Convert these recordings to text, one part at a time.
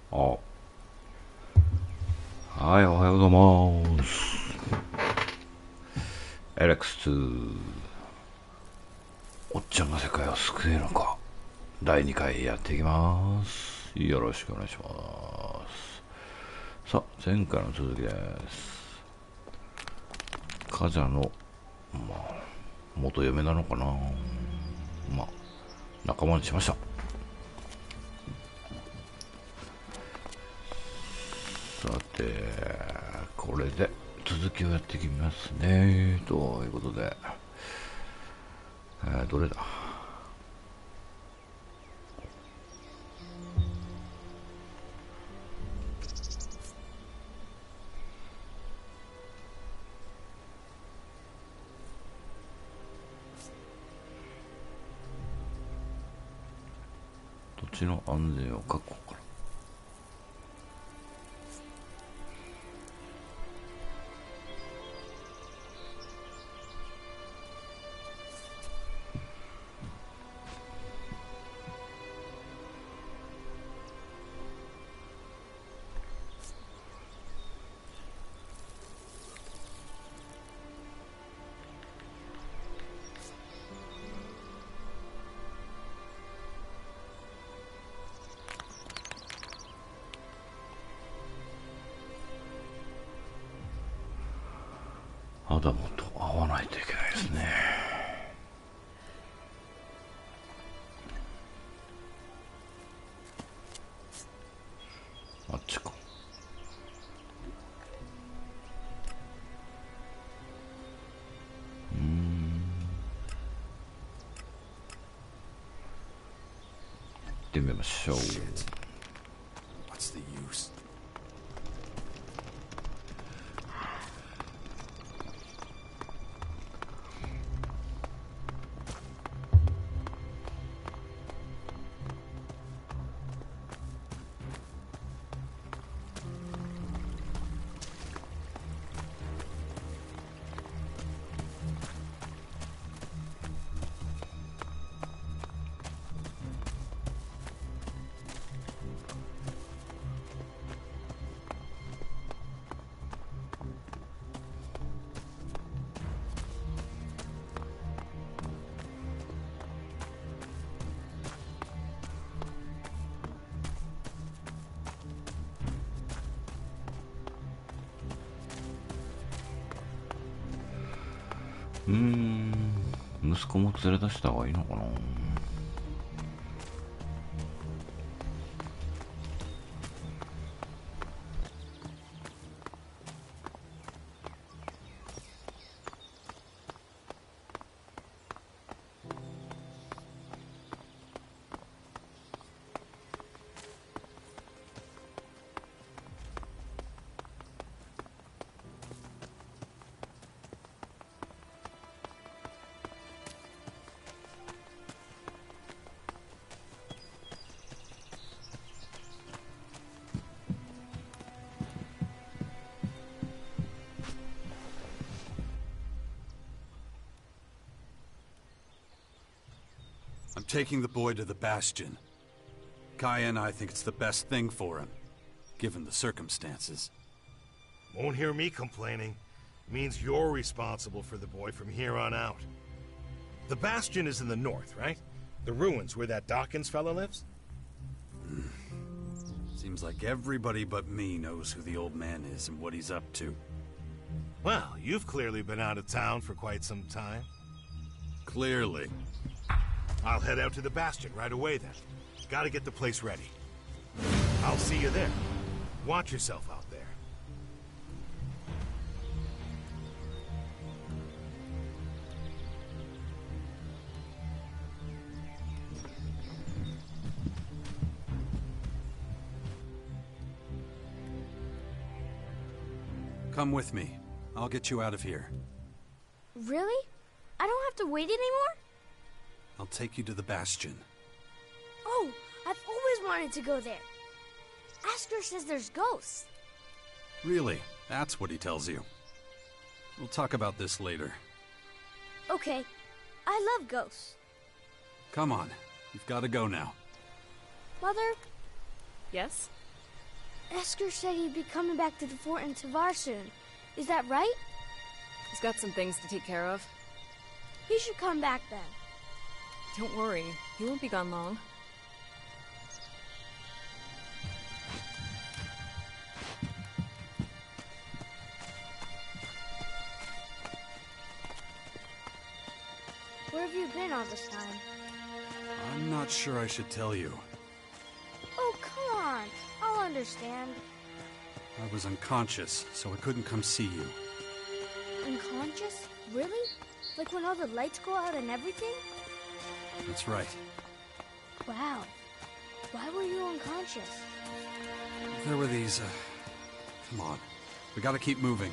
あ、はい、おはようございます。エレックス2、おっちゃんが世界を救えるのか、第2回やっていきます。よろしくお願いします。さあ、前回の続きです。カジャの、元嫁なのかな、仲間にしました。さて、これで続きをやっていきますね。ということで、どれだ。土地の安全を確保かな。アダムと会わないといけないですね。あっちか。行ってみましょう。What's the use?息子も連れ出した方がいいのかな。I'm taking the boy to the Bastion. Kaya and I think it's the best thing for him, given the circumstances. Won't hear me complaining. Means you're responsible for the boy from here on out. The Bastion is in the north, right? The ruins where that Dawkins fella lives? Seems like everybody but me knows who the old man is and what he's up to. Well, you've clearly been out of town for quite some time. Clearly. I'll head out to the Bastion right away then. Gotta get the place ready. I'll see you there. Watch yourself out there. Come with me. I'll get you out of here. Really? I don't have to wait anymore? I'll take you to the Bastion. Oh, I've always wanted to go there. Asker says there's ghosts. Really? That's what he tells you. We'll talk about this later. Okay. I love ghosts. Come on. You've got to go now. Mother? Yes? Esker said he'd be coming back to the fort in Tavar soon. Is that right? He's got some things to take care of. He should come back then. Don't worry, he won't be gone long. Where have you been all this time? I'm not sure I should tell you. Oh, come on. I'll understand. I was unconscious, so I couldn't come see you. Unconscious? Really? Like when all the lights go out and everything? That's right. Wow. Why were you unconscious? There were these, Come on. We gotta keep moving.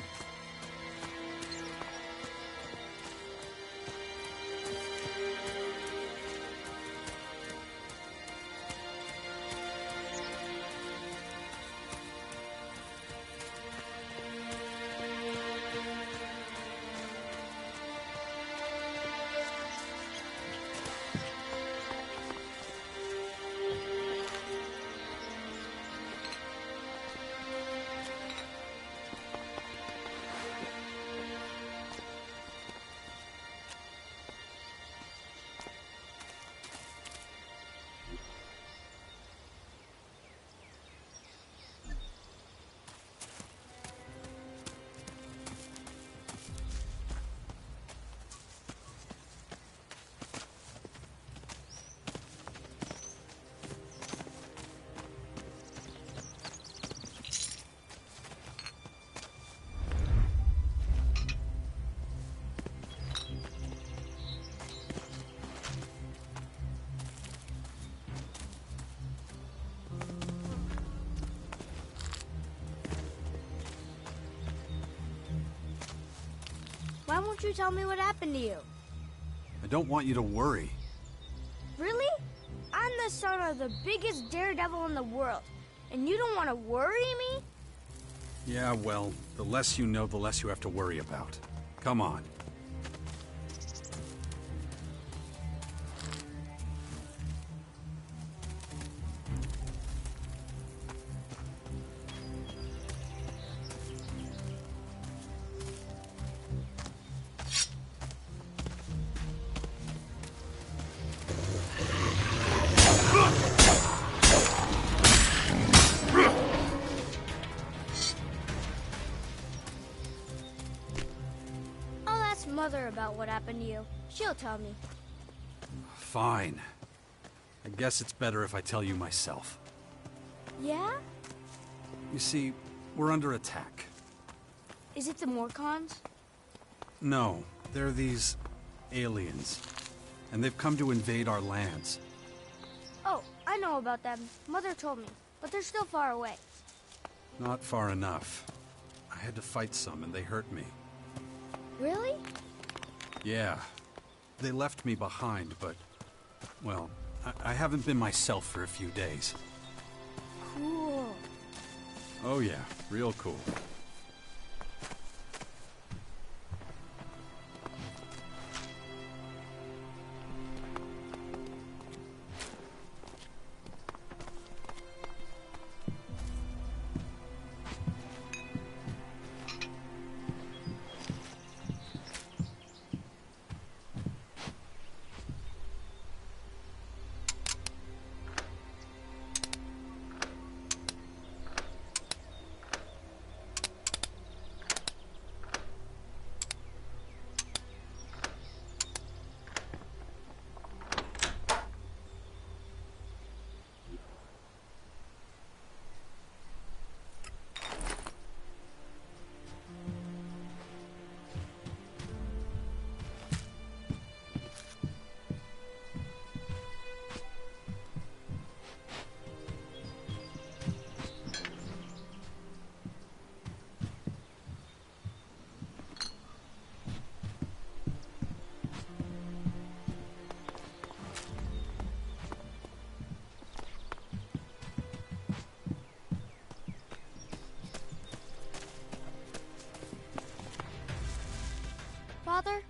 Why won't you tell me what happened to you? I don't want you to worry. Really? I'm the son of the biggest daredevil in the world, and you don't want to worry me? Yeah, well, the less you know, the less you have to worry about. Come on. Mother about what happened to you. She'll tell me. Fine. I guess it's better if I tell you myself. Yeah? You see, we're under attack. Is it the Morcons? No, they're these aliens. And they've come to invade our lands. Oh, I know about them. Mother told me. But they're still far away. Not far enough. I had to fight some and they hurt me. Really? Yeah. They left me behind, but... well, I haven't been myself for a few days. Cool. Oh yeah, real cool. Father?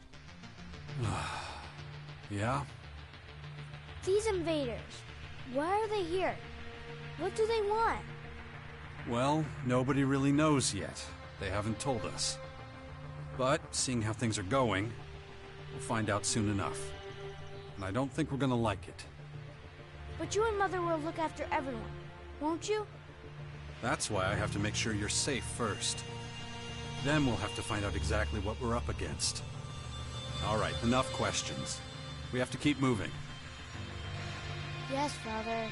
Yeah? These invaders, why are they here? What do they want? Well, nobody really knows yet. They haven't told us. But, seeing how things are going, we'll find out soon enough. And I don't think we're gonna like it. But you and Mother will look after everyone, won't you? That's why I have to make sure you're safe first. Then we'll have to find out exactly what we're up against. Alright, enough questions. We have to keep moving. Yes, Father.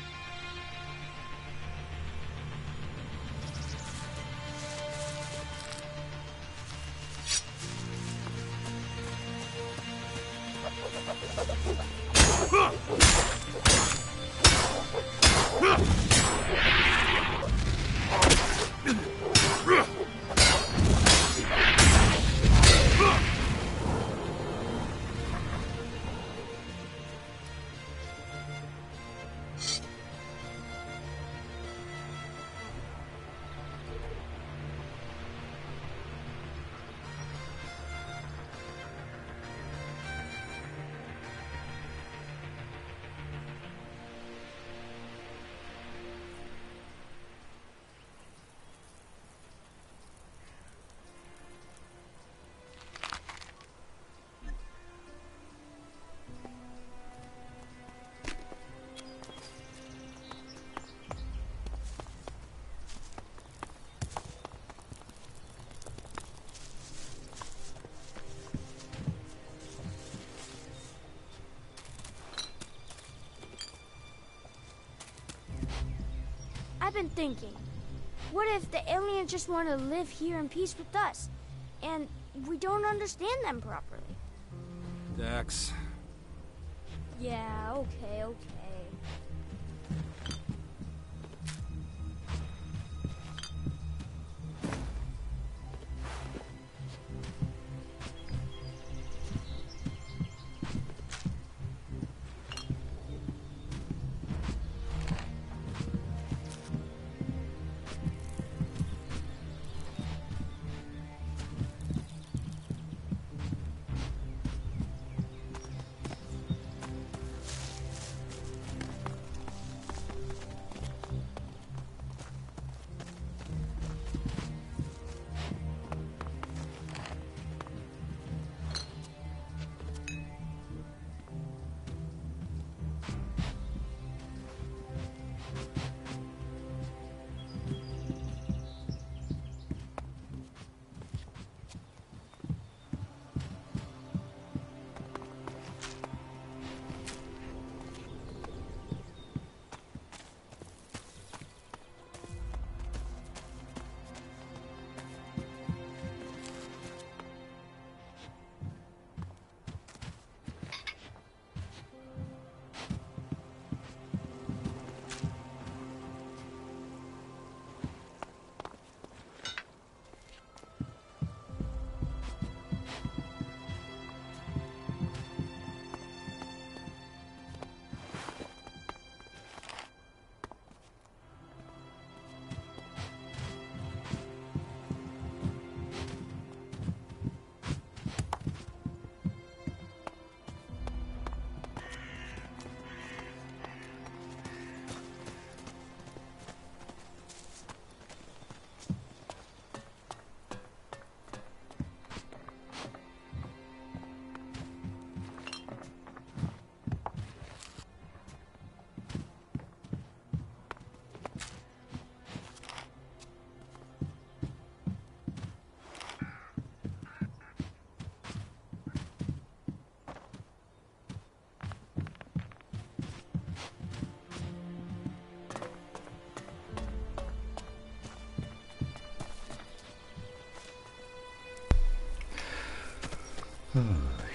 I've been thinking, what if the aliens just want to live here in peace with us, and we don't understand them properly? Dex. Yeah, okay.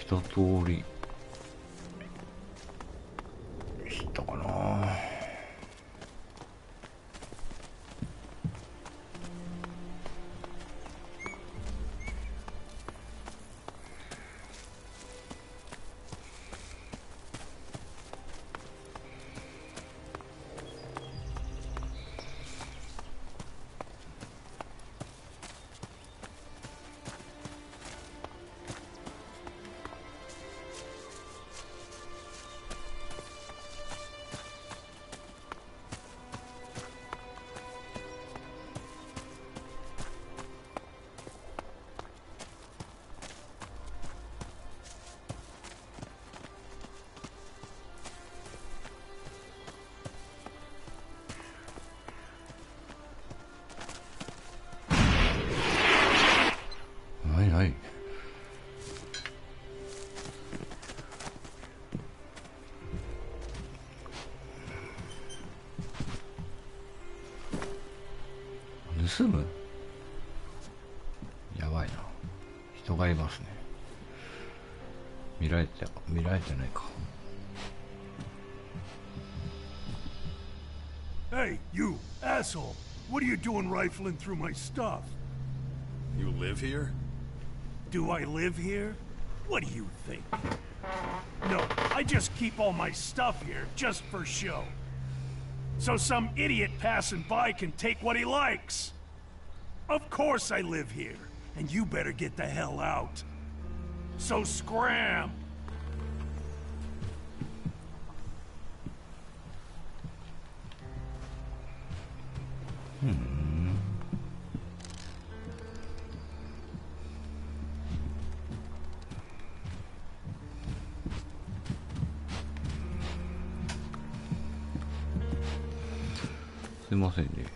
一通りしたかな。盗む？やばいな。人がいますね。見られてないか。Hey, you asshole! What are you doing rifling through my stuff? You live here? Do I live here? What do you think? No, I just keep all my stuff here just for show. So some idiot passing by can take what he likes. Of course I live here, and you better get the hell out. So scram! Hmm. すいませんね。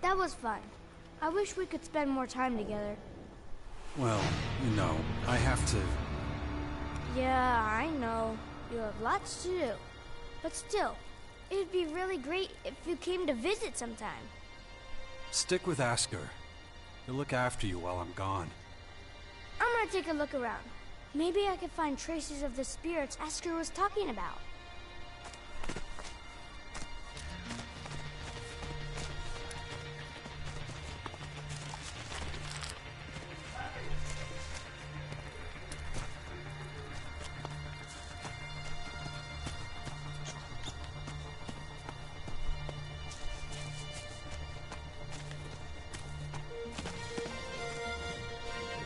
That was fun. I wish we could spend more time together. Well, you know, I have to... Yeah, I know. You have lots to do. But still, it'd be really great if you came to visit sometime. Stick with Asker. He'll look after you while I'm gone. I'm gonna take a look around. Maybe I could find traces of the spirits Asker was talking about.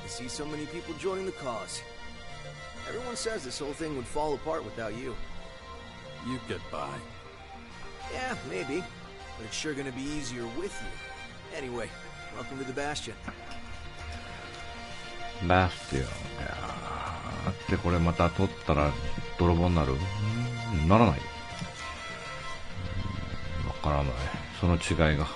See so many people joining the cause. Everyone says this whole thing would fall apart without you. You'd get by. Yeah, maybe. But it's sure gonna be easier with you. Anyway, welcome to the Bastion. バスティオン。いやーでこれまた取ったら泥棒になる？ならない。わからない。その違いが。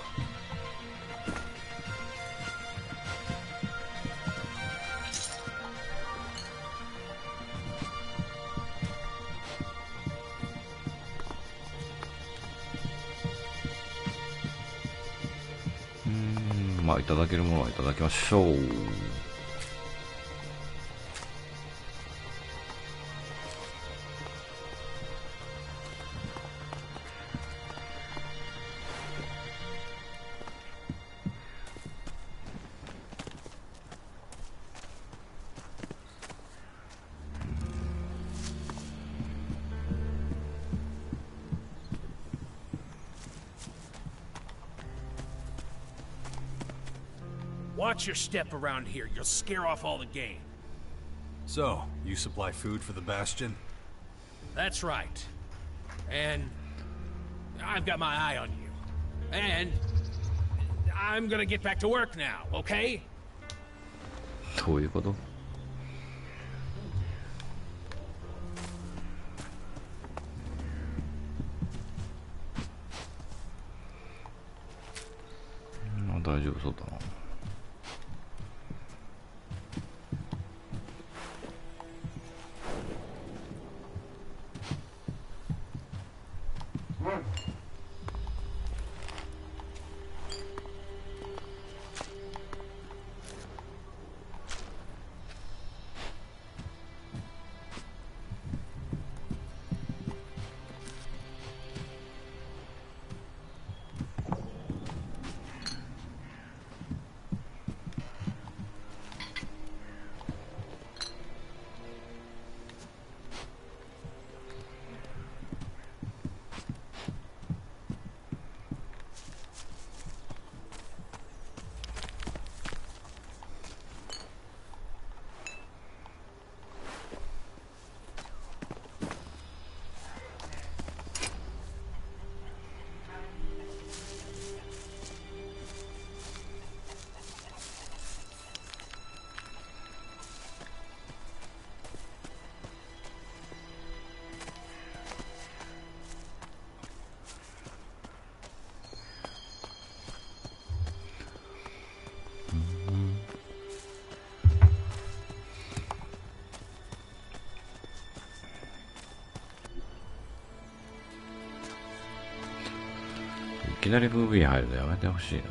まあいただけるものはいただきましょう。Watch your step around here. You'll scare off all the game. So, you supply food for the Bastion? That's right. And I've got my eye on you. And I'm gonna get back to work now, okay? どういうこと？大丈夫そうだな。きなり MV 入るのやめてほしいな。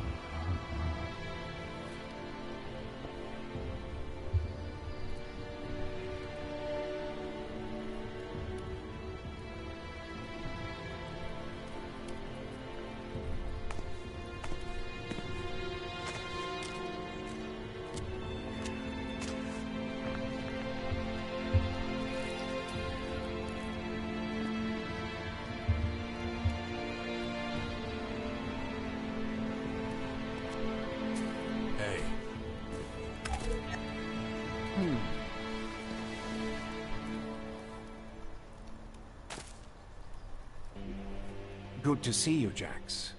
Good to see you, Jax.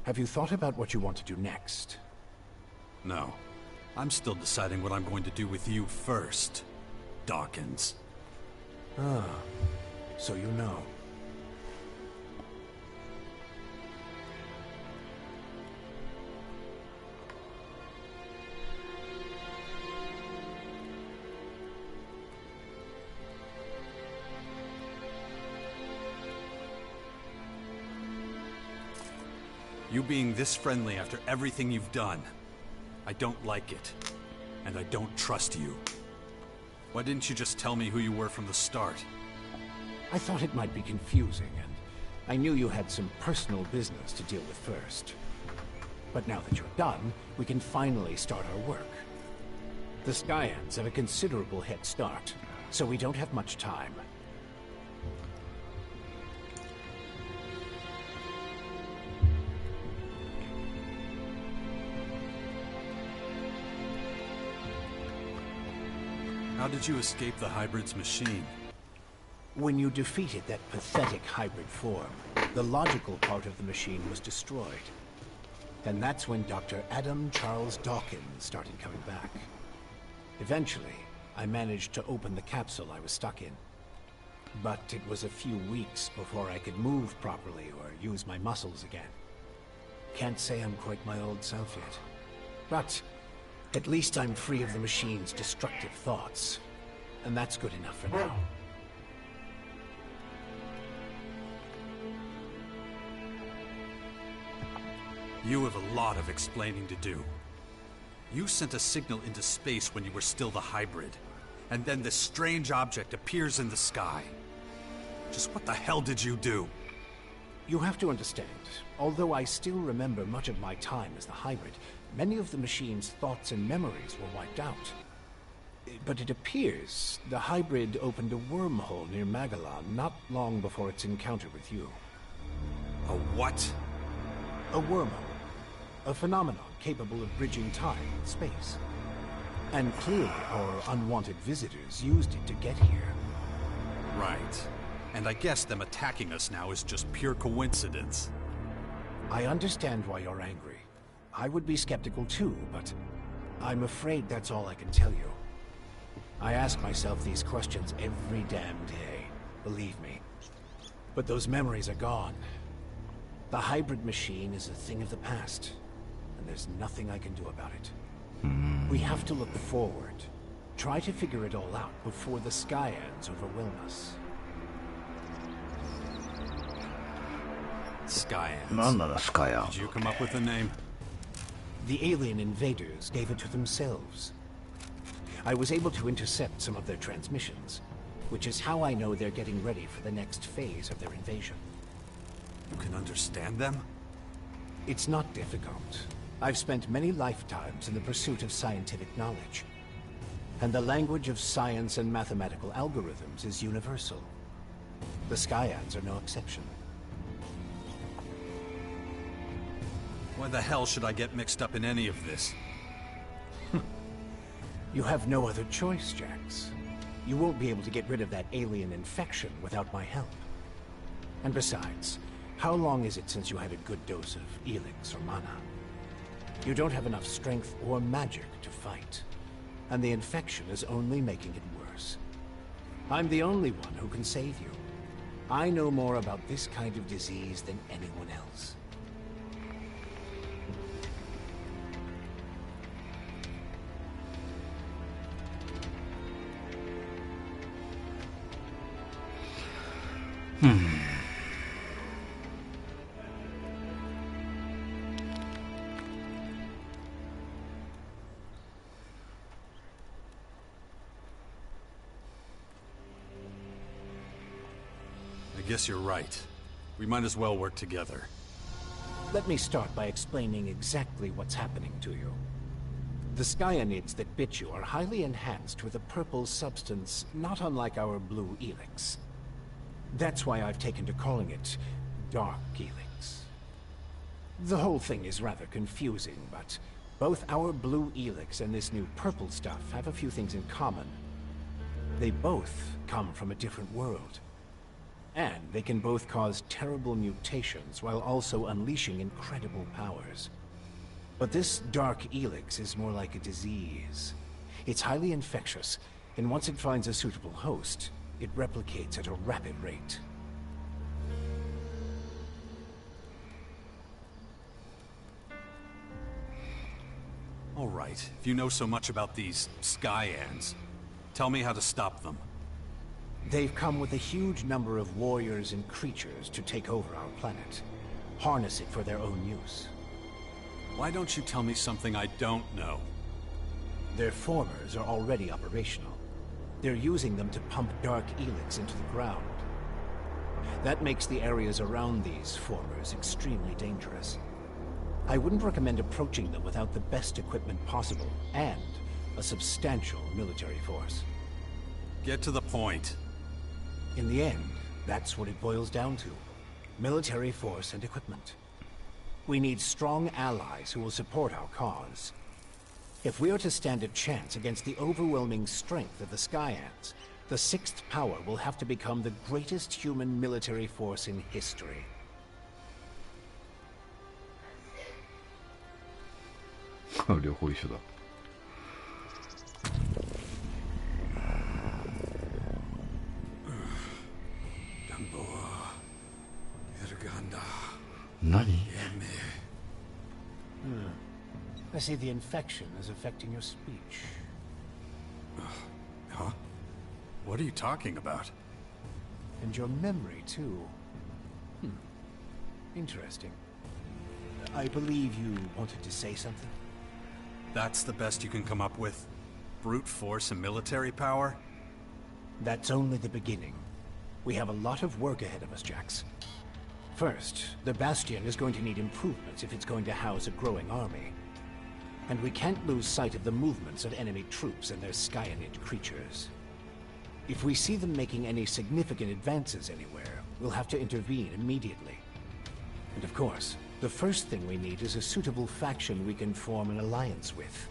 Have you thought about what you want to do next? No. I'm still deciding what I'm going to do with you first, Dawkins. Ah, so you know. You being this friendly after everything you've done. I don't like it. And I don't trust you. Why didn't you just tell me who you were from the start? I thought it might be confusing, and I knew you had some personal business to deal with first. But now that you're done, we can finally start our work. The Skyans have a considerable head start, so we don't have much time. How did you escape the hybrid's machine? When you defeated that pathetic hybrid form, the logical part of the machine was destroyed. And that's when Dr. Adam Charles Dawkins started coming back. Eventually, I managed to open the capsule I was stuck in. But it was a few weeks before I could move properly or use my muscles again. Can't say I'm quite my old self yet. But at least I'm free of the machine's destructive thoughts. And that's good enough for now. You have a lot of explaining to do. You sent a signal into space when you were still the hybrid. And then this strange object appears in the sky. Just what the hell did you do? You have to understand, although I still remember much of my time as the hybrid, many of the machine's thoughts and memories were wiped out. But it appears the hybrid opened a wormhole near Magellan not long before its encounter with you. A what? A wormhole. A phenomenon capable of bridging time and space. And clearly our unwanted visitors used it to get here. Right. And I guess them attacking us now is just pure coincidence. I understand why you're angry. I would be skeptical too, but I'm afraid that's all I can tell you. I ask myself these questions every damn day, believe me. But those memories are gone. The hybrid machine is a thing of the past, and there's nothing I can do about it. We have to look forward, try to figure it all out before the Skyans overwhelm us. Skyans. なんだな、スカヤ。 Did you come up with the name? The alien invaders gave it to themselves. I was able to intercept some of their transmissions, which is how I know they're getting ready for the next phase of their invasion. You can understand them? It's not difficult. I've spent many lifetimes in the pursuit of scientific knowledge. And the language of science and mathematical algorithms is universal. The Skyans are no exception. Why the hell should I get mixed up in any of this? You have no other choice, Jax. You won't be able to get rid of that alien infection without my help. And besides, how long is it since you had a good dose of Elix or mana? You don't have enough strength or magic to fight. And the infection is only making it worse. I'm the only one who can save you. I know more about this kind of disease than anyone else. guess you're right. We might as well work together. Let me start by explaining exactly what's happening to you. The skyanids that bit you are highly enhanced with a purple substance not unlike our blue elix. That's why I've taken to calling it Dark Elix. The whole thing is rather confusing, but both our blue elix and this new purple stuff have a few things in common. They both come from a different world. And they can both cause terrible mutations while also unleashing incredible powers. But this Dark Elix is more like a disease. It's highly infectious, and once it finds a suitable host, it replicates at a rapid rate. All right, if you know so much about these Skyans, tell me how to stop them. They've come with a huge number of warriors and creatures to take over our planet. Harness it for their own use. Why don't you tell me something I don't know? Their formers are already operational. They're using them to pump Dark Elix into the ground. That makes the areas around these formers extremely dangerous. I wouldn't recommend approaching them without the best equipment possible, and a substantial military force. Get to the point. In the end, that's what it boils down to. Military force and equipment. We need strong allies who will support our cause. If we are to stand a chance against the overwhelming strength of the Skyans, the Sixth Power will have to become the greatest human military force in history. Oh, 両方一緒だ。何？ I see the infection is affecting your speech. Huh? What are you talking about? And your memory, too. Interesting. I believe you wanted to say something? That's the best you can come up with? Brute force and military power? That's only the beginning. We have a lot of work ahead of us, Jax. First, the Bastion is going to need improvements if it's going to house a growing army. And we can't lose sight of the movements of enemy troops and their Skyanid creatures. If we see them making any significant advances anywhere, we'll have to intervene immediately. And of course, the first thing we need is a suitable faction we can form an alliance with.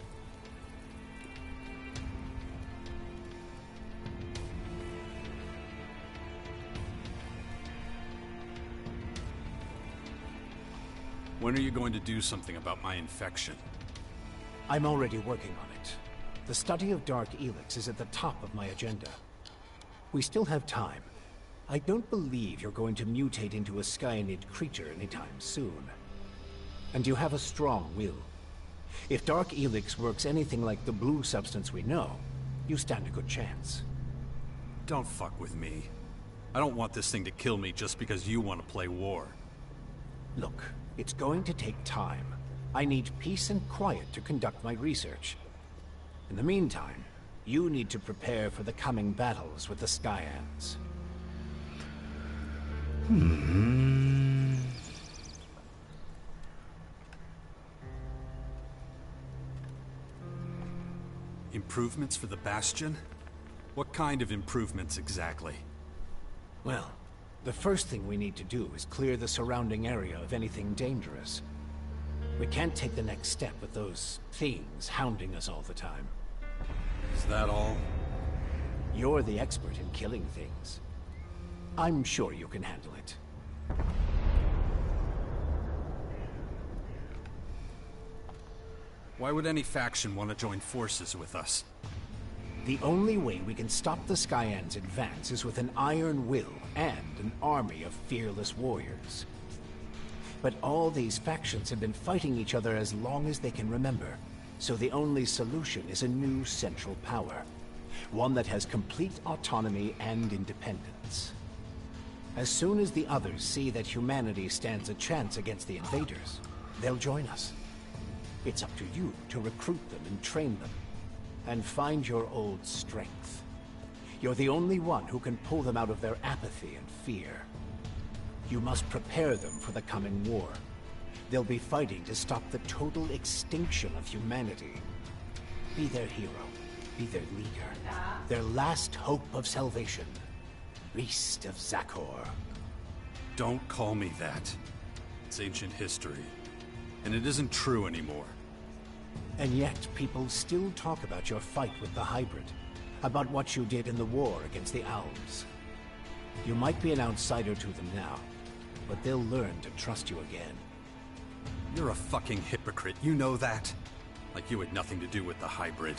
When are you going to do something about my infection? I'm already working on it. The study of Dark Elix is at the top of my agenda. We still have time. I don't believe you're going to mutate into a Skyanid creature anytime soon. And you have a strong will. If Dark Elix works anything like the blue substance we know, you stand a good chance. Don't fuck with me. I don't want this thing to kill me just because you want to play war. Look, it's going to take time. I need peace and quiet to conduct my research. In the meantime, you need to prepare for the coming battles with the Skyans. Improvements for the Bastion? What kind of improvements exactly? Well, the first thing we need to do is clear the surrounding area of anything dangerous. We can't take the next step with those things hounding us all the time. Is that all? You're the expert in killing things. I'm sure you can handle it. Why would any faction want to join forces with us? The only way we can stop the Skyans' advance is with an iron will and an army of fearless warriors. But all these factions have been fighting each other as long as they can remember, so the only solution is a new central power. One that has complete autonomy and independence. As soon as the others see that humanity stands a chance against the invaders, they'll join us. It's up to you to recruit them and train them, and find your old strength. You're the only one who can pull them out of their apathy and fear. You must prepare them for the coming war. They'll be fighting to stop the total extinction of humanity. Be their hero. Be their leader. Their last hope of salvation. Beast of Zakor. Don't call me that. It's ancient history. And it isn't true anymore. And yet, people still talk about your fight with the hybrid. About what you did in the war against the Alps. You might be an outsider to them now, but they'll learn to trust you again. You're a fucking hypocrite, you know that? Like you had nothing to do with the hybrid.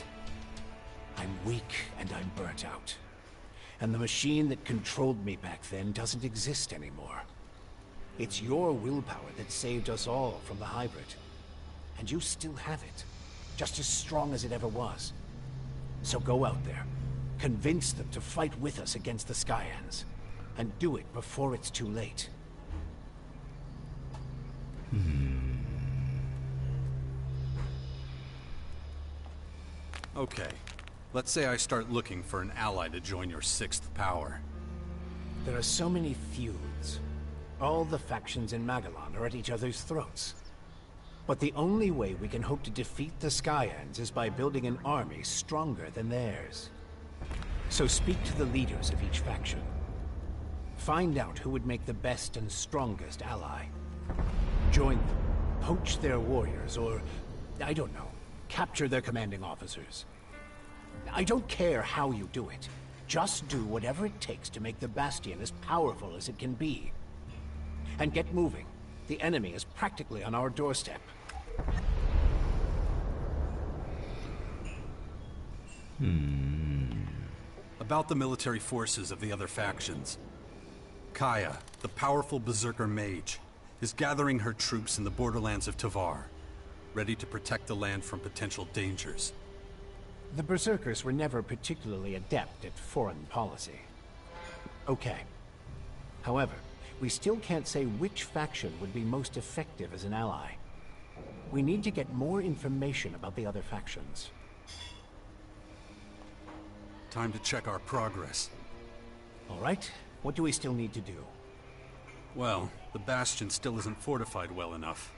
I'm weak and I'm burnt out. And the machine that controlled me back then doesn't exist anymore. It's your willpower that saved us all from the hybrid. And you still have it, just as strong as it ever was. So go out there, convince them to fight with us against the Skyans, and do it before it's too late. Okay. Let's say I start looking for an ally to join your sixth power. There are so many feuds. All the factions in Magellan are at each other's throats. But the only way we can hope to defeat the Skyans is by building an army stronger than theirs. So speak to the leaders of each faction. Find out who would make the best and strongest ally. Join them, poach their warriors, or, I don't know, capture their commanding officers. I don't care how you do it. Just do whatever it takes to make the Bastion as powerful as it can be. And get moving. The enemy is practically on our doorstep. About the military forces of the other factions. Kaya, the powerful berserker mage, is gathering her troops in the borderlands of Tavar, ready to protect the land from potential dangers. The Berserkers were never particularly adept at foreign policy. Okay. However, we still can't say which faction would be most effective as an ally. We need to get more information about the other factions. Time to check our progress. All right. What do we still need to do? Well, the Bastion still isn't fortified well enough.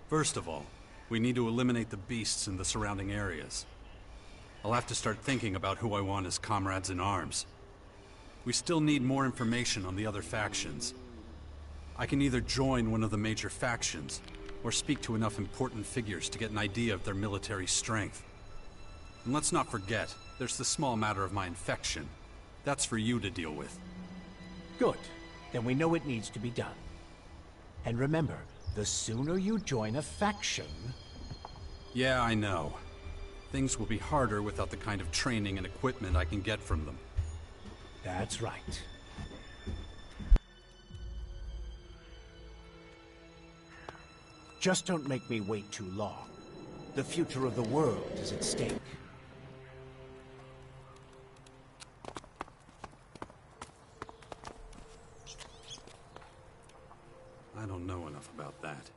First of all, we need to eliminate the beasts in the surrounding areas. I'll have to start thinking about who I want as comrades in arms. We still need more information on the other factions. I can either join one of the major factions, or speak to enough important figures to get an idea of their military strength. And let's not forget, there's the small matter of my infection. That's for you to deal with. Good. Then we know it needs to be done. And remember, the sooner you join a faction... Yeah, I know. Things will be harder without the kind of training and equipment I can get from them. That's right. Just don't make me wait too long. The future of the world is at stake. I don't know enough about that.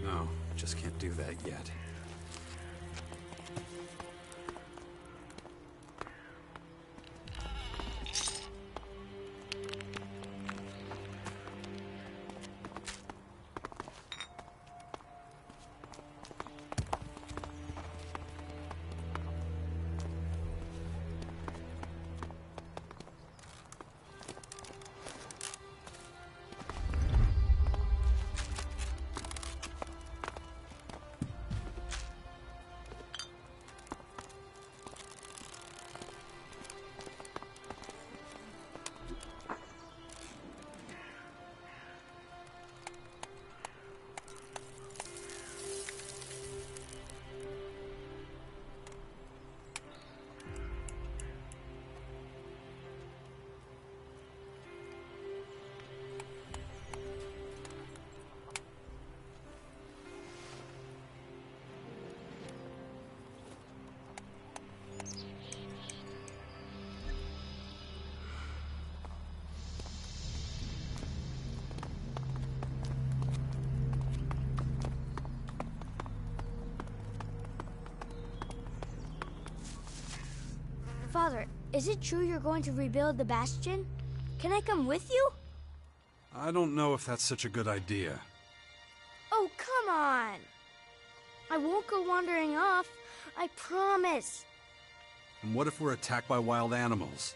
No, just can't do that yet. Father, is it true you're going to rebuild the Bastion? Can I come with you? I don't know if that's such a good idea. Oh, come on! I won't go wandering off. I promise. And what if we're attacked by wild animals?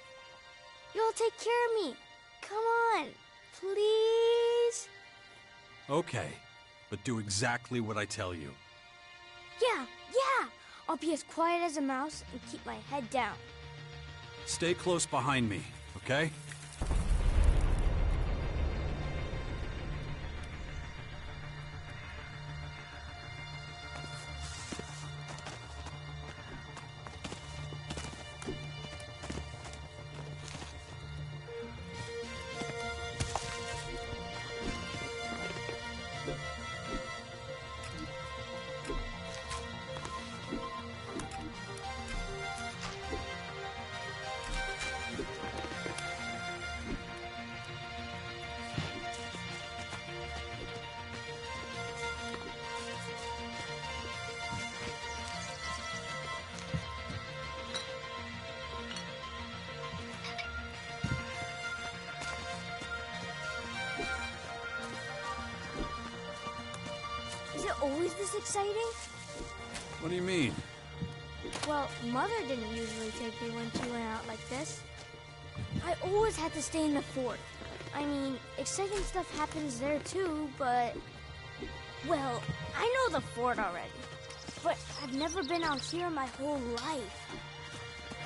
You'll take care of me. Come on, please? Okay, but do exactly what I tell you. Yeah. I'll be as quiet as a mouse and keep my head down. Stay close behind me, okay? Is it always this exciting? What do you mean? Well, Mother didn't usually take me when she went out like this. I always had to stay in the fort. I mean, exciting stuff happens there too, but... Well, I know the fort already. But I've never been out here my whole life.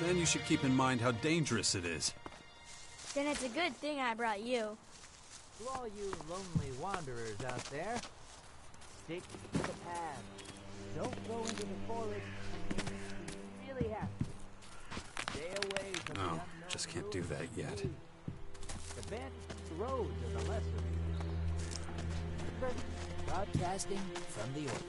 Then you should keep in mind how dangerous it is. Then it's a good thing I brought you. To all you lonely wanderers out there, stick to the path. Don't go into the forest unless you really have to. Stay away from the No, unknown just can't do that yet. The bend roads are the lesser. Broadcasting from the orbit.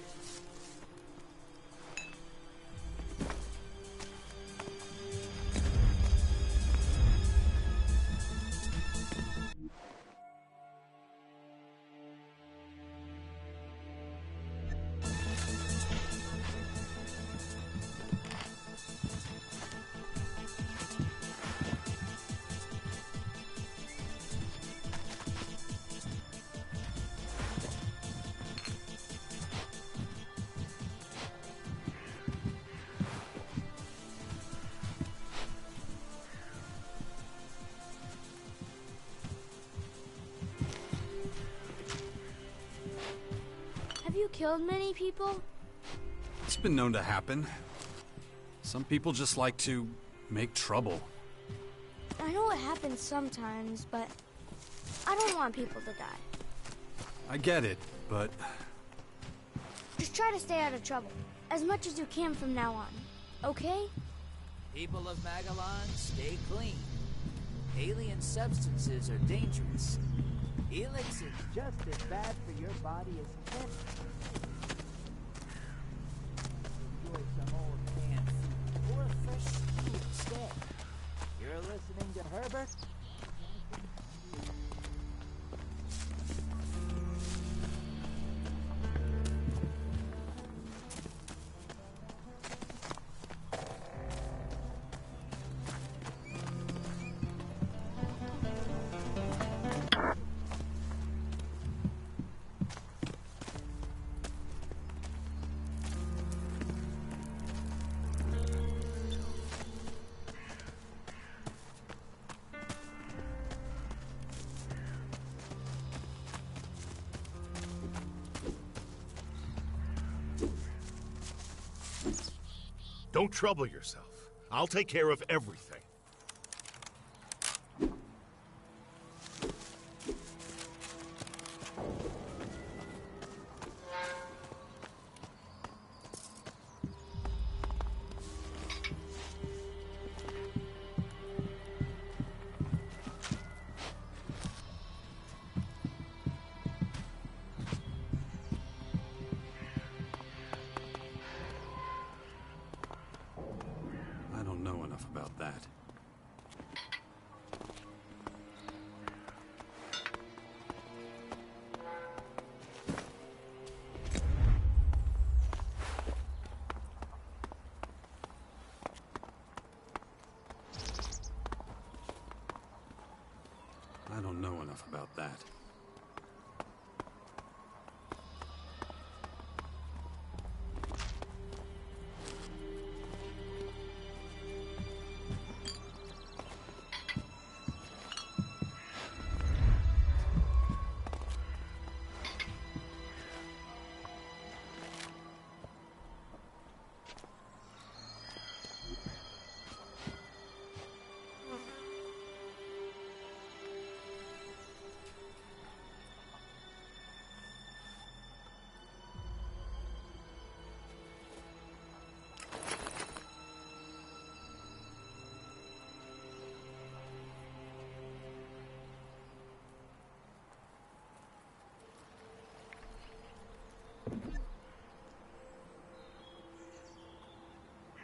Have you killed many people? It's been known to happen. Some people just like to make trouble. I know it happens sometimes, but I don't want people to die. I get it, but Just try to stay out of trouble, as much as you can from now on, okay? People of Magellan, stay clean. Alien substances are dangerous. Helix is just as bad for your body as cancer. Enjoy some old canned food or a fresh stew instead. You're listening to Herbert? Don't trouble yourself. I'll take care of everything. I don't know enough about that.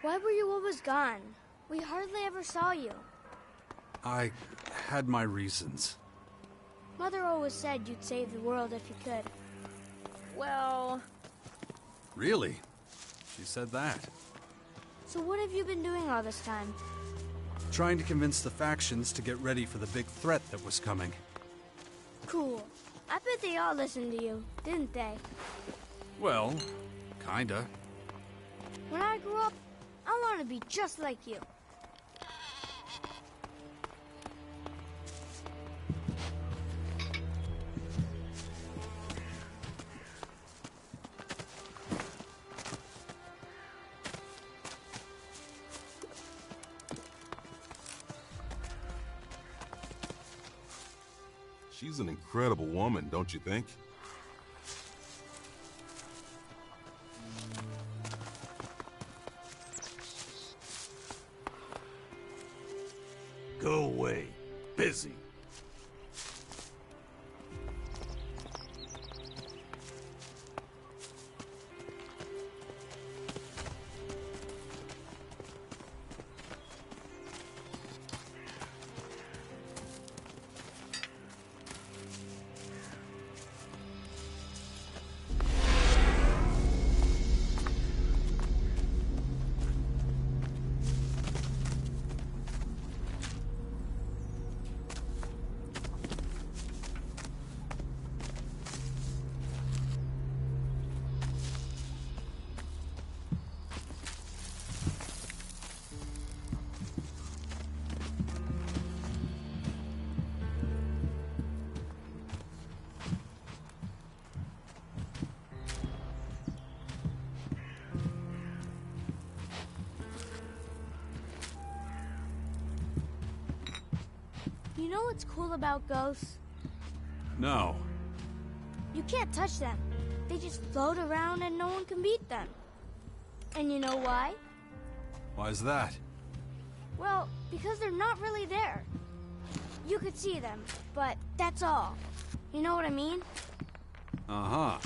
Why were you always gone? We hardly ever saw you. I had my reasons. Mother always said you'd save the world if you could. Well... Really? She said that. So what have you been doing all this time? Trying to convince the factions to get ready for the big threat that was coming. Cool. I bet they all listened to you, didn't they? Well, kinda. When I grow up, I want to be just like you. She's an incredible woman, don't you think? Go away. Busy. You know what's cool about ghosts? No. You can't touch them. They just float around and no one can beat them. And you know why? Why's that? Well, because they're not really there. You could see them, but that's all. You know what I mean? Uh-huh.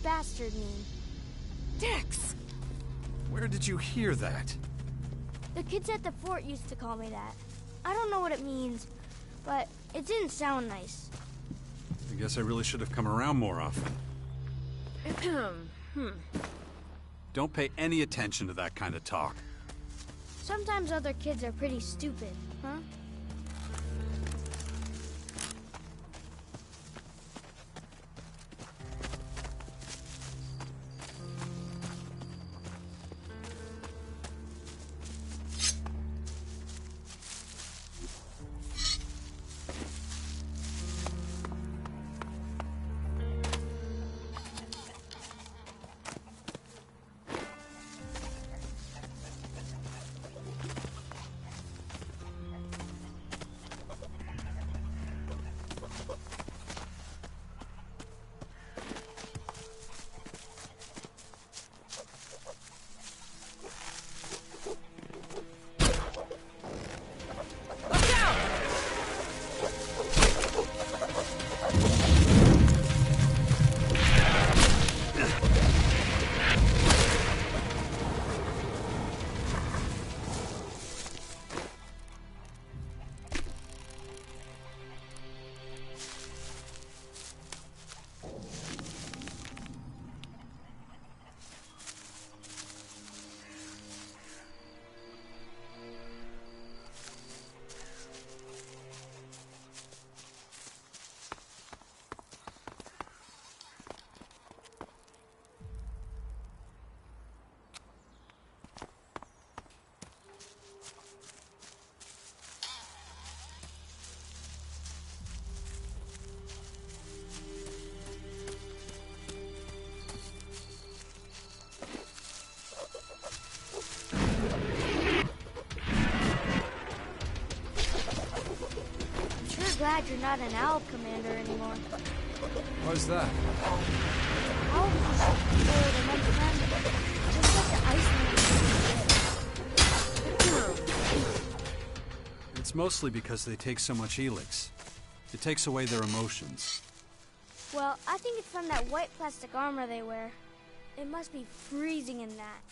bastard mean? Dex! Where did you hear that? The kids at the fort used to call me that. I don't know what it means, but it didn't sound nice. I guess I really should have come around more often. Don't pay any attention to that kind of talk. Sometimes other kids are pretty stupid, huh? Glad you're not an owl commander anymore. Why's that? Owls used to control the month time, just like the Iceman. It's mostly because they take so much helix. It takes away their emotions. Well, I think it's from that white plastic armor they wear. It must be freezing in that.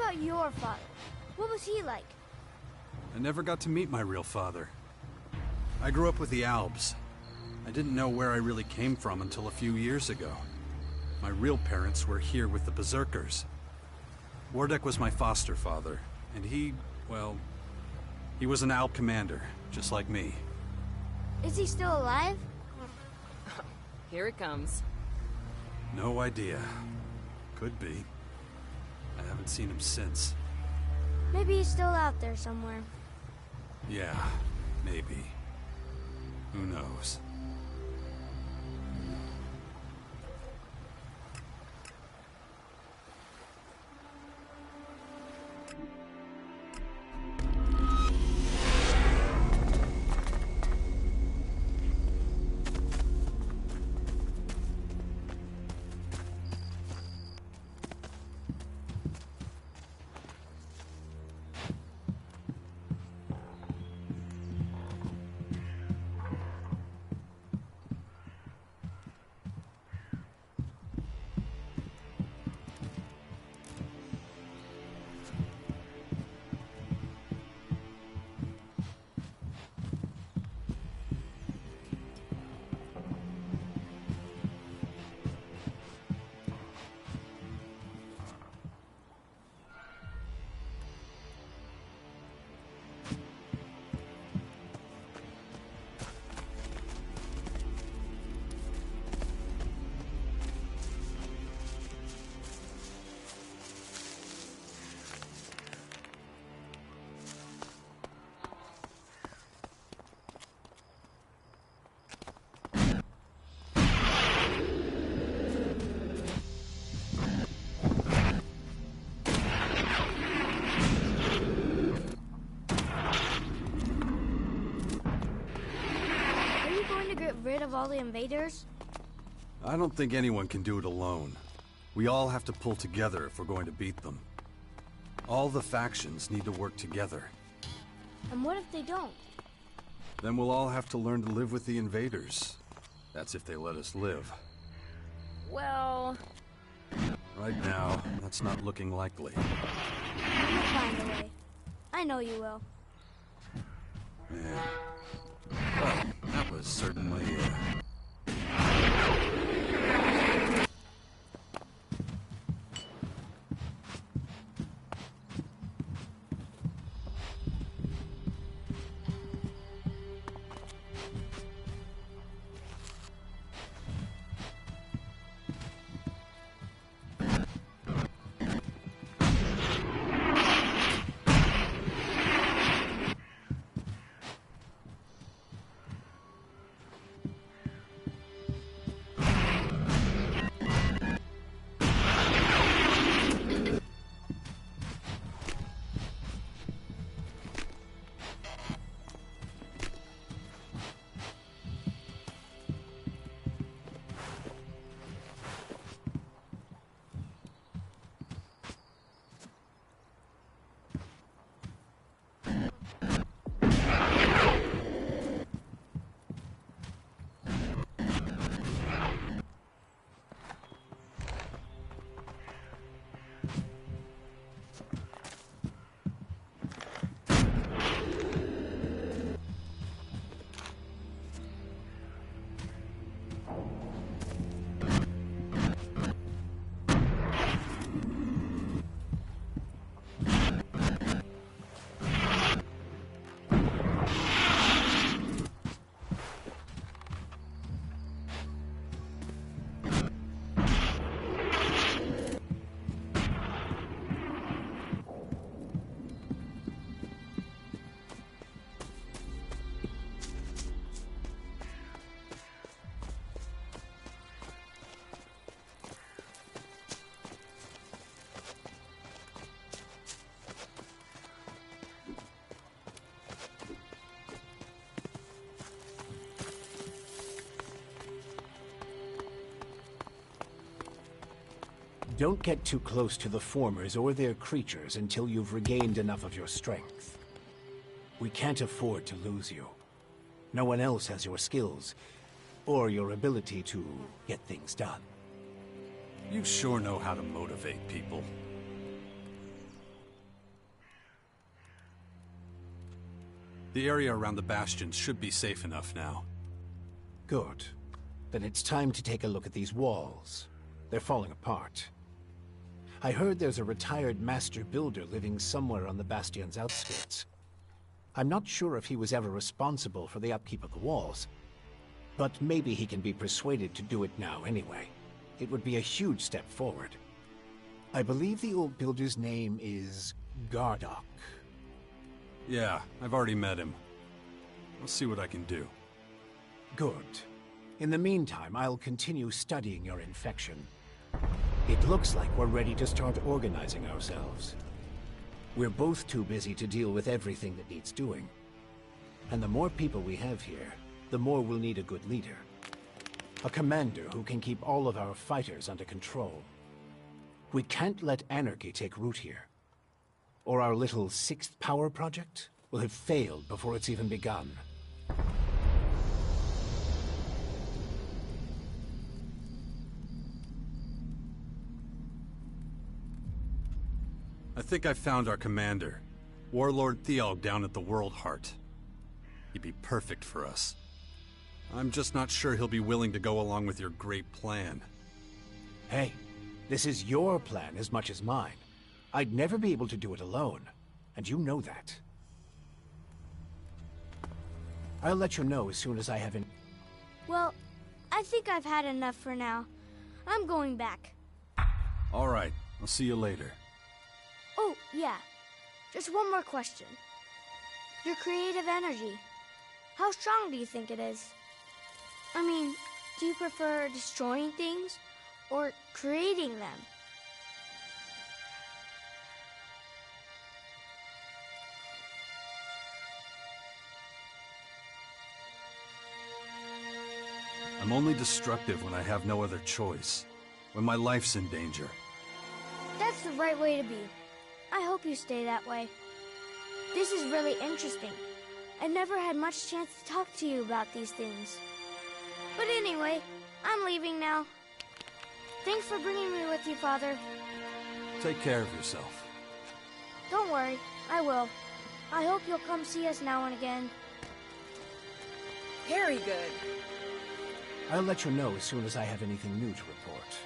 about your father? What was he like? I never got to meet my real father. I grew up with the Albs. I didn't know where I really came from until a few years ago. My real parents were here with the Berserkers. Wardek was my foster father, and he was an Alb commander, just like me. Is he still alive? Here it comes. No idea. Could be. I haven't seen him since. Maybe he's still out there somewhere. Yeah, maybe. Who knows? Rid of all the invaders? I don't think anyone can do it alone. We all have to pull together if we're going to beat them. All the factions need to work together. And what if they don't? Then we'll all have to learn to live with the invaders. That's if they let us live. Well... Right now, that's not looking likely. You'll find a way. I know you will. Yeah. Well, that was certainly, Don't get too close to the formers or their creatures until you've regained enough of your strength. We can't afford to lose you. No one else has your skills, or your ability to get things done. You sure know how to motivate people. The area around the bastions should be safe enough now. Good. Then it's time to take a look at these walls. They're falling apart. I heard there's a retired master builder living somewhere on the bastion's outskirts. I'm not sure if he was ever responsible for the upkeep of the walls, but maybe he can be persuaded to do it now anyway. It would be a huge step forward. I believe the old builder's name is Gardock. Yeah, I've already met him. I'll see what I can do. Good. In the meantime, I'll continue studying your infection. It looks like we're ready to start organizing ourselves. We're both too busy to deal with everything that needs doing. And the more people we have here, the more we'll need a good leader. A commander who can keep all of our fighters under control. We can't let anarchy take root here. Or our little sixth power project will have failed before it's even begun. I think I found our commander, Warlord Theog down at the World Heart. He'd be perfect for us. I'm just not sure he'll be willing to go along with your great plan. Hey, this is your plan as much as mine. I'd never be able to do it alone, and you know that. I'll let you know as soon as I have an... Well, I think I've had enough for now. I'm going back. All right, I'll see you later. Oh, yeah. Just one more question. Your creative energy. How strong do you think it is? I mean, do you prefer destroying things or creating them? I'm only destructive when I have no other choice. When my life's in danger. That's the right way to be. I hope you stay that way. This is really interesting. I never had much chance to talk to you about these things. But anyway, I'm leaving now. Thanks for bringing me with you, Father. Take care of yourself. Don't worry, I will. I hope you'll come see us now and again. Very good. I'll let you know as soon as I have anything new to report.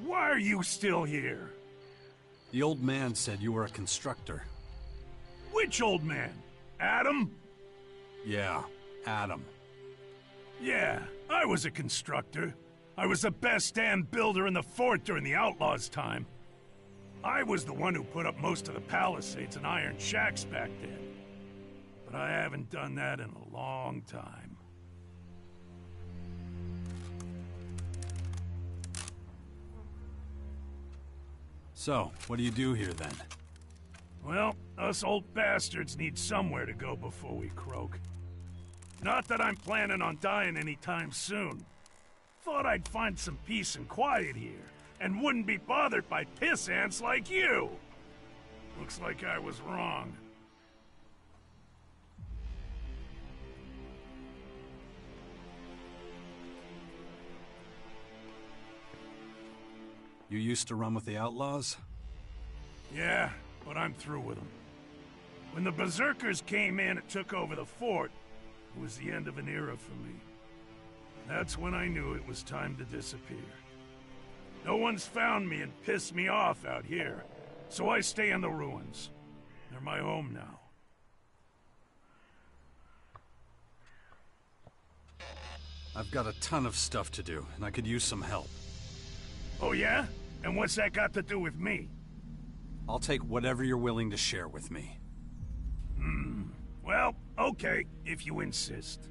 Why are you still here? The old man said you were a constructor. Which old man? Adam? Yeah, Adam. Yeah, I was a constructor. I was the best damn builder in the fort during the Outlaws' time. I was the one who put up most of the palisades and iron shacks back then. But I haven't done that in a long time. So, what do you do here then? Well, us old bastards need somewhere to go before we croak. Not that I'm planning on dying anytime soon. Thought I'd find some peace and quiet here, and wouldn't be bothered by piss ants like you. Looks like I was wrong. You used to run with the outlaws? Yeah, but I'm through with them. When the Berserkers came in and took over the fort, it was the end of an era for me. That's when I knew it was time to disappear. No one's found me and pissed me off out here, so I stay in the ruins. They're my home now. I've got a ton of stuff to do, and I could use some help. Oh yeah? And what's that got to do with me? I'll take whatever you're willing to share with me. Well, okay, if you insist.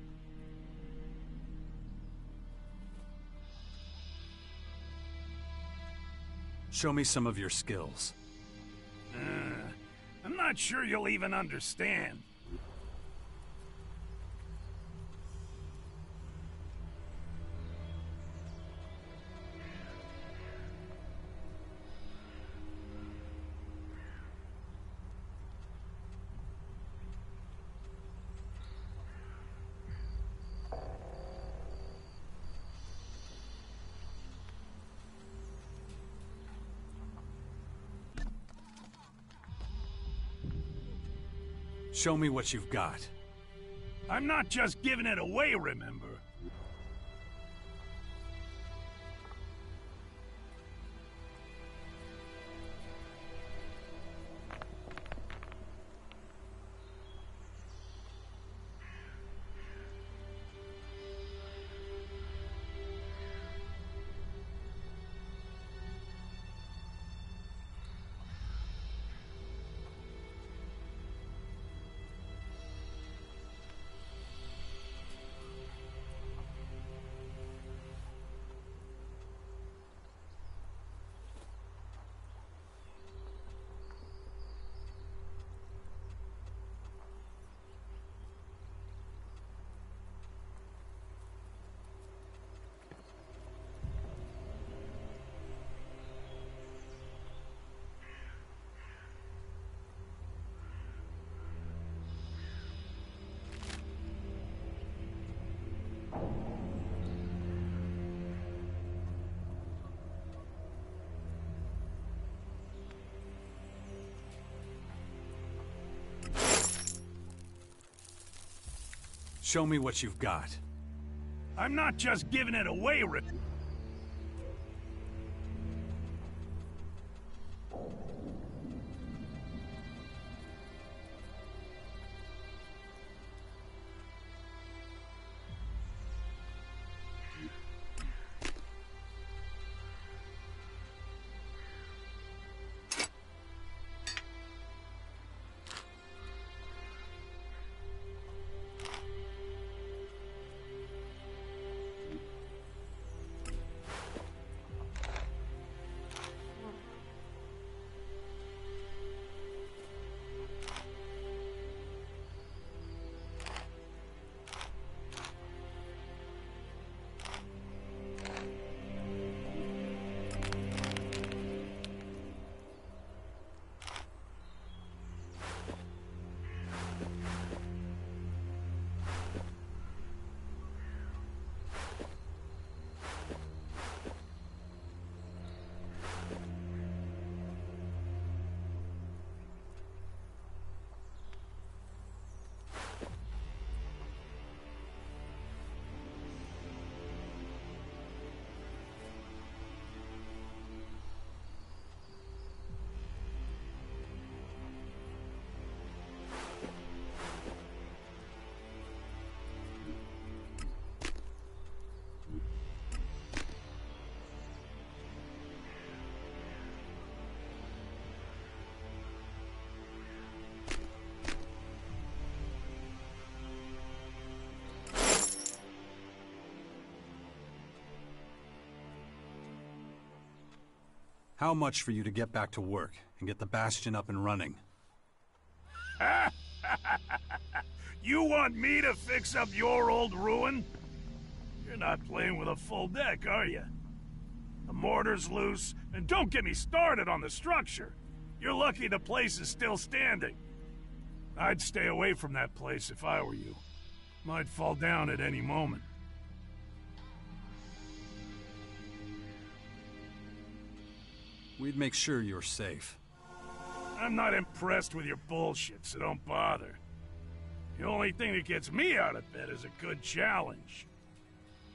Show me some of your skills. I'm not sure you'll even understand. Show me what you've got. I'm not just giving it away, remember? Show me what you've got. I'm not just giving it away, How much for you to get back to work and get the Bastion up and running? You want me to fix up your old ruin? You're not playing with a full deck, are you? The mortar's loose, and don't get me started on the structure. You're lucky the place is still standing. I'd stay away from that place if I were you. Might fall down at any moment. We'd make sure you're safe. I'm not impressed with your bullshit, so don't bother. The only thing that gets me out of bed is a good challenge.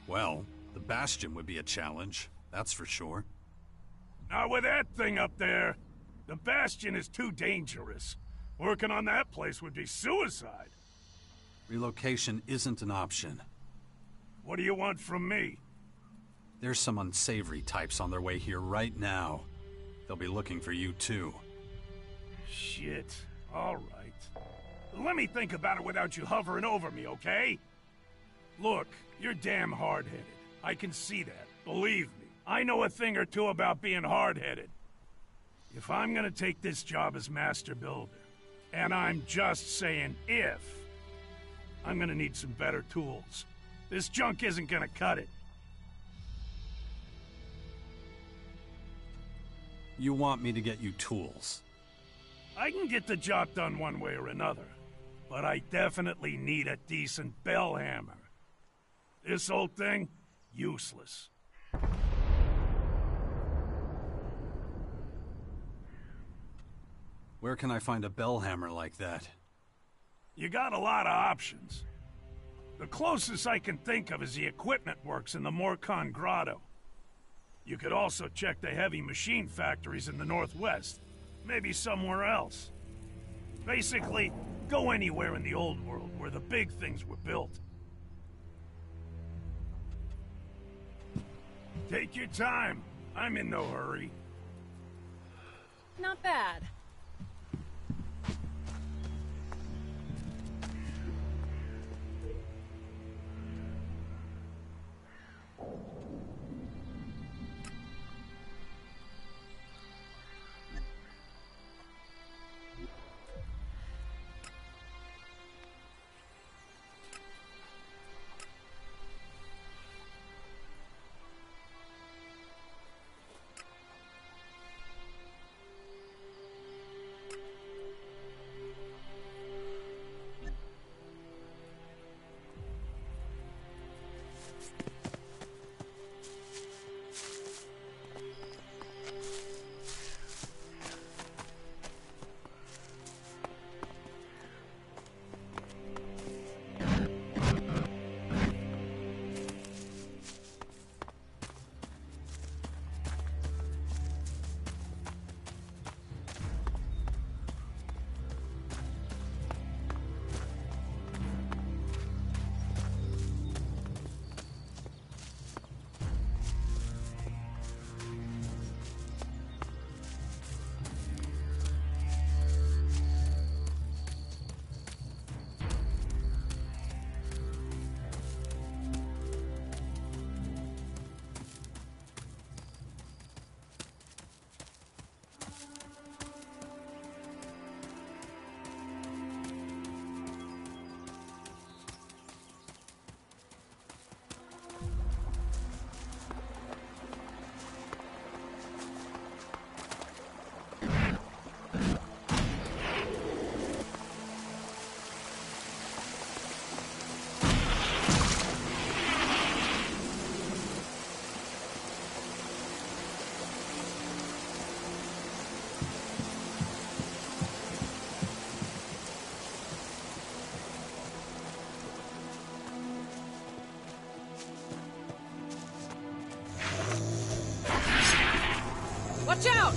Well, the Bastion would be a challenge, that's for sure. Not with that thing up there. The Bastion is too dangerous. Working on that place would be suicide. Relocation isn't an option. What do you want from me? There's some unsavory types on their way here right now. They'll be looking for you too. Shit. All right. Let me think about it without you hovering over me, okay? Look, you're damn hard-headed. I can see that. Believe me. I know a thing or two about being hard-headed. If I'm gonna take this job as Master Builder, and I'm just saying if, I'm gonna need some better tools. This junk isn't gonna cut it. You want me to get you tools? I can get the job done one way or another, but I definitely need a decent bell hammer. This old thing, useless. Where can I find a bell hammer like that? You got a lot of options. The closest I can think of is the equipment works in the Morcon Grotto. You could also check the heavy machine factories in the Northwest. Maybe somewhere else. Basically, go anywhere in the old world where the big things were built. Take your time. I'm in no hurry. Not bad. Watch out!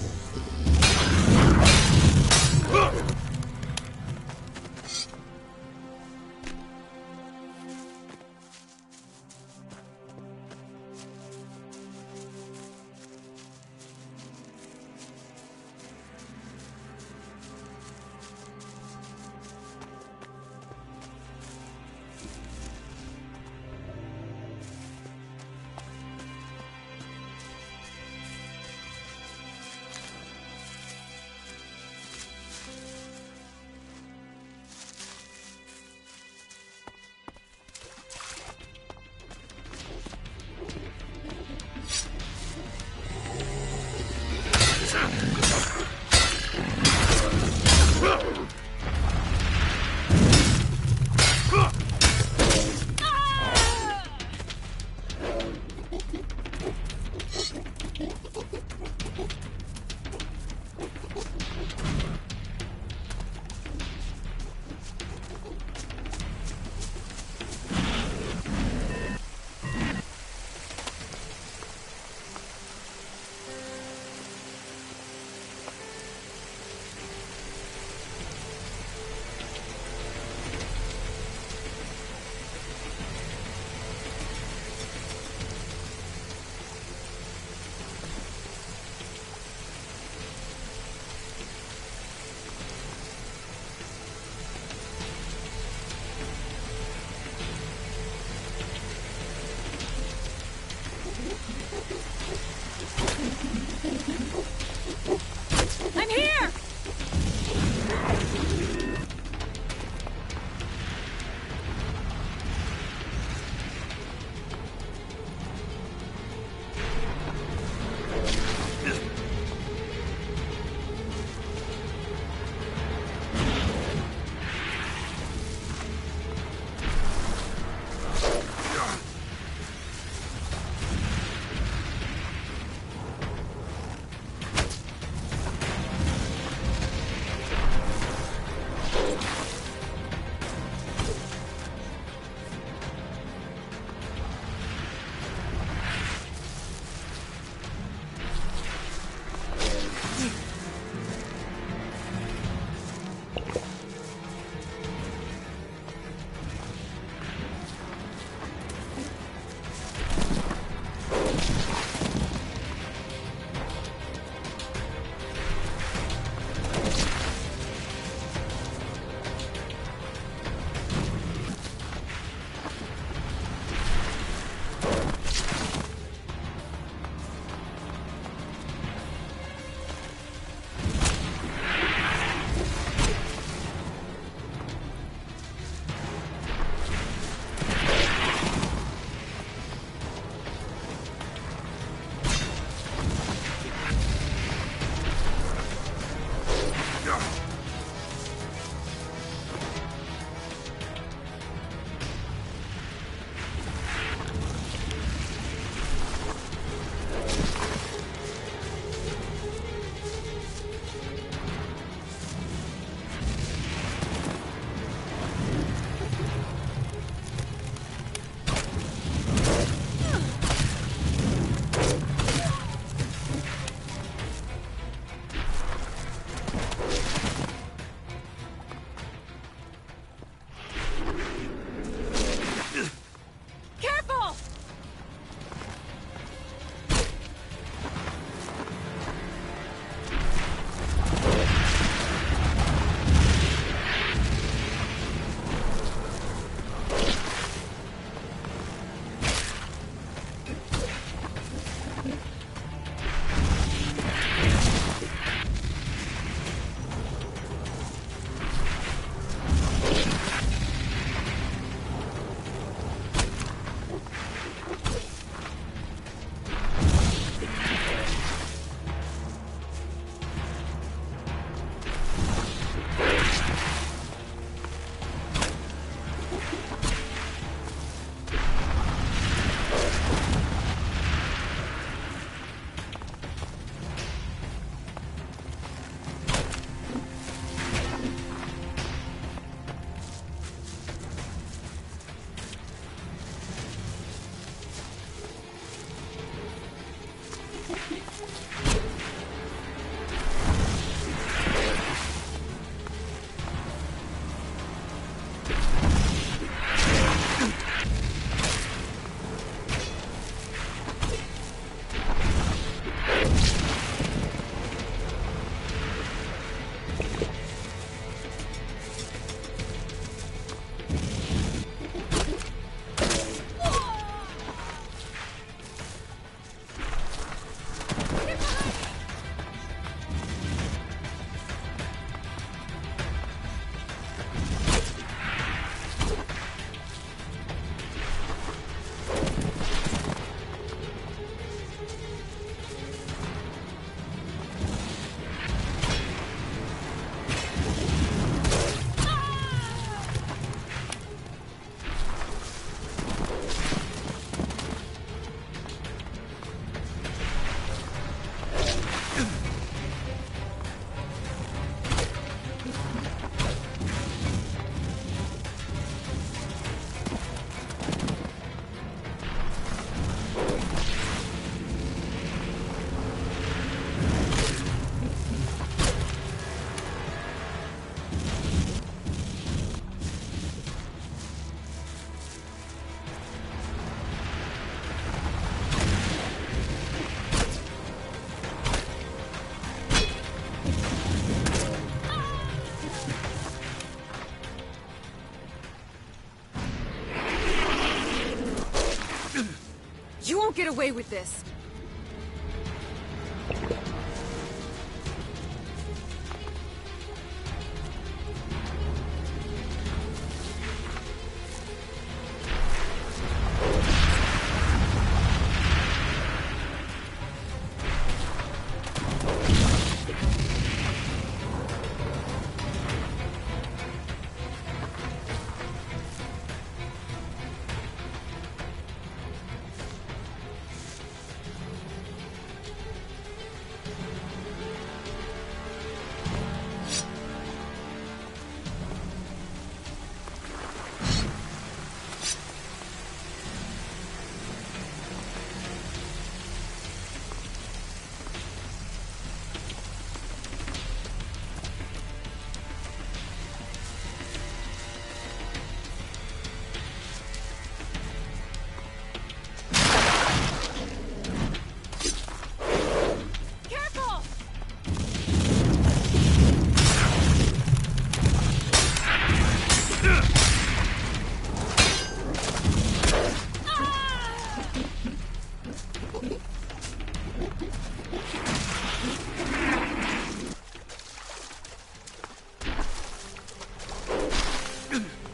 away with this.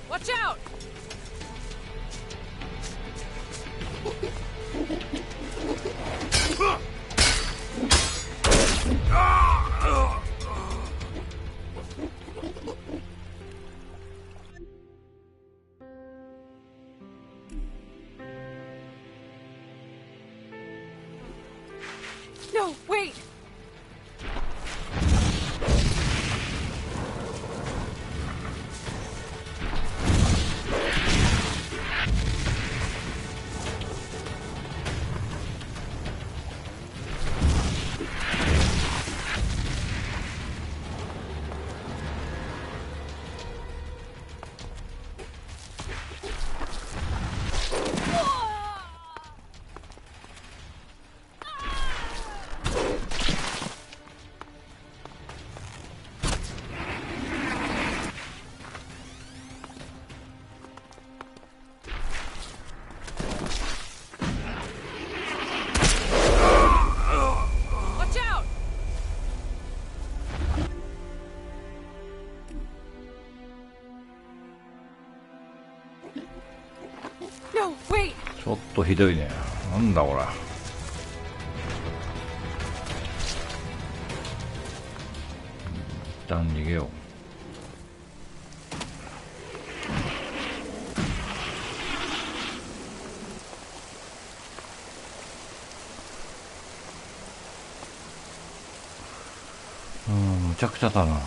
Watch out! No, wait! No, wait! ちょっとひどいね。なんだこれ。一旦逃げよう。むちゃくちゃだな。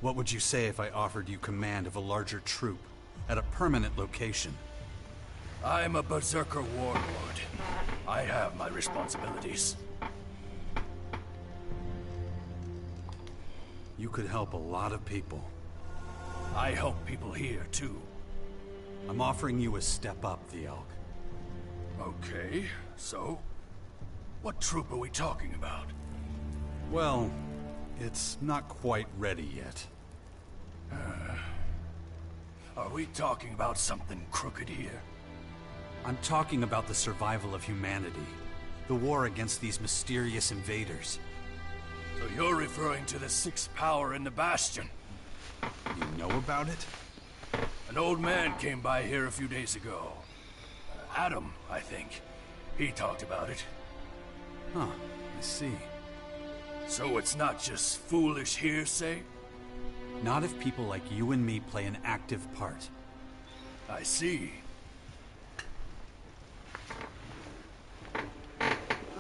What would you say if I offered you command of a larger troop at a permanent location? I'm a berserker warlord. I have my responsibilities. You could help a lot of people. I help people here, too. I'm offering you a step up, the Elk. Okay, so? What troop are we talking about? Well, it's not quite ready yet. Are we talking about something crooked here? I'm talking about the survival of humanity. The war against these mysterious invaders. So you're referring to the sixth power in the Bastion? You know about it? An old man came by here a few days ago. Adam, I think. He talked about it. Huh, I see. So it's not just foolish hearsay? Not if people like you and me play an active part. I see.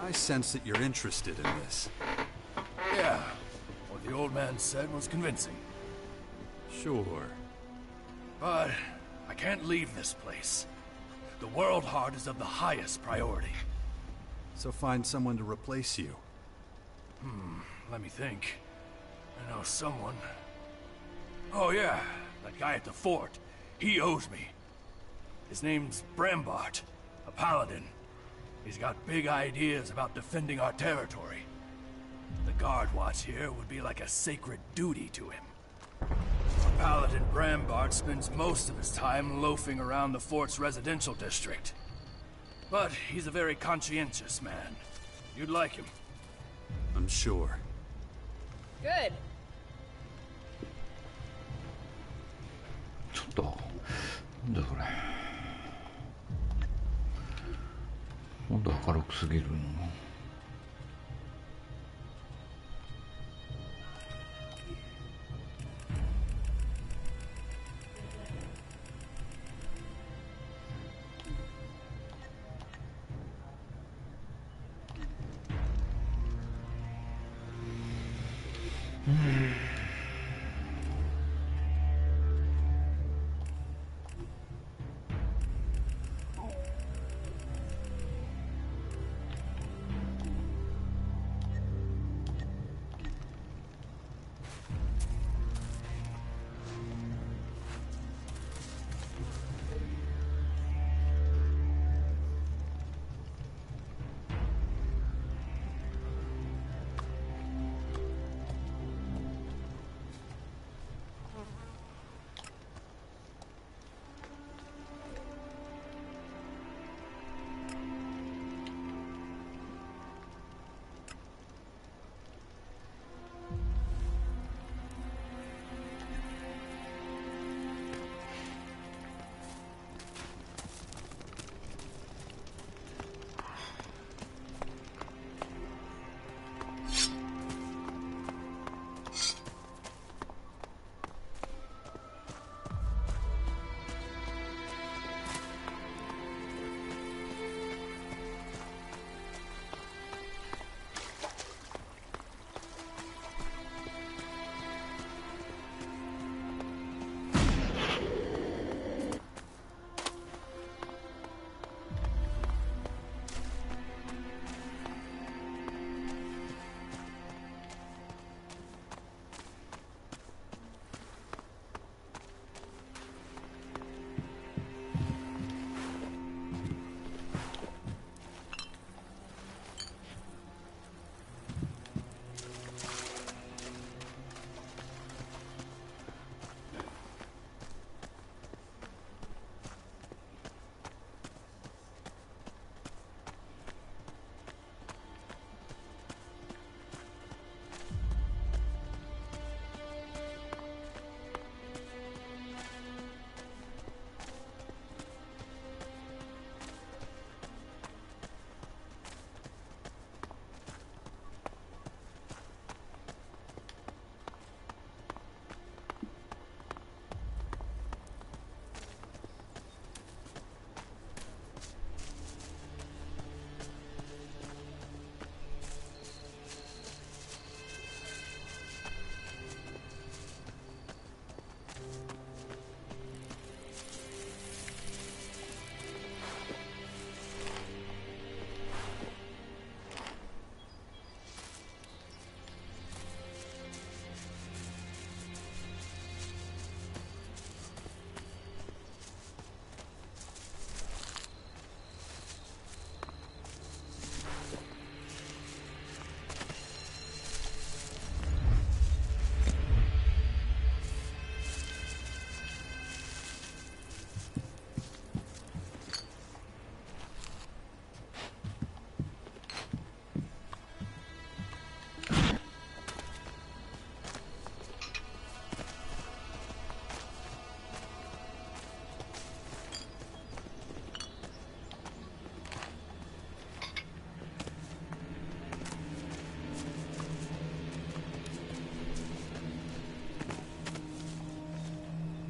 I sense that you're interested in this. Yeah, what the old man said was convincing. Sure. But I can't leave this place. The World Heart is of the highest priority. So find someone to replace you. Let me think. I know someone. Oh yeah, that guy at the fort. He owes me. His name's Brambart, a paladin. He's got big ideas about defending our territory. The guard watch here would be like a sacred duty to him. Our paladin Brambart spends most of his time loafing around the fort's residential district. But he's a very conscientious man. You'd like him. I'm sure. Good. ちょっとなんだこれ、今度明るくすぎるの。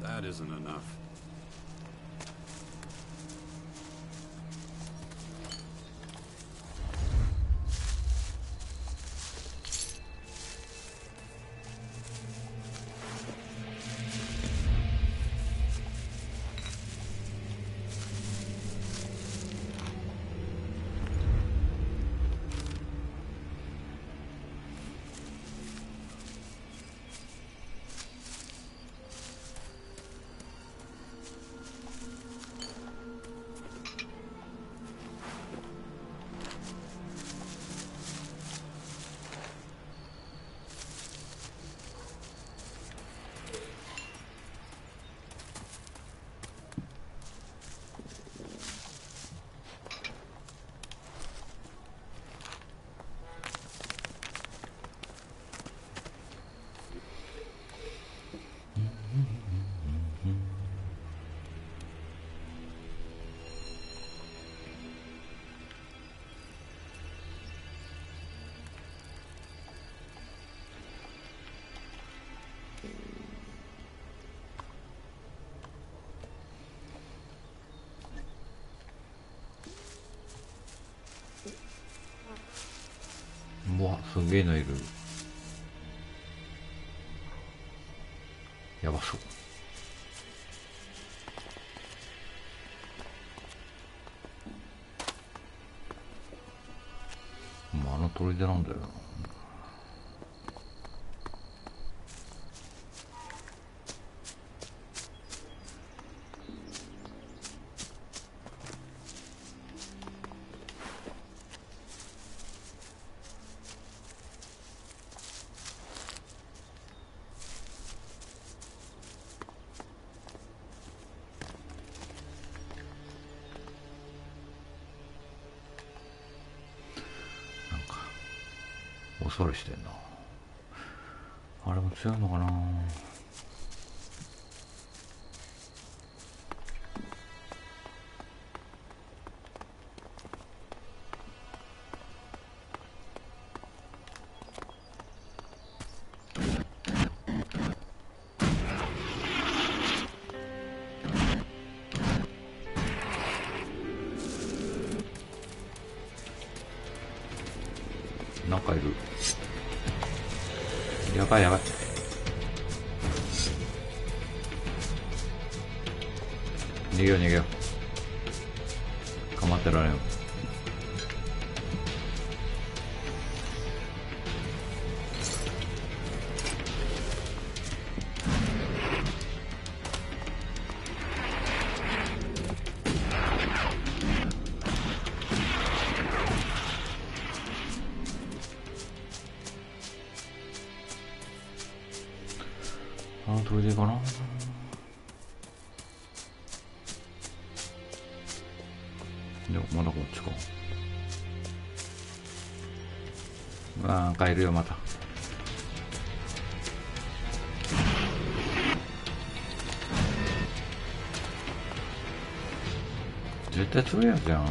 That isn't enough. うわ、すげえのいる。やばそう。あの砦なんだよな。恐れしてんな。あれも強いのかな。なんかいる。やばいやばい。逃げよう逃げよう。構ってられんよ。あの砦かな。でもまだこっちか。なんかいるよまた。絶対強いやつやん。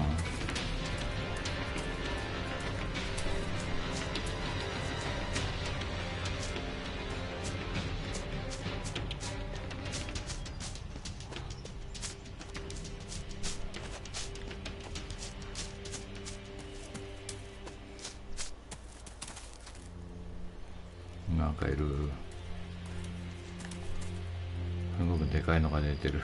なんかいる。すごくでかいのが出てる。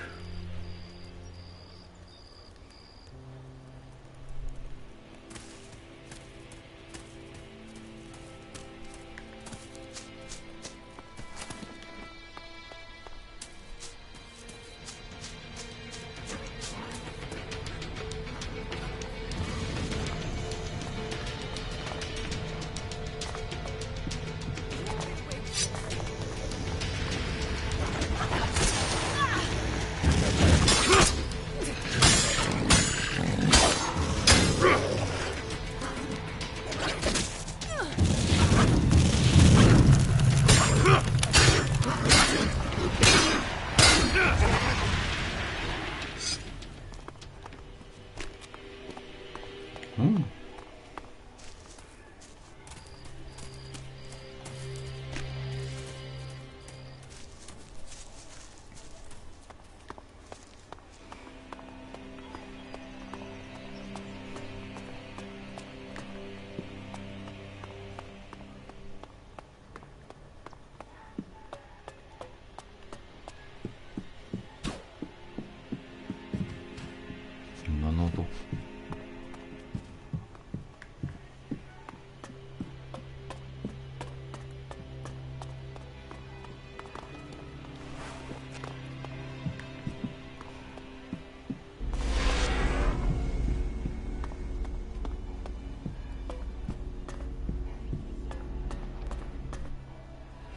何の音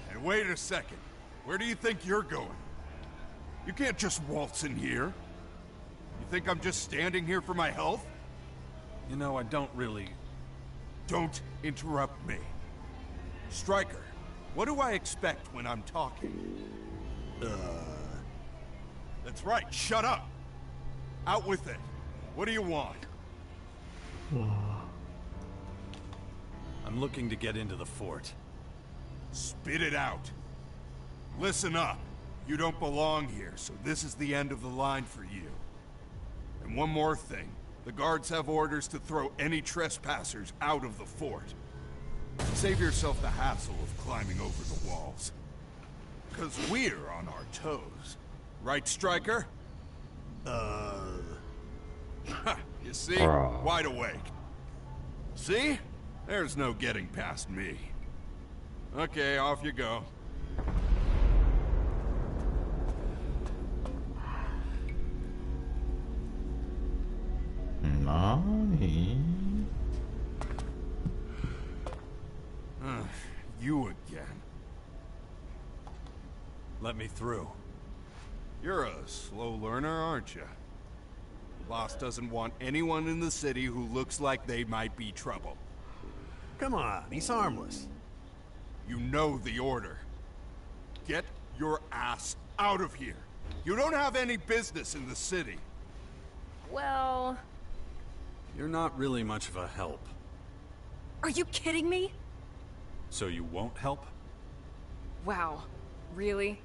？Hey, wait a second. Where do you think you're going? You can't just waltz in here. You think I'm just standing here for my health? You know, I don't really... Don't interrupt me. Stryker, what do I expect when I'm talking? That's right, shut up! Out with it. What do you want? I'm looking to get into the fort. Spit it out. Listen up. You don't belong here, so this is the end of the line for you. And one more thing. The guards have orders to throw any trespassers out of the fort. Save yourself the hassle of climbing over the walls. 'Cause we're on our toes. Right, Stryker? You see? Wide awake. See? There's no getting past me. Okay, off you go. Nani? You again. Let me through. You're a slow learner, aren't you? The boss doesn't want anyone in the city who looks like they might be trouble. Come on, he's harmless. You know the order. Get your ass out of here. You don't have any business in the city. Well... You're not really much of a help. Are you kidding me? So you won't help? Wow. Really?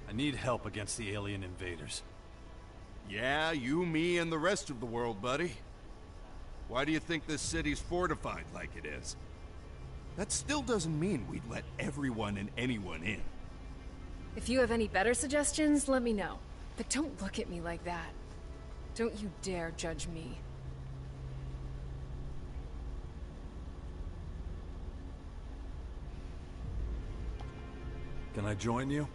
I need help against the alien invaders. Yeah, you, me, and the rest of the world, buddy. Why do you think this city's fortified like it is? That still doesn't mean we'd let everyone and anyone in. If you have any better suggestions, let me know. But don't look at me like that. Don't you dare judge me. Can I join you?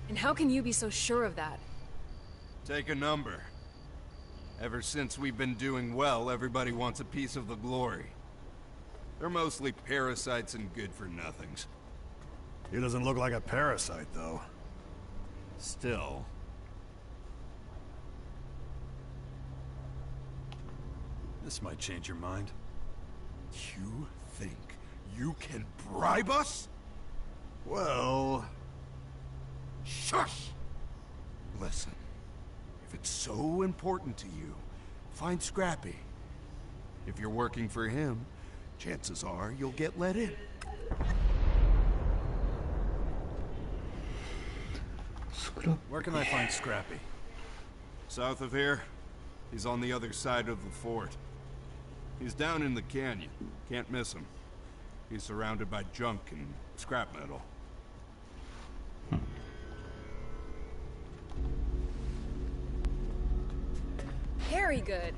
And how can you be so sure of that? Take a number. Ever since we've been doing well, everybody wants a piece of the glory. They're mostly parasites and good-for-nothings. He doesn't look like a parasite, though. Still. This might change your mind. You think you can bribe us? Well... Shush! Listen, if it's so important to you, find Scrappy. If you're working for him, chances are you'll get let in. Where can I find Scrappy? South of here. He's on the other side of the fort. He's down in the canyon. Can't miss him. He's surrounded by junk and scrap metal. Very good.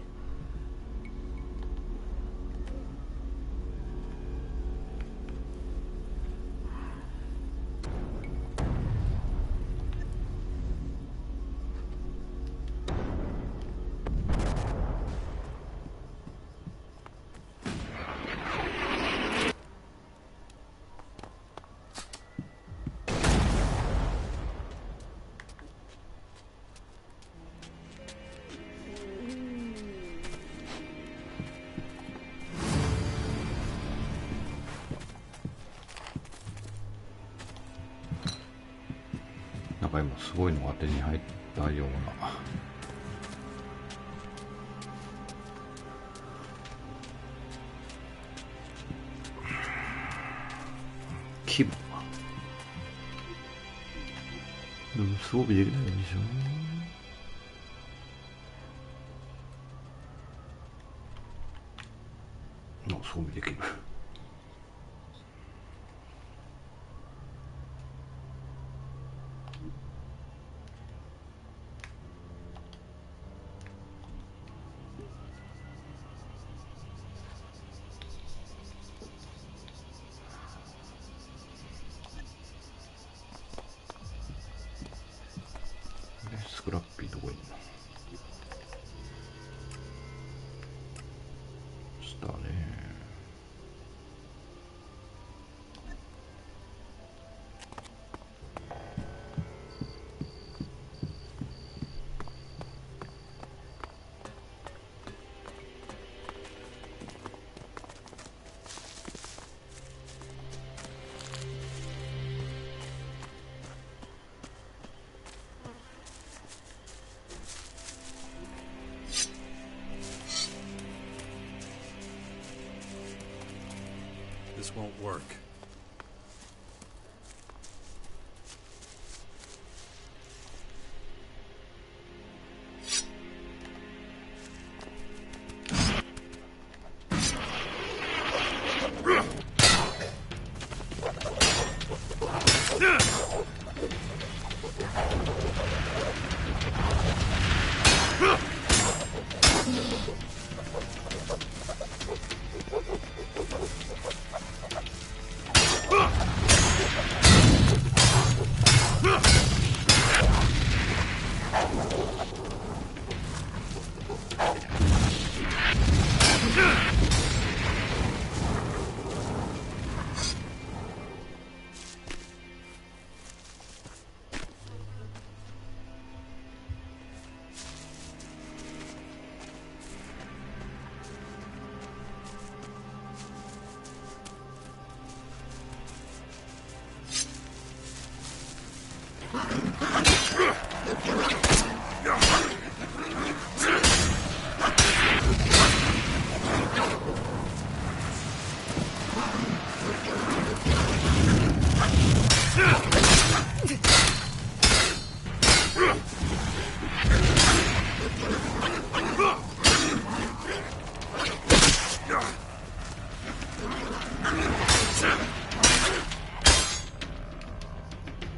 中にもすごいのが手に入ったような。気分でも装備できないでしょ。もう装備できる。スクラッピーどこにいるの？したね。This won't work.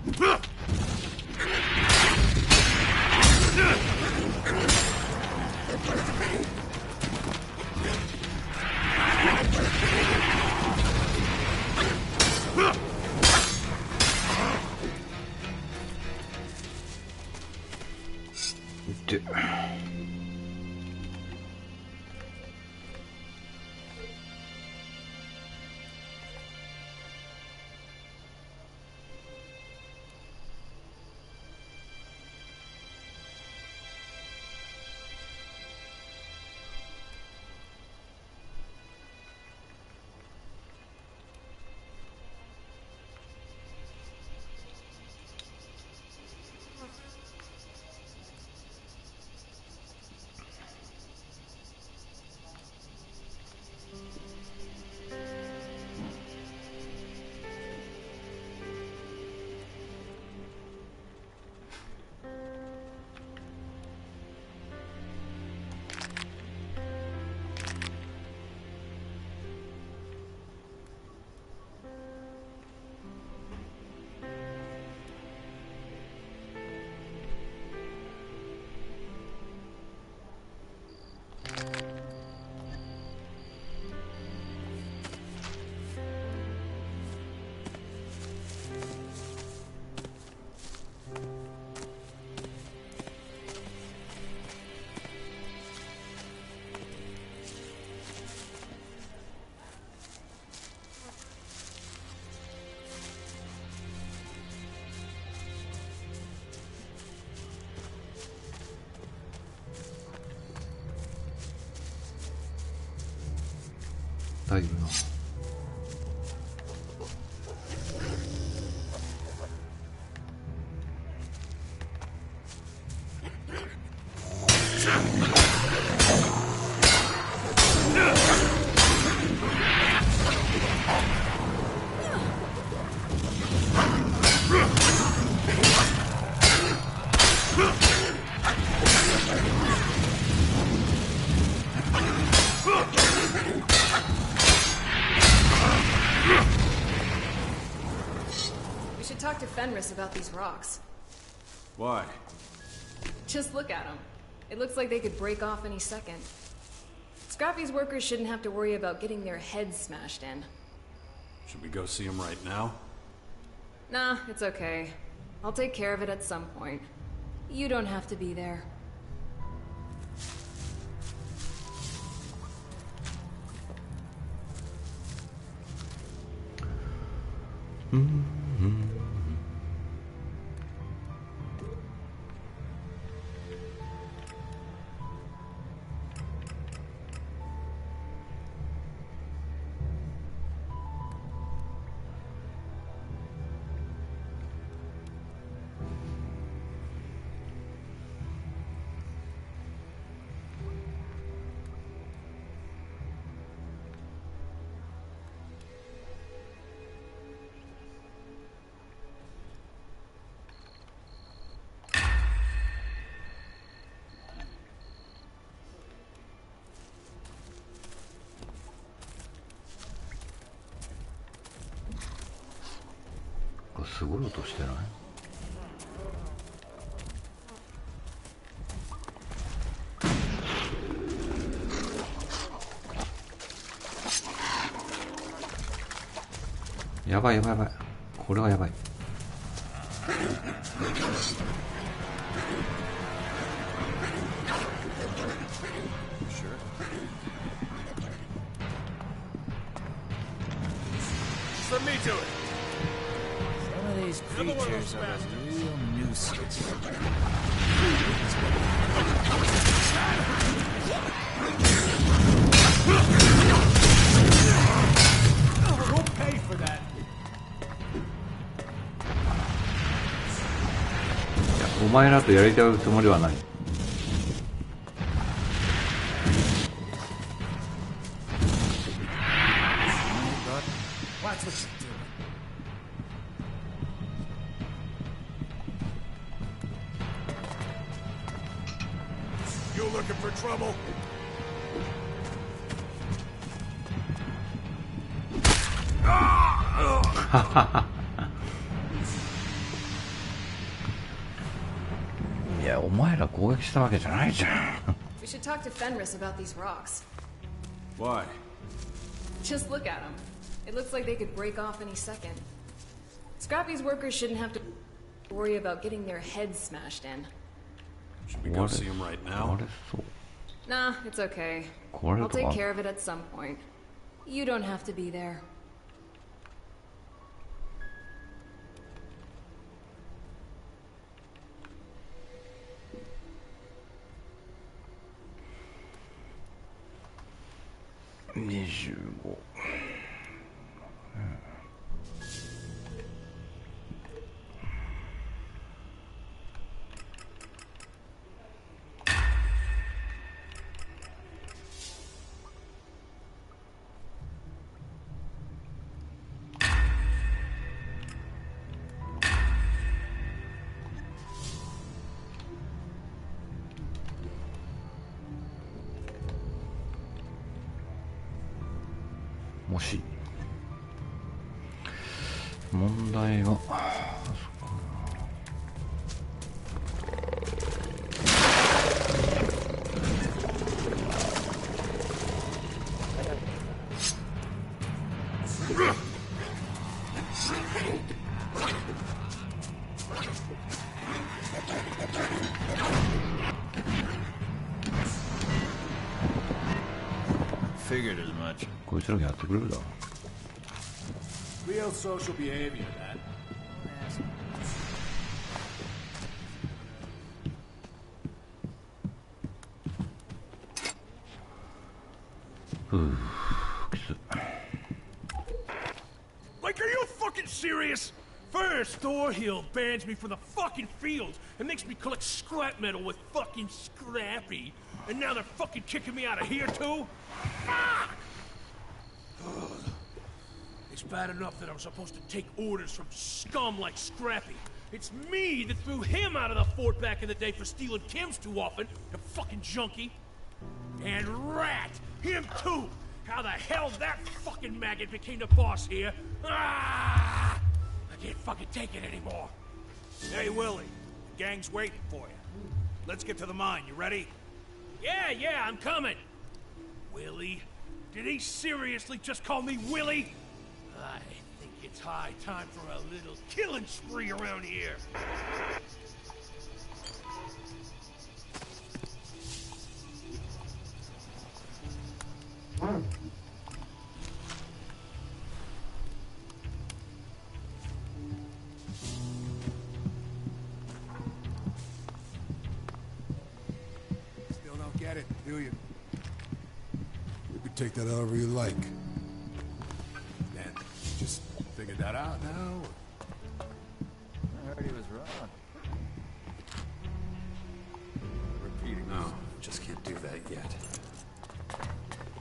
でだいぶな。Talk to Fenris about these rocks. Why? Just look at them. It looks like they could break off any second. Scrappy's workers shouldn't have to worry about getting their heads smashed in. Should we go see him right now? Nah, it's okay. I'll take care of it at some point. You don't have to be there.すごい音してない？やばいやばいやばい。これはやばい。Let me do it. Some of these creatures are a real nuisance. We'll pay for that. お前らとやりたいつもりはない。Watch what you do. You looking for trouble? お前ら攻撃したわけじゃないじゃん。 We should talk to Fenris about these rocks. Why? Just look at them. It looks like they could break off any second. Scrappy's workers shouldn't have to worry about getting their heads smashed in. Should we go see him right now? Nah, it's okay. I'll take care of it at some point. You don't have to be there.もし問題はこいつらがやってくれるだろう。 Real social behavior, that. Like, are you fucking serious? First, Thorhill bans me from the fucking fields and makes me collect scrap metal with fucking Scrappy. And now they're fucking kicking me out of here, too? Fuck! It's bad enough that I'm supposed to take orders from scum like Scrappy. It's me that threw him out of the fort back in the day for stealing chems too often, the fucking junkie. And Rat, him too! How the hell that fucking maggot became the boss here? Ah! I can't fucking take it anymore. Hey, Willie. The gang's waiting for you. Let's get to the mine. You ready? Yeah, I'm coming. Willie? Did he seriously just call me Willie? I think it's high time for a little killing spree around here. Still don't get it, do you? You could take that however you like. Dan, just figured that out now? I heard he was wrong. Repeating. No, just can't do that yet.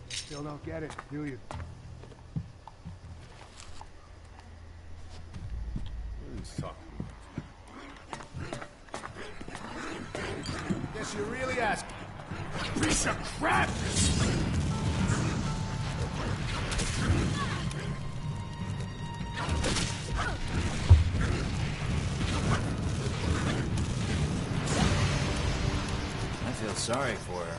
Still don't get it, do you? Who's talking? Guess you're really asking. Piece of crap! I feel sorry for her.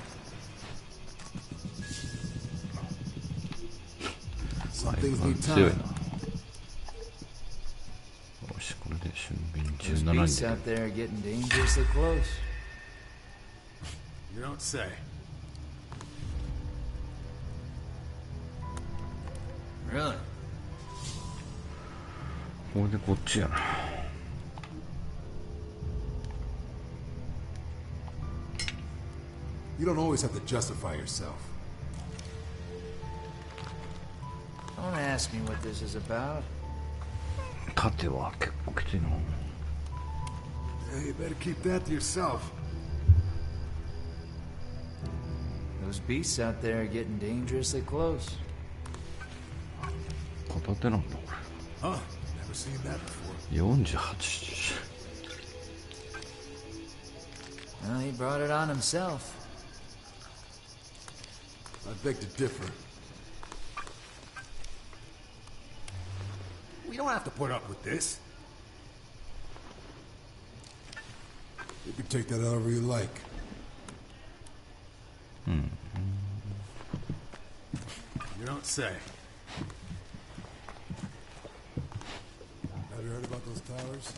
Some things need 強いな。 time. よし、これで俊敏 Those 17 beasts 人 out there getting dangerously close. You don't say. Really? これでこっちやな。 You don't always have to justify yourself. Don't ask me what this is about. 盾は結構きついな。 Yeah, you better keep that to yourself. Those beasts out there are getting dangerously close. 片手なんだこ Huh? Never seen that before. れ。48。 Well, he brought it on himself. I beg to differ. We don't have to put up with this. You can take that however you like. You don't say. Have you heard about those towers?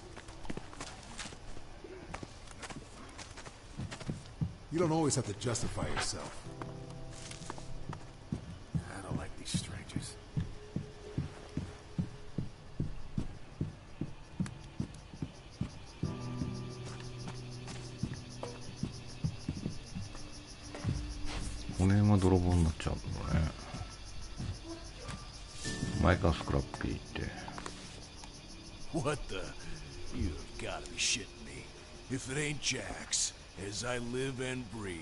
You don't always have to justify yourself. I don't like these strangers.この辺は泥棒になっちゃうんだね。前かスクラッピーって。What the? You've got to be shitting me. If it ain't Jax, as I live and breathe.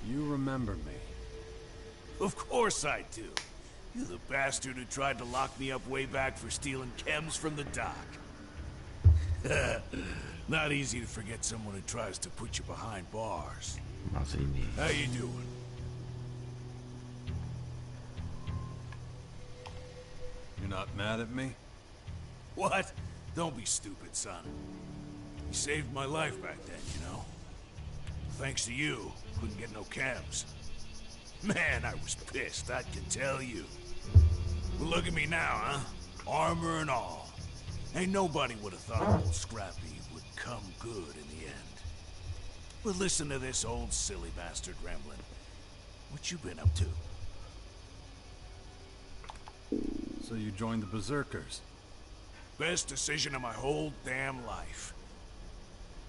You remember me? Of course I do. You're the bastard who tried to lock me up way back for stealing chems from the dock. Not easy to forget someone who tries to put you behind bars. How you doing? You're not mad at me? What? Don't be stupid, son. You saved my life back then, you know? Thanks to you, couldn't get no chems. Man, I was pissed, I can tell you. But look at me now, huh? Armor and all. Ain't nobody would have thought old Scrappy would come good in the end. But listen to this old silly bastard rambling. What you been up to? So you joined the Berserkers? Best decision of my whole damn life.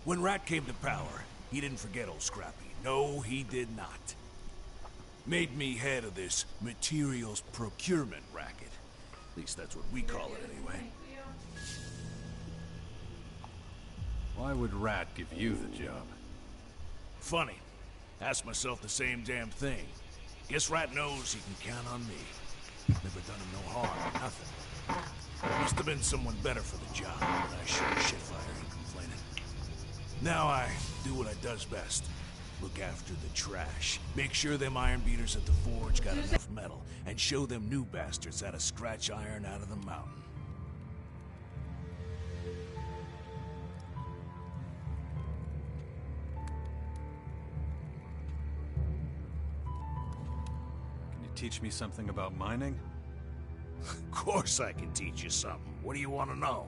When Rat came to power, he didn't forget old Scrappy. No, he did not. Made me head of this materials procurement racket. At least that's what we call it anyway. Why would Rat give you the job? Funny. Ask myself the same damn thing. Guess Rat knows he can count on me. Never done him no harm, nothing. Must have been someone better for the job, but I sure as shit fire ain't complaining. Now I do what I does best. Look after the trash. Make sure them iron beaters at the forge got enough metal, and show them new bastards how to scratch iron out of the mountain. Can you teach me something about mining? Of course I can teach you something. What do you want to know?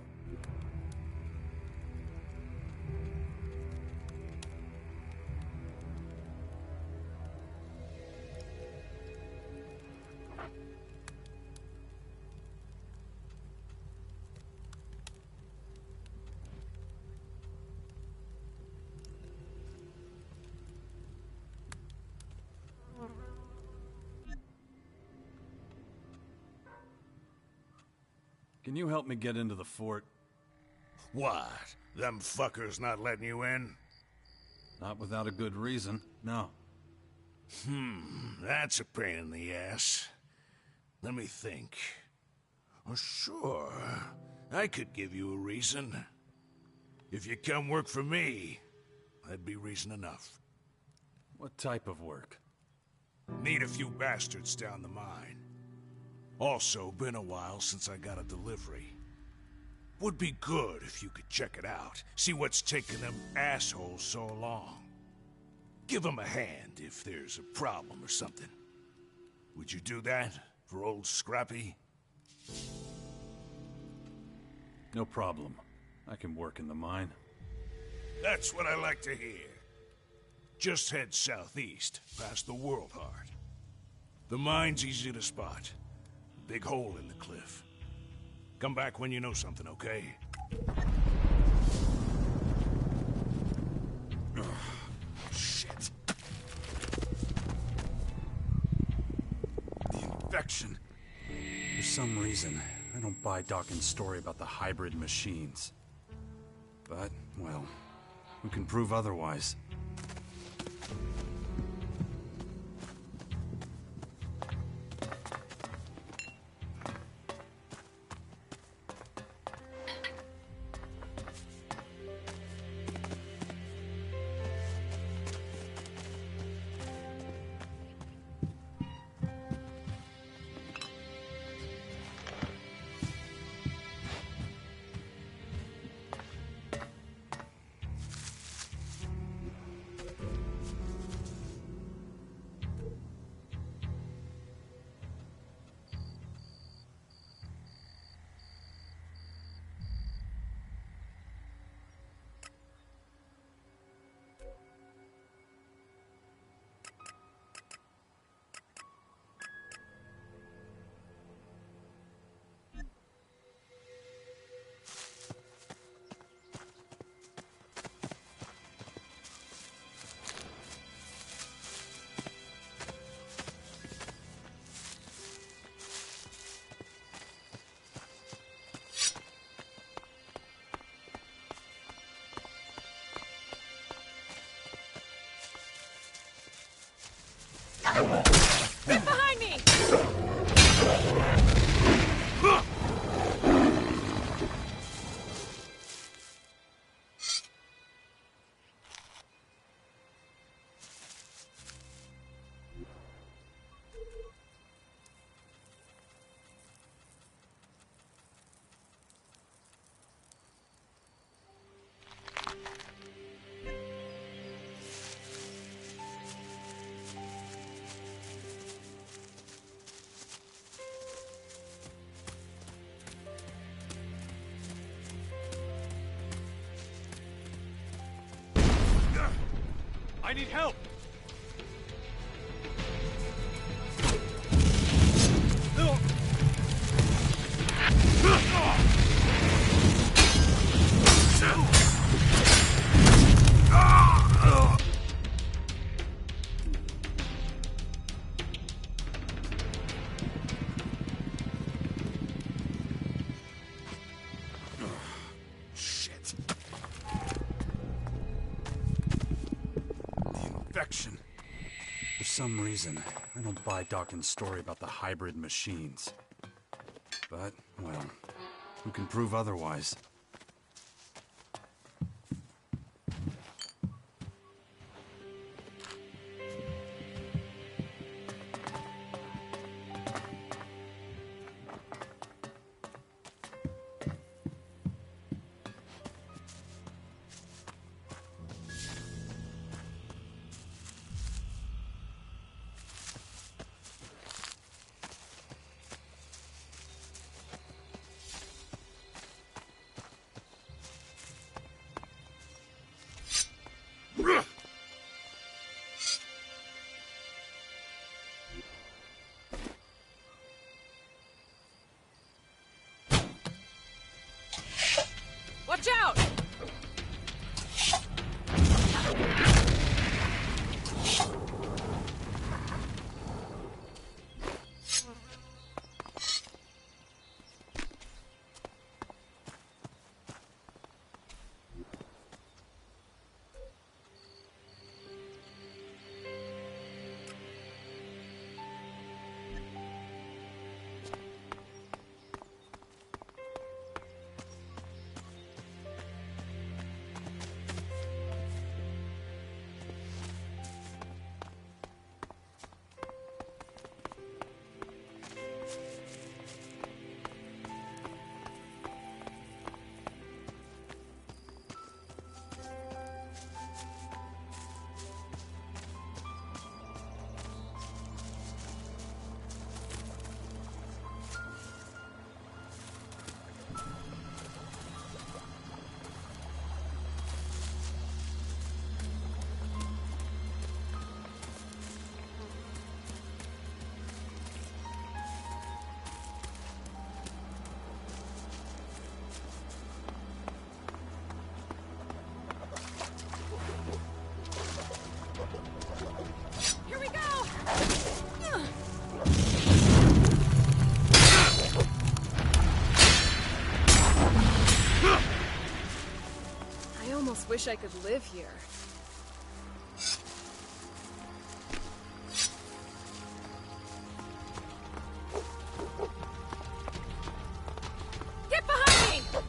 Can you help me get into the fort? What? Them fuckers not letting you in? Not without a good reason, no. That's a pain in the ass. Let me think. Oh, sure. I could give you a reason. If you come work for me, that'd be reason enough. What type of work? Need a few bastards down the mine. Also, been a while since I got a delivery. Would be good if you could check it out. See what's taking them assholes so long. Give them a hand if there's a problem or something. Would you do that for old Scrappy? No problem. I can work in the mine. That's what I like to hear. Just head southeast, past the World Heart. The mine's easy to spot. Big hole in the cliff. Come back when you know something, okay? Shit. The infection. For some reason, I don't buy Dawkins' story about the hybrid machines. But, well, who can prove otherwise? Get behind me! I need help! For some reason, I don't buy Dawkins' story about the hybrid machines. But, well, who can prove otherwise? Watch out! Wish I could live here. Get behind me!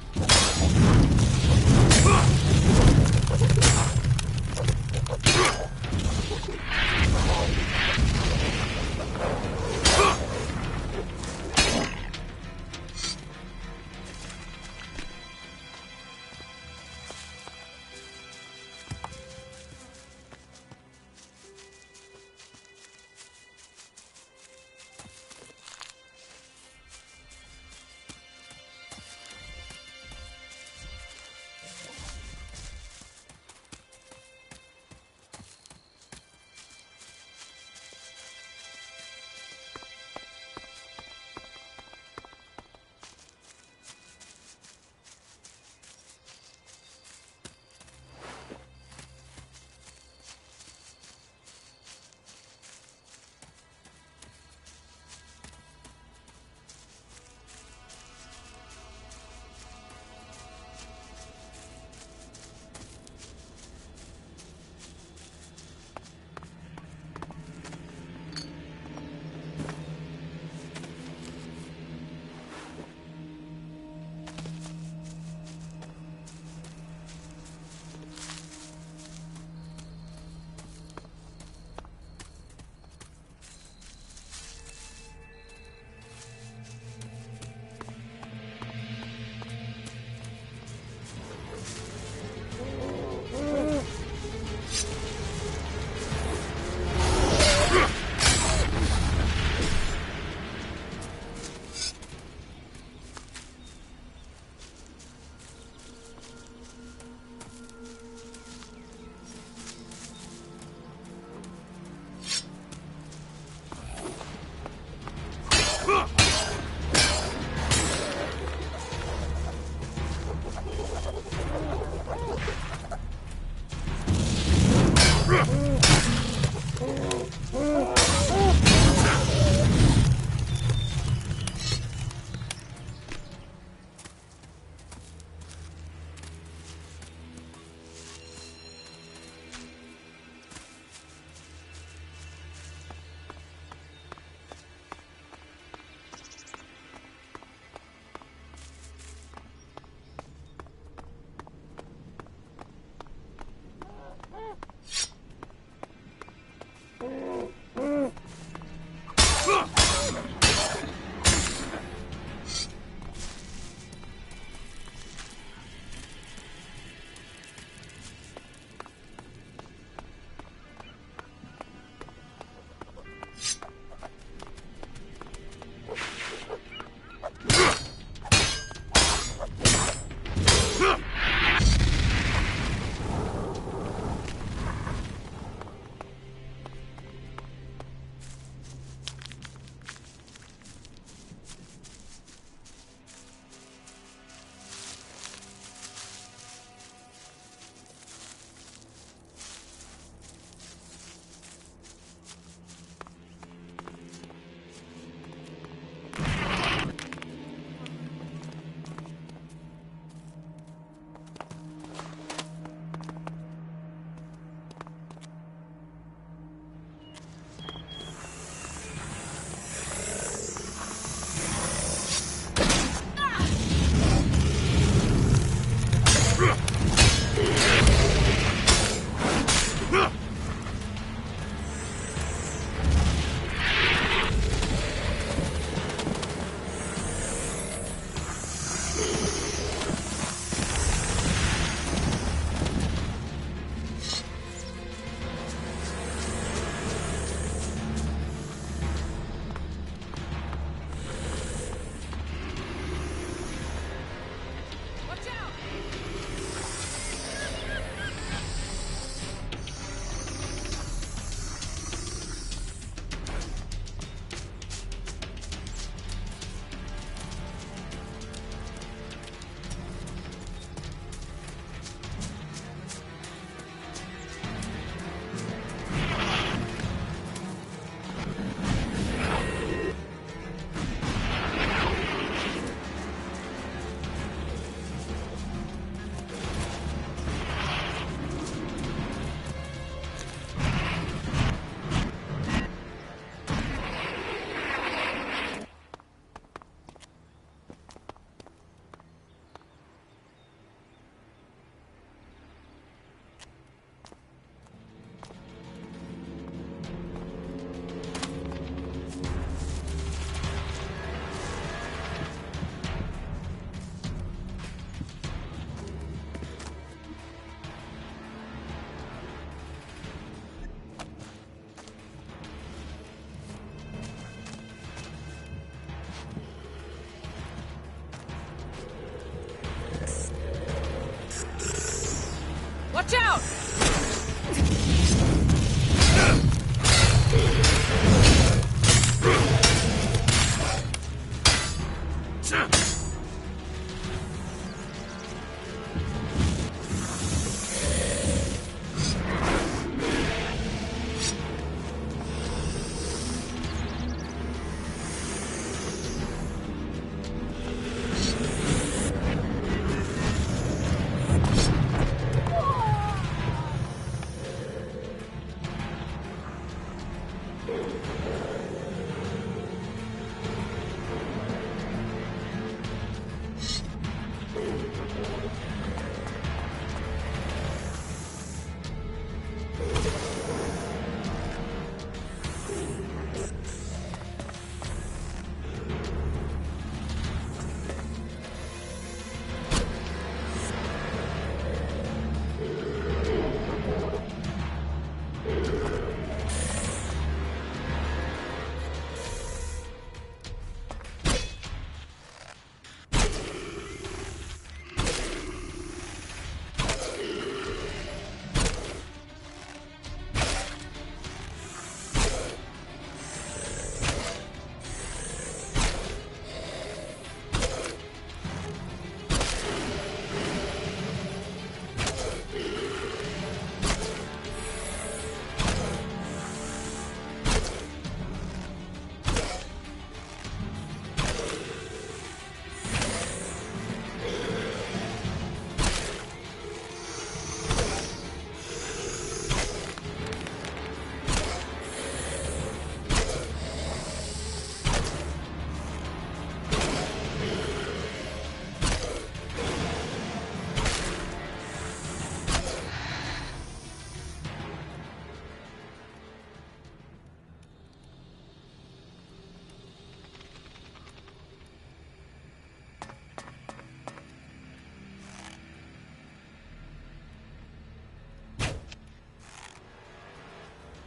Watch out!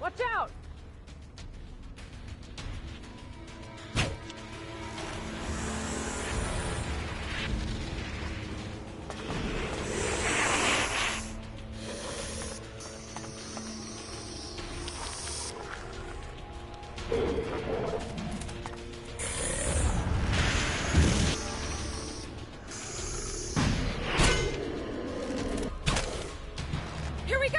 Watch out! Here we go!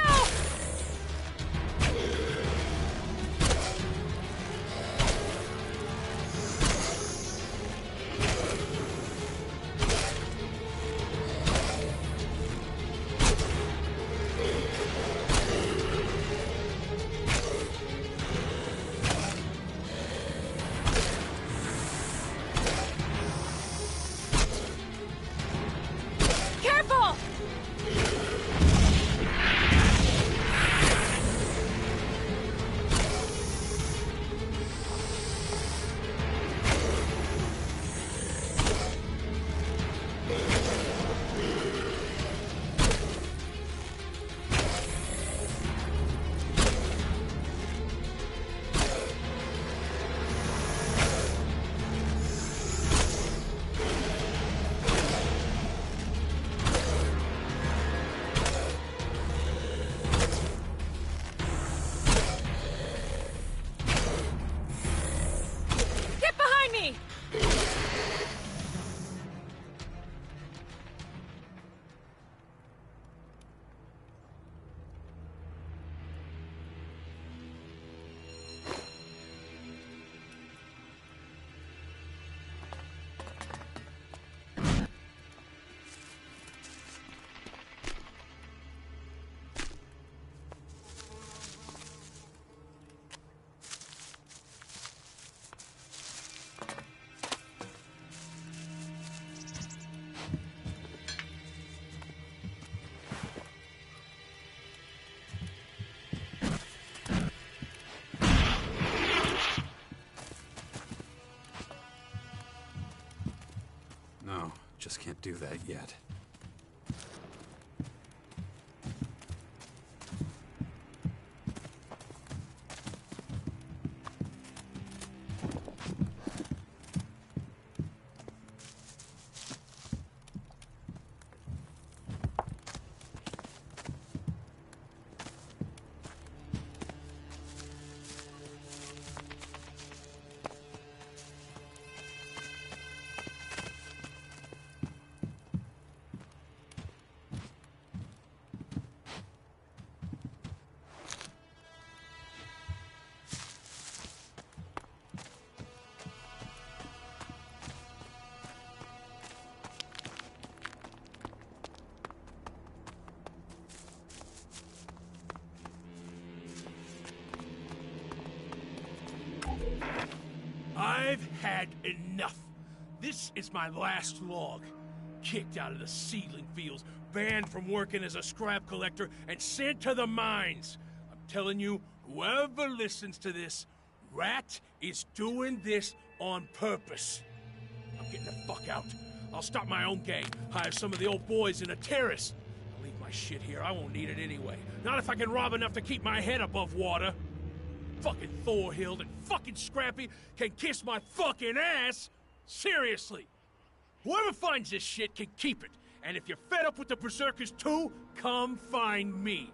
Careful! Get behind me! No, just can't do that yet. I've had enough. This is my last log. Kicked out of the seedling fields, banned from working as a scrap collector, and sent to the mines. I'm telling you, whoever listens to this, Rat is doing this on purpose. I'm getting the fuck out. I'll start my own gang, hire some of the old boys in a terrace. I'll leave my shit here. I won't need it anyway. Not if I can rob enough to keep my head above water. Fucking Thorhild and fucking Scrappy can kiss my fucking ass. Seriously. Whoever finds this shit can keep it. And if you're fed up with the Berserkers too, come find me.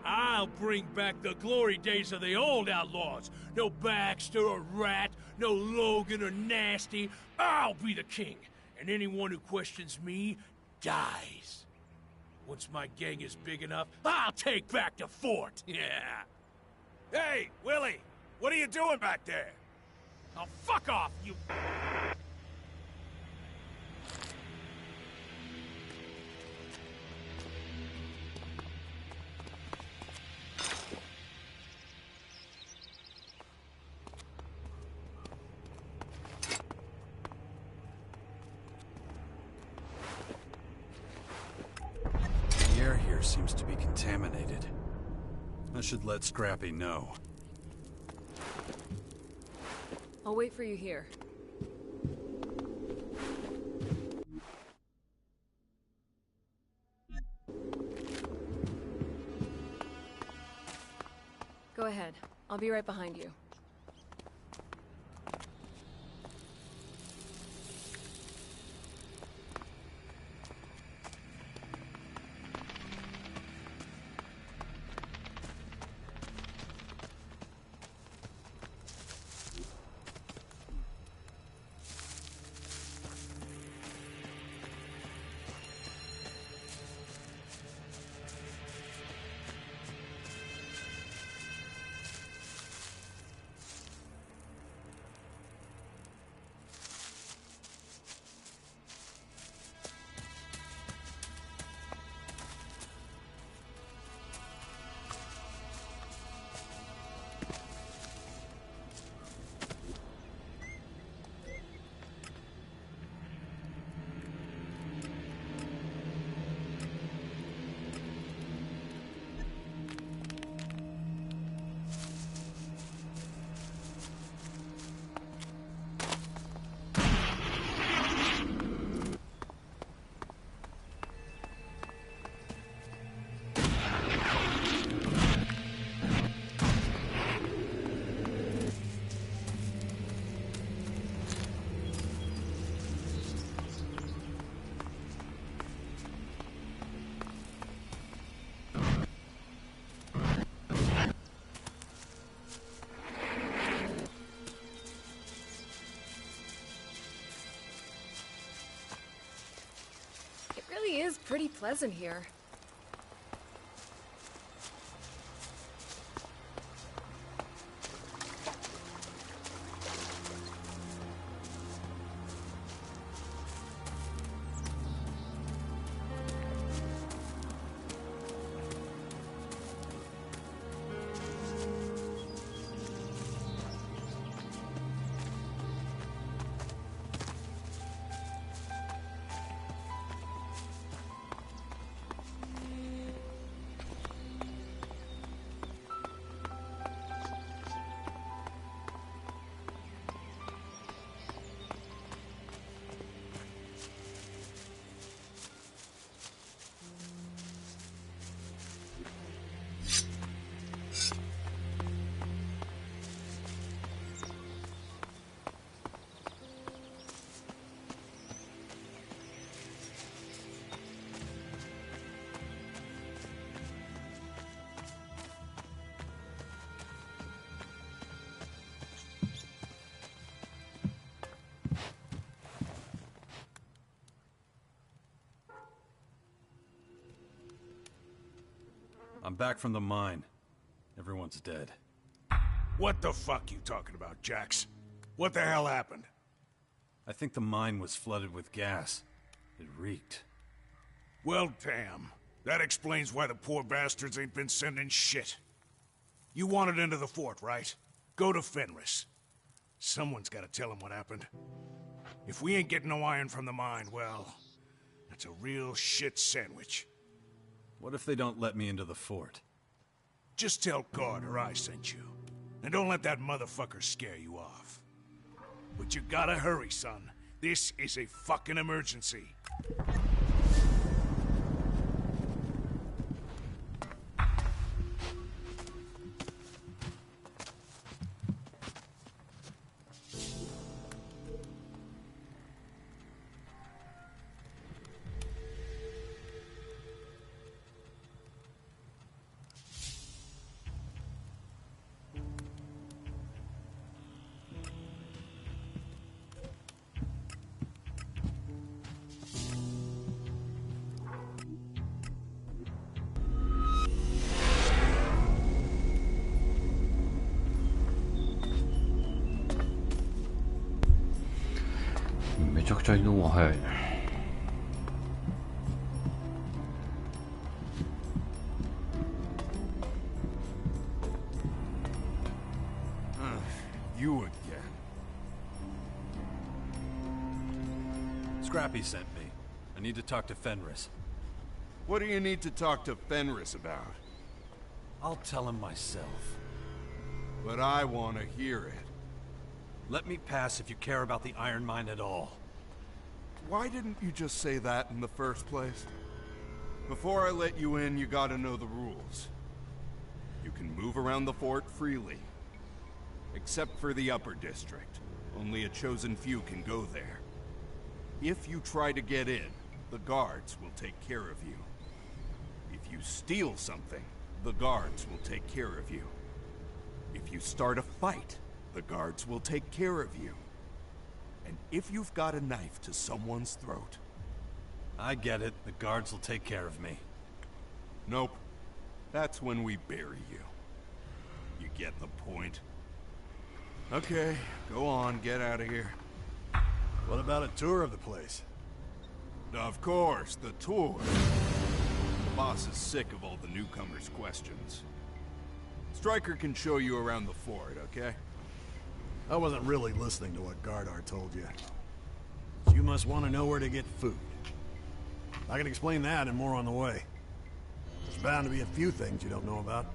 I'll bring back the glory days of the old outlaws. No Baxter or Rat, no Logan or Nasty. I'll be the king. And anyone who questions me dies. Once my gang is big enough, I'll take back the fort. Yeah. Hey, Willie! What are you doing back there? Oh, fuck off, you... The air here seems to be contaminated. I should let Scrappy know. I'll wait for you here. Go ahead. I'll be right behind you. It really is pretty pleasant here. I'm back from the mine. Everyone's dead. What the fuck you talking about, Jax? What the hell happened? I think the mine was flooded with gas. It reeked. Well, damn. That explains why the poor bastards ain't been sending shit. You wanted into the fort, right? Go to Fenris. Someone's gotta tell him what happened. If we ain't getting no iron from the mine, well, that's a real shit sandwich. What if they don't let me into the fort? Just tell Carter I sent you. And don't let that motherfucker scare you off. But you gotta hurry, son. This is a fucking emergency. me. めちゃくちゃ移動が早いね。You again. Scrappy sent me. I need to talk to Fenris. What do you need to talk to Fenris about? I'll tell him myself. But I want to hear it. Let me pass if you care about the iron mine at all. Why didn't you just say that in the first place? Before I let you in, you gotta know the rules. You can move around the fort freely. Except for the upper district. Only a chosen few can go there. If you try to get in, the guards will take care of you. If you steal something, the guards will take care of you. If you start a fight, the guards will take care of you. And if you've got a knife to someone's throat... I get it. The guards will take care of me. Nope. That's when we bury you. You get the point? Okay, go on, get out of here. What about a tour of the place? Of course, the tour. The boss is sick of all the newcomers' questions. Stryker can show you around the fort, okay? I wasn't really listening to what Gardar told you. You must want to know where to get food. I can explain that and more on the way. There's bound to be a few things you don't know about.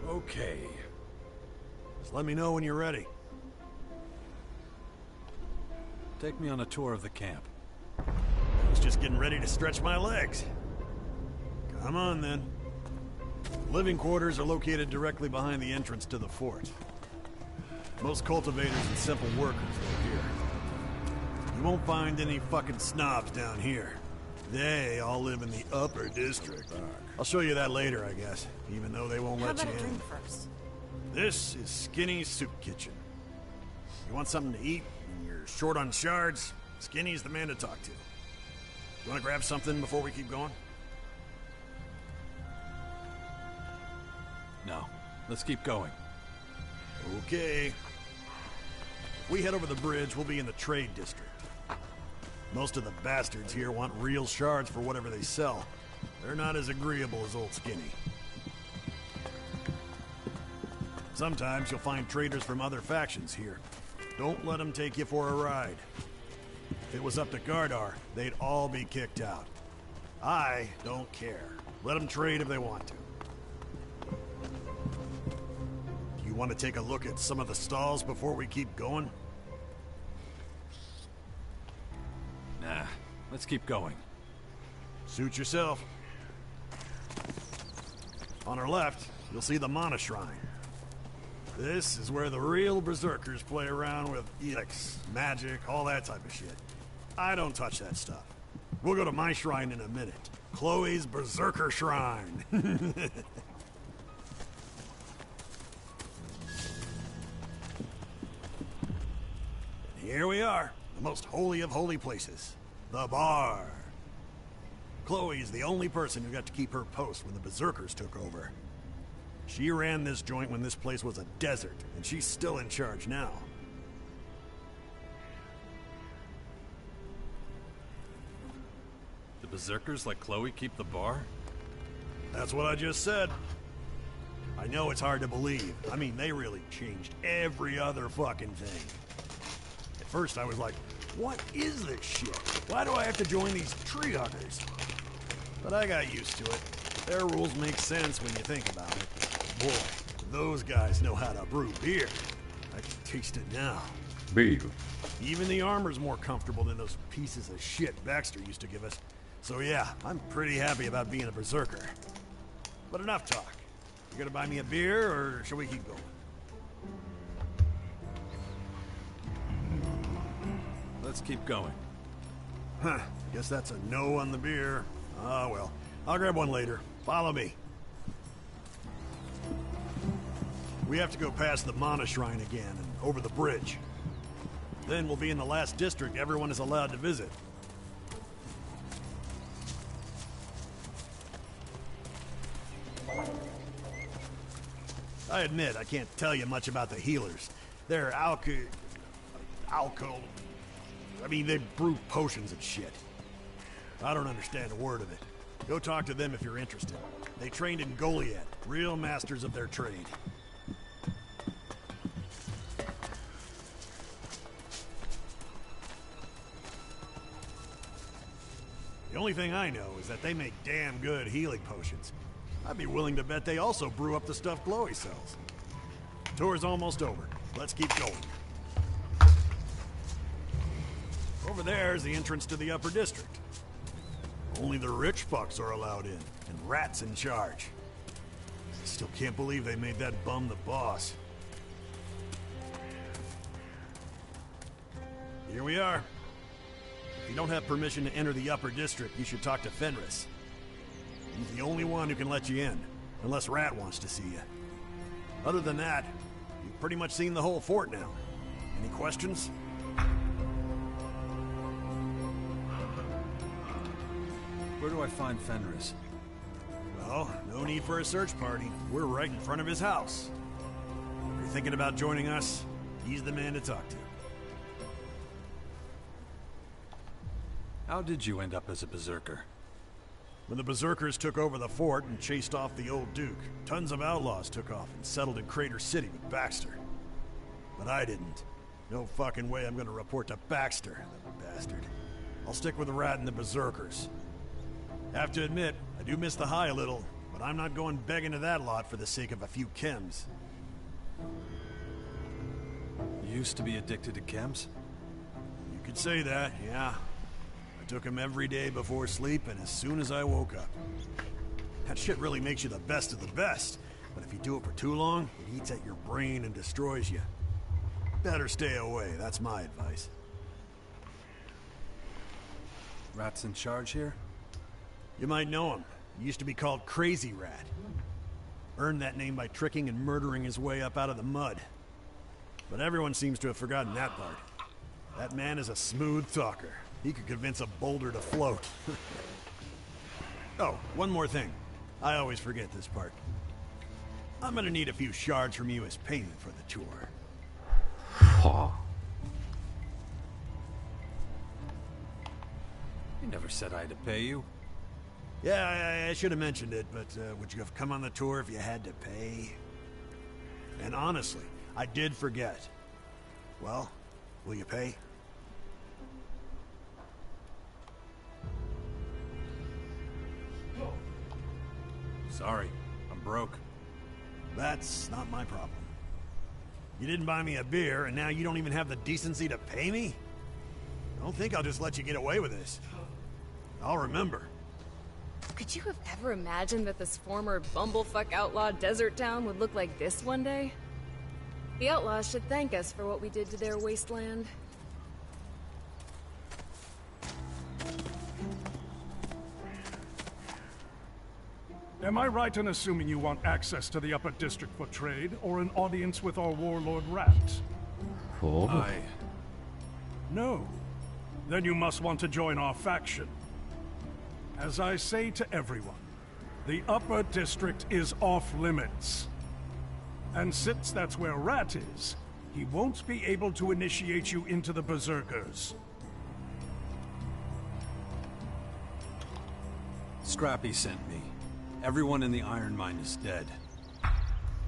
Okay. Just let me know when you're ready. Take me on a tour of the camp. I was just getting ready to stretch my legs. Come on, then. Living quarters are located directly behind the entrance to the fort. Most cultivators and simple workers live here. You won't find any fucking snobs down here. They all live in the upper district. I'll show you that later, I guess, even though they won't let you in. How about a drink first? This is Skinny's Soup Kitchen. You want something to eat and you're short on shards, Skinny's the man to talk to. You want to grab something before we keep going? No. Let's keep going. Okay. If we head over the bridge, we'll be in the trade district. Most of the bastards here want real shards for whatever they sell. They're not as agreeable as old Skinny. Sometimes you'll find traders from other factions here. Don't let them take you for a ride. If it was up to Gardar, they'd all be kicked out. I don't care. Let them trade if they want to. Do you want to take a look at some of the stalls before we keep going? Nah, let's keep going. Suit yourself. On our left, you'll see the Mana Shrine. This is where the real berserkers play around with edicts, magic, all that type of shit. I don't touch that stuff. We'll go to my shrine in a minute. Chloe's Berserker Shrine. Here we are, the most holy of holy places, the bar. Chloe is the only person who got to keep her post when the Berserkers took over. She ran this joint when this place was a desert, and she's still in charge now. The Berserkers let Chloe keep the bar? That's what I just said. I know it's hard to believe. I mean, they really changed every other fucking thing. At first I was like, what is this shit? Why do I have to join these tree huggers? But I got used to it. Their rules make sense when you think about it. Boy, those guys know how to brew beer. I can taste it now. Beer. Even the armor's more comfortable than those pieces of shit Baxter used to give us. So yeah, I'm pretty happy about being a berserker. But enough talk. You gonna buy me a beer, or shall we keep going? Let's keep going. Huh, guess that's a no on the beer. Ah, well. I'll grab one later. Follow me. We have to go past the Mana Shrine again, and over the bridge. Then we'll be in the last district everyone is allowed to visit. I admit, I can't tell you much about the healers. They're I mean, they brew potions and shit. I don't understand a word of it. Go talk to them if you're interested. They trained in Goliath, real masters of their trade. The only thing I know is that they make damn good healing potions. I'd be willing to bet they also brew up the stuff Chloe sells. Tour's almost over. Let's keep going. Over there's the entrance to the upper district. Only the rich fucks are allowed in, and Rat's in charge. I still can't believe they made that bum the boss. Here we are. If you don't have permission to enter the upper district, you should talk to Fenris. He's the only one who can let you in, unless Rat wants to see you. Other than that, you've pretty much seen the whole fort now. Any questions? Where do I find Fenris? Well, no need for a search party. We're right in front of his house. If you're thinking about joining us, he's the man to talk to. How did you end up as a berserker? When the berserkers took over the fort and chased off the old duke, tons of outlaws took off and settled in Crater City with Baxter. But I didn't. No fucking way I'm gonna report to Baxter, that bastard. I'll stick with the Rat and the berserkers. Have to admit, I do miss the high a little, but I'm not going begging to that lot for the sake of a few chems. You used to be addicted to chems? You could say that, yeah. I took them every day before sleep and as soon as I woke up. That shit really makes you the best of the best, but if you do it for too long, it eats at your brain and destroys you. Better stay away, that's my advice. Rat's in charge here? You might know him. He used to be called Crazy Rat. Earned that name by tricking and murdering his way up out of the mud. But everyone seems to have forgotten that part. That man is a smooth talker. He could convince a boulder to float. Oh, one more thing. I always forget this part. I'm gonna need a few shards from you as payment for the tour. You never said I had to pay you. Yeah, I should have mentioned it, but would you have come on the tour if you had to pay? And honestly, I did forget. Well, will you pay? Sorry, I'm broke. That's not my problem. You didn't buy me a beer, and now you don't even have the decency to pay me? I don't think I'll just let you get away with this. I'll remember. Could you have ever imagined that this former bumblefuck outlaw desert town would look like this one day? The outlaws should thank us for what we did to their wasteland. Am I right in assuming you want access to the upper district for trade, or an audience with our warlord Rat? No. Then you must want to join our faction. As I say to everyone, the upper district is off limits. And since that's where Rat is, he won't be able to initiate you into the berserkers. Scrappy sent me. Everyone in the iron mine is dead.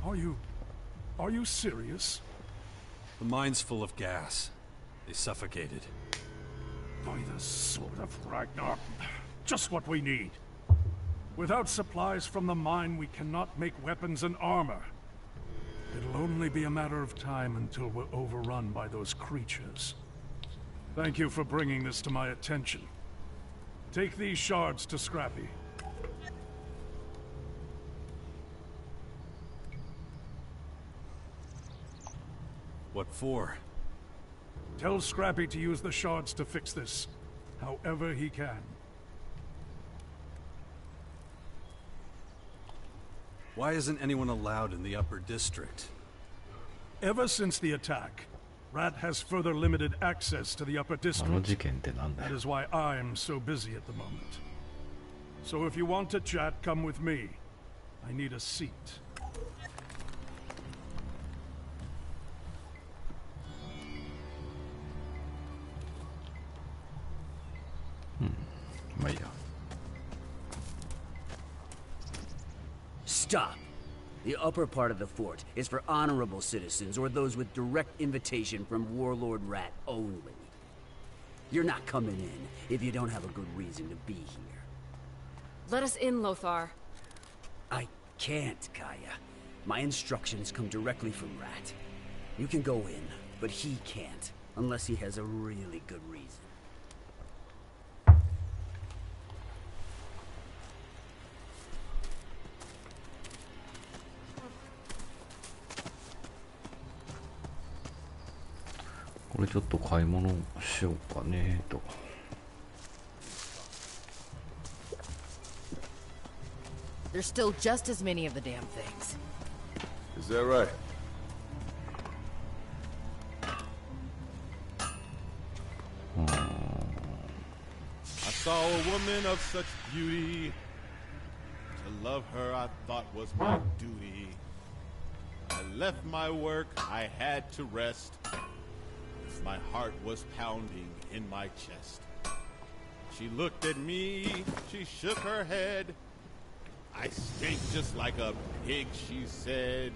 Are you serious? The mine's full of gas. They suffocated. By the sword of Ragnar. Just what we need. Without supplies from the mine, we cannot make weapons and armor. It'll only be a matter of time until we're overrun by those creatures. Thank you for bringing this to my attention. Take these shards to Scrappy. What for? Tell Scrappy to use the shards to fix this, however he can. Why isn't anyone allowed in the upper district? Ever since the attack, Rat has further limited access to the upper district. That is why I'm so busy at the moment. So if you want to chat, come with me. I need a seat. Stop! The upper part of the fort is for honorable citizens or those with direct invitation from Warlord Rat only. You're not coming in if you don't have a good reason to be here. Let us in, Lothar. I can't, Kaya. My instructions come directly from Rat. You can go in, but he can't, unless he has a really good reason. There's still just as many of the damn things. Is that right? I saw a woman of such beauty. To love her I thought was my duty. I left my work, I had to rest. My heart was pounding in my chest. She looked at me, she shook her head. I stink just like a pig, she said.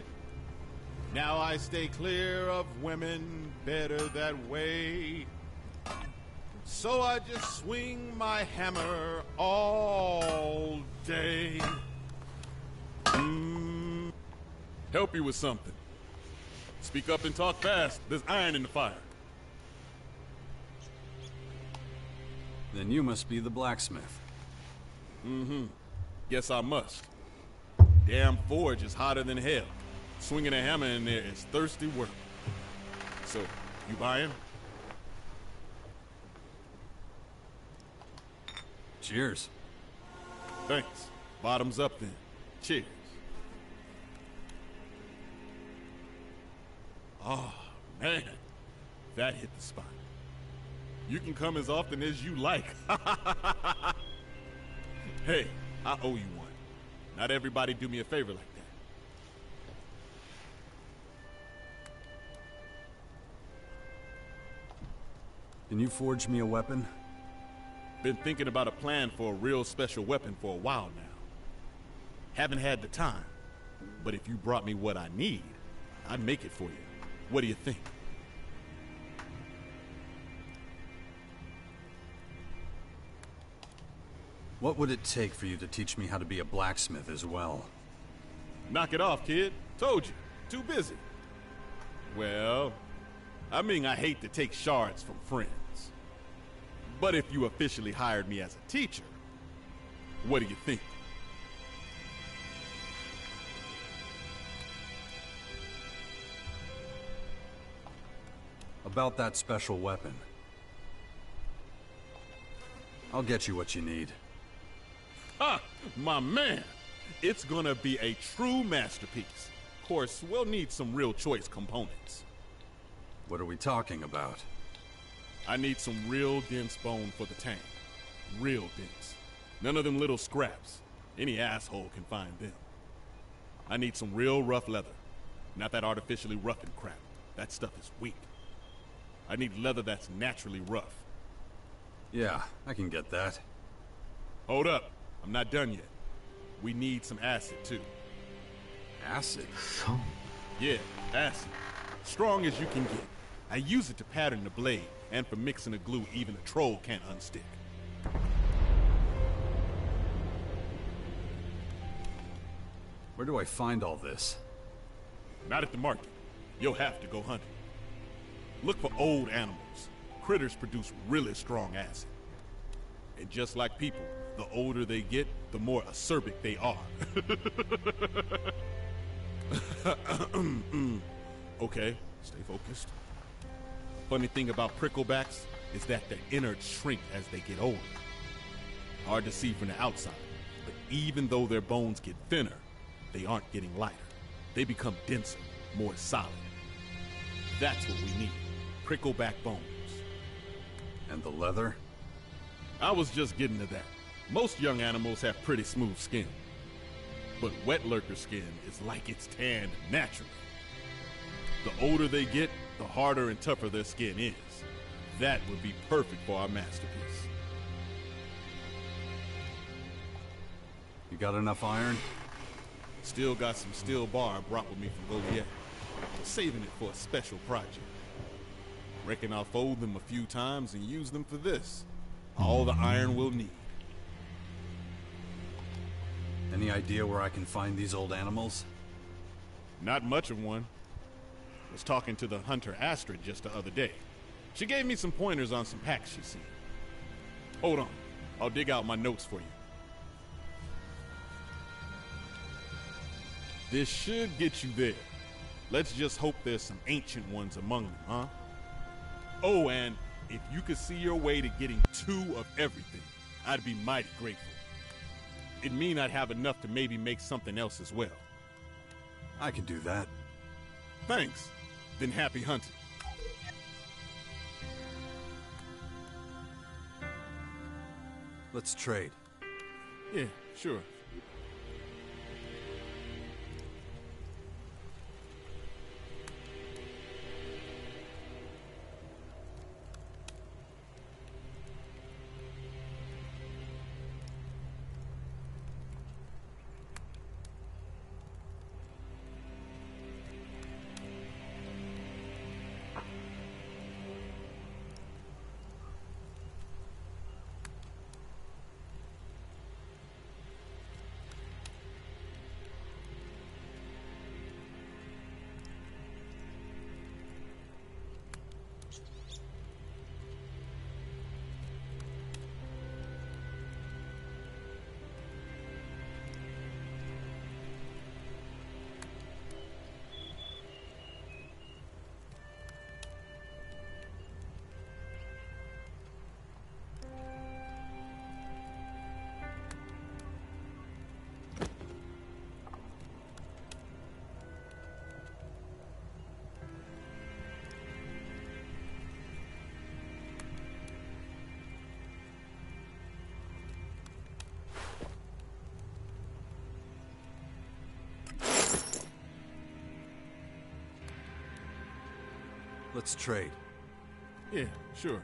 Now I stay clear of women, better that way. So I just swing my hammer all day. Help you with something. Speak up and talk fast. There's iron in the fire. Then you must be the blacksmith. Guess I must. Damn forge is hotter than hell. Swinging a hammer in there is thirsty work. So, you buying? Cheers. Thanks. Bottoms up then. Cheers. Oh, man. That hit the spot. You can come as often as you like. Hey, I owe you one. Not everybody do me a favor like that. Can you forge me a weapon? Been thinking about a plan for a real special weapon for a while now. Haven't had the time. But if you brought me what I need, I'd make it for you. What do you think? What would it take for you to teach me how to be a blacksmith as well? Knock it off, kid. Told you. Too busy. Well, I mean, I hate to take shards from friends. But if you officially hired me as a teacher, what do you think? About that special weapon. I'll get you what you need. Ha! My man! It's gonna be a true masterpiece. Of course, we'll need some real choice components. What are we talking about? I need some real dense bone for the tank. Real dense. None of them little scraps. Any asshole can find them. I need some real rough leather. Not that artificially roughened crap. That stuff is weak. I need leather that's naturally rough. Yeah, I can get that. Hold up. I'm not done yet. We need some acid, too. Acid? So? Yeah, acid. Strong as you can get. I use it to pattern the blade, and for mixing a glue even a troll can't unstick. Where do I find all this? Not at the market. You'll have to go hunting. Look for old animals. Critters produce really strong acid. And just like people, the older they get, the more acerbic they are. Okay, stay focused. Funny thing about pricklebacks is that their innards shrink as they get older. Hard to see from the outside, but even though their bones get thinner, they aren't getting lighter. They become denser, more solid. That's what we need, prickleback bones. And the leather? I was just getting to that. Most young animals have pretty smooth skin. But wet lurker skin is like it's tanned naturally. The older they get, the harder and tougher their skin is. That would be perfect for our masterpiece. You got enough iron? Still got some steel bar I brought with me from Goliath. Saving it for a special project. Reckon I'll fold them a few times and use them for this. All the iron we'll need. Any idea where I can find these old animals? Not much of one. Was talking to the hunter Astrid just the other day. She gave me some pointers on some packs she's seen. Hold on. I'll dig out my notes for you. This should get you there. Let's just hope there's some ancient ones among them, huh? Oh, and if you could see your way to getting 2 of everything, I'd be mighty grateful. It'd mean I'd have enough to maybe make something else as well. I can do that. Thanks. Then happy hunting. Let's trade. Yeah, sure. Let's trade. Yeah, sure.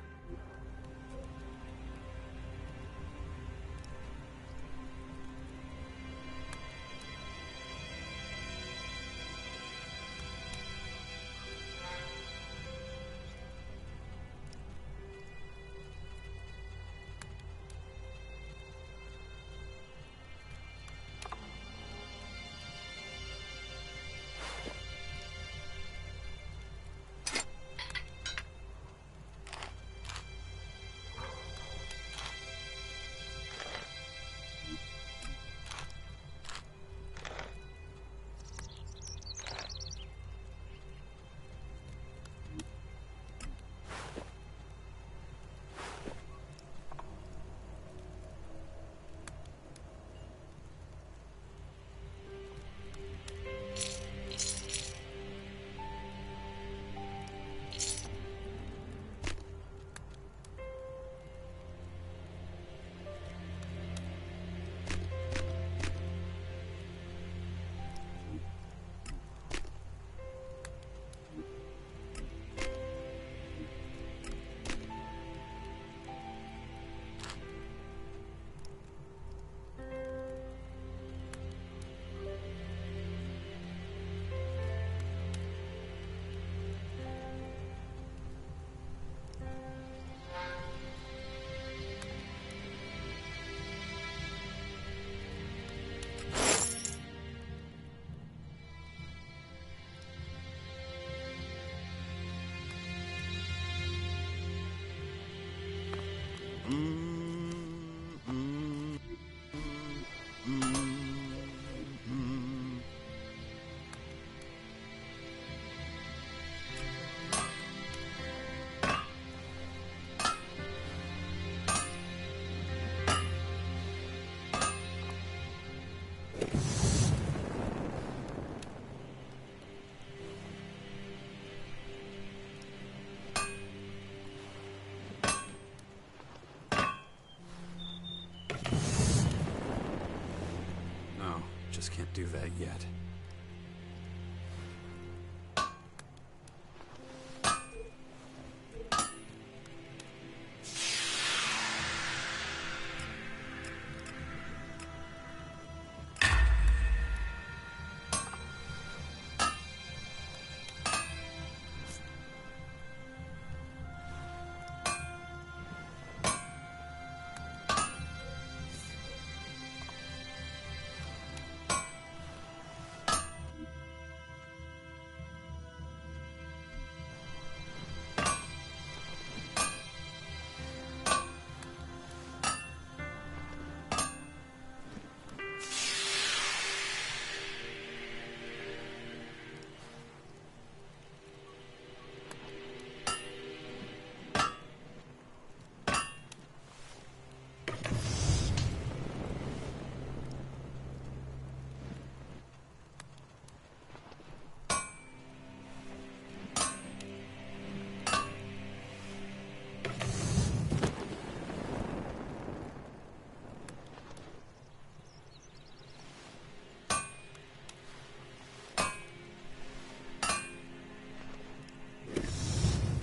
just can't do that yet.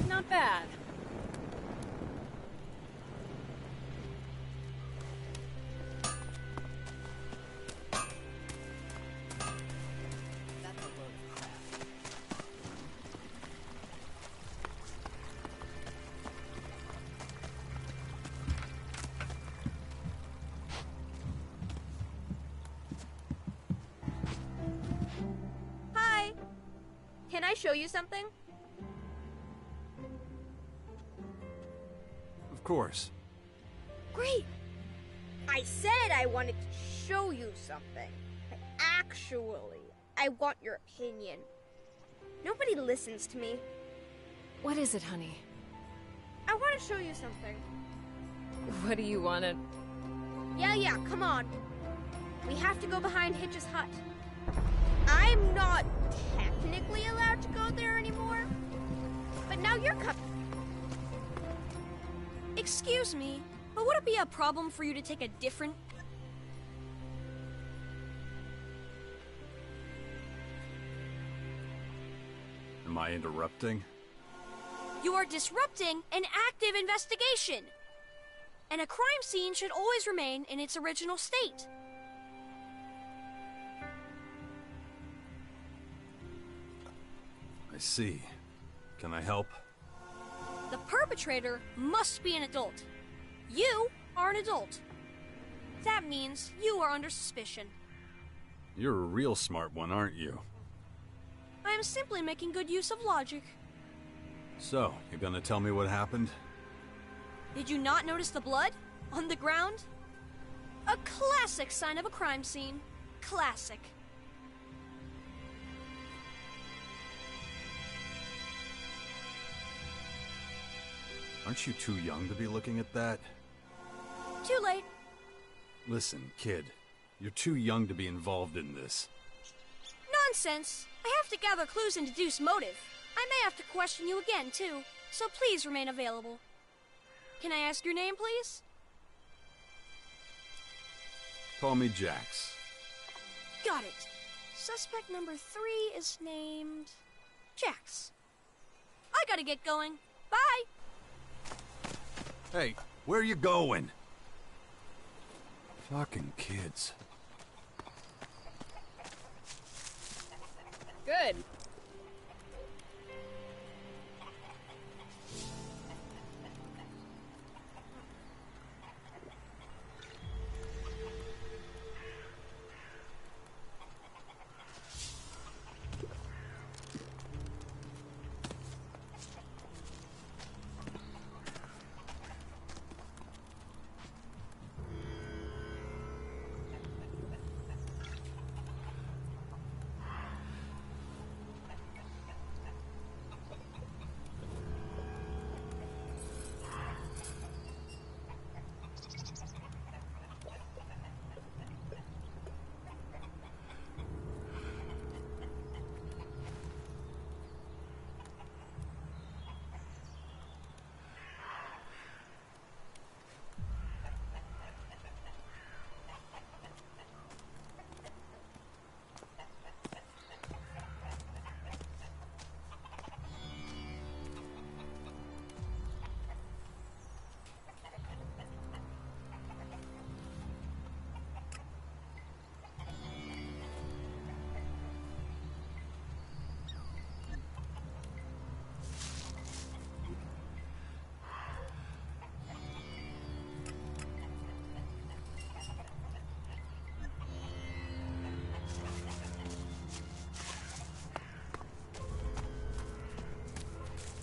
Not bad. That's a load of crap. Hi! Can I show you something? Of course. Great! I said I wanted to show you something. Actually, I want your opinion. Nobody listens to me. What is it, honey? I want to show you something. What do you want to... Yeah, come on. We have to go behind Hitch's hut. I'm not technically allowed to go there anymore, but now you're coming. Excuse me, but would it be a problem for you to take a different... Am I interrupting? You are disrupting an active investigation. And a crime scene should always remain in its original state. I see. Can I help? The perpetrator must be an adult. You are an adult. That means you are under suspicion. You're a real smart one, aren't you? I am simply making good use of logic. So, you gonna tell me what happened? Did you not notice the blood on the ground? A classic sign of a crime scene. Classic. Aren't you too young to be looking at that? Too late. Listen, kid. You're too young to be involved in this. Nonsense. I have to gather clues and deduce motive. I may have to question you again, too. So please remain available. Can I ask your name, please? Call me Jax. Got it. Suspect number 3 is named... Jax. I gotta get going. Bye! Hey, where are you going? Fucking kids. Good.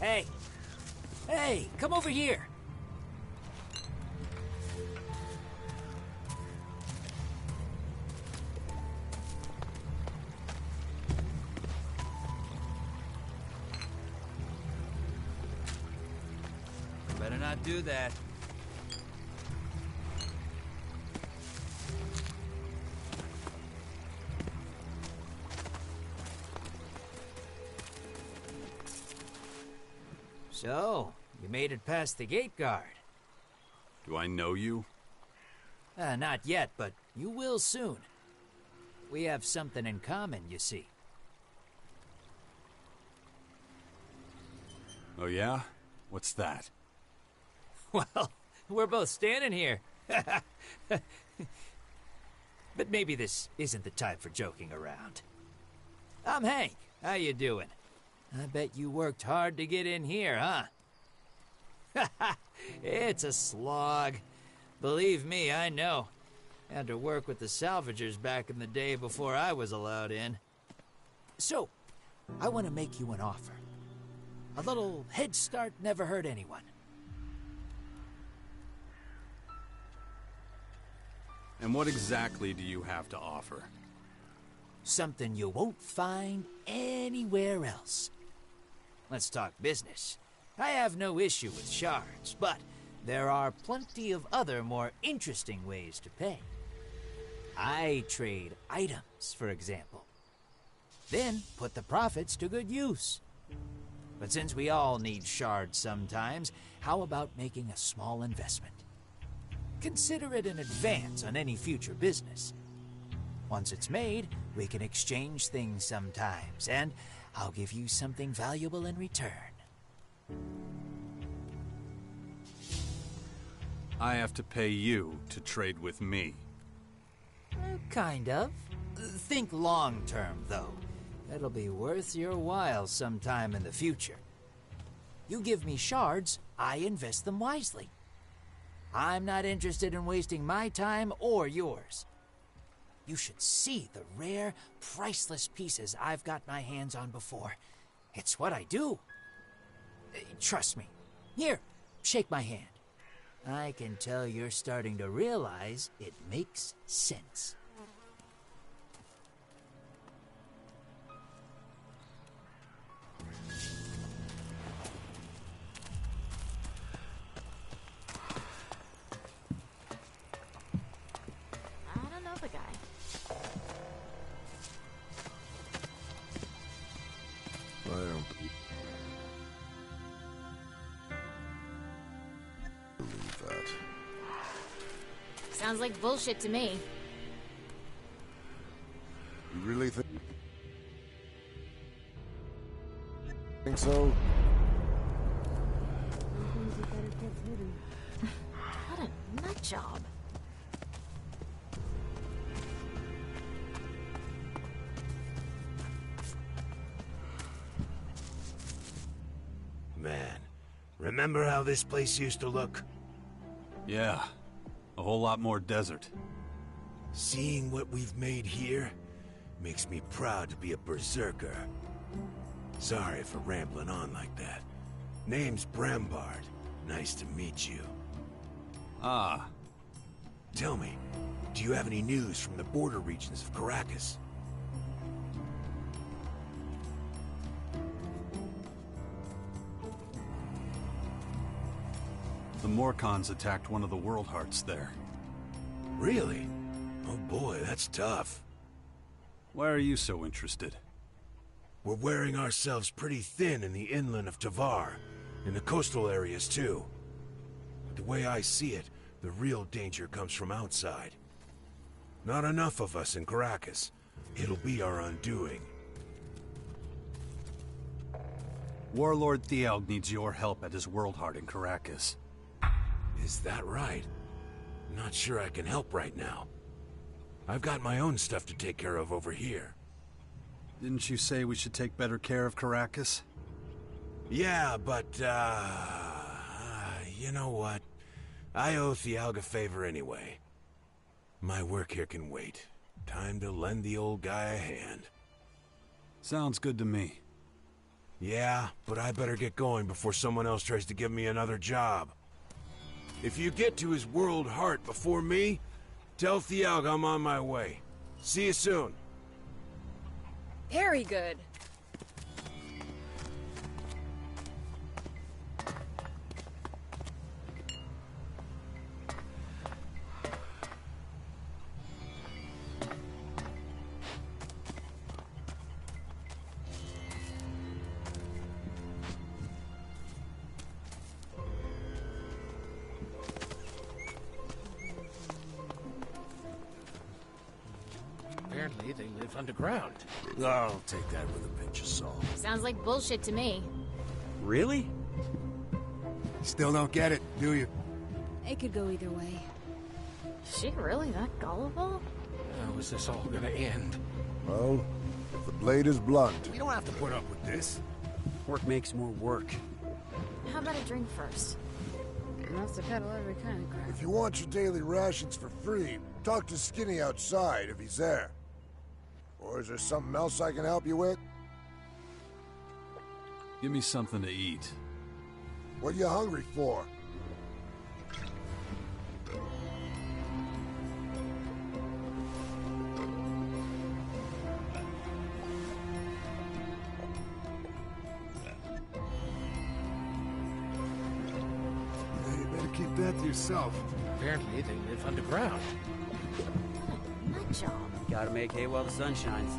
Hey! Hey, come over here! Better not do that. So, you made it past the gate guard. Do I know you? Not yet, but you will soon. We have something in common, you see. Oh yeah? What's that? Well, we're both standing here. But maybe this isn't the time for joking around. I'm Hank. How you doing? I bet you worked hard to get in here, huh? It's a slog. Believe me, I know. Had to work with the salvagers back in the day before I was allowed in. So, I want to make you an offer. A little head start never hurt anyone. And what exactly do you have to offer? Something you won't find anywhere else. Let's talk business. I have no issue with shards, but there are plenty of other more interesting ways to pay. I trade items, for example. Then put the profits to good use. But since we all need shards sometimes, how about making a small investment? Consider it an advance on any future business. Once it's made, we can exchange things sometimes, and I'll give you something valuable in return. I have to pay you to trade with me. Kind of. Think long term, though. It'll be worth your while sometime in the future. You give me shards, I invest them wisely. I'm not interested in wasting my time or yours. You should see the rare, priceless pieces I've got my hands on before. It's what I do. Trust me. Here, shake my hand. I can tell you're starting to realize it makes sense. I don't know the guy. I don't believe that. Sounds like bullshit to me. You really think so? What a nut job. Man, remember how this place used to look? Yeah, a whole lot more desert. Seeing what we've made here makes me proud to be a berserker. Sorry for rambling on like that. Name's Brambard. Nice to meet you. Ah. Tell me, do you have any news from the border regions of Caracas? The Morcons attacked one of the World Hearts there. Really? Oh boy, that's tough. Why are you so interested? We're wearing ourselves pretty thin in the inland of Tavar, in the coastal areas too. But the way I see it, the real danger comes from outside. Not enough of us in Caracas. It'll be our undoing. Warlord Thialg needs your help at his World Heart in Caracas. Is that right? Not sure I can help right now. I've got my own stuff to take care of over here. Didn't you say we should take better care of Caracas? Yeah, but, you know what? I owe Thialg a favor anyway. My work here can wait. Time to lend the old guy a hand. Sounds good to me. Yeah, but I better get going before someone else tries to give me another job. If you get to his world heart before me, tell Thialg I'm on my way. See you soon. Very good. Apparently they live underground. I'll take that with a pinch of salt. Sounds like bullshit to me. Really? Still don't get it, do you? It could go either way. Is she really that gullible? How is this all gonna end? Well, if the blade is blunt. We don't have to put up with this. Work makes more work. How about a drink first? Enough to peddle every kind of crap. If you want your daily rations for free, talk to Skinny outside if he's there. Or is there something else I can help you with? Give me something to eat. What are you hungry for? You better keep that to yourself. Apparently they live underground. Nut job. Gotta make hay while the sun shines.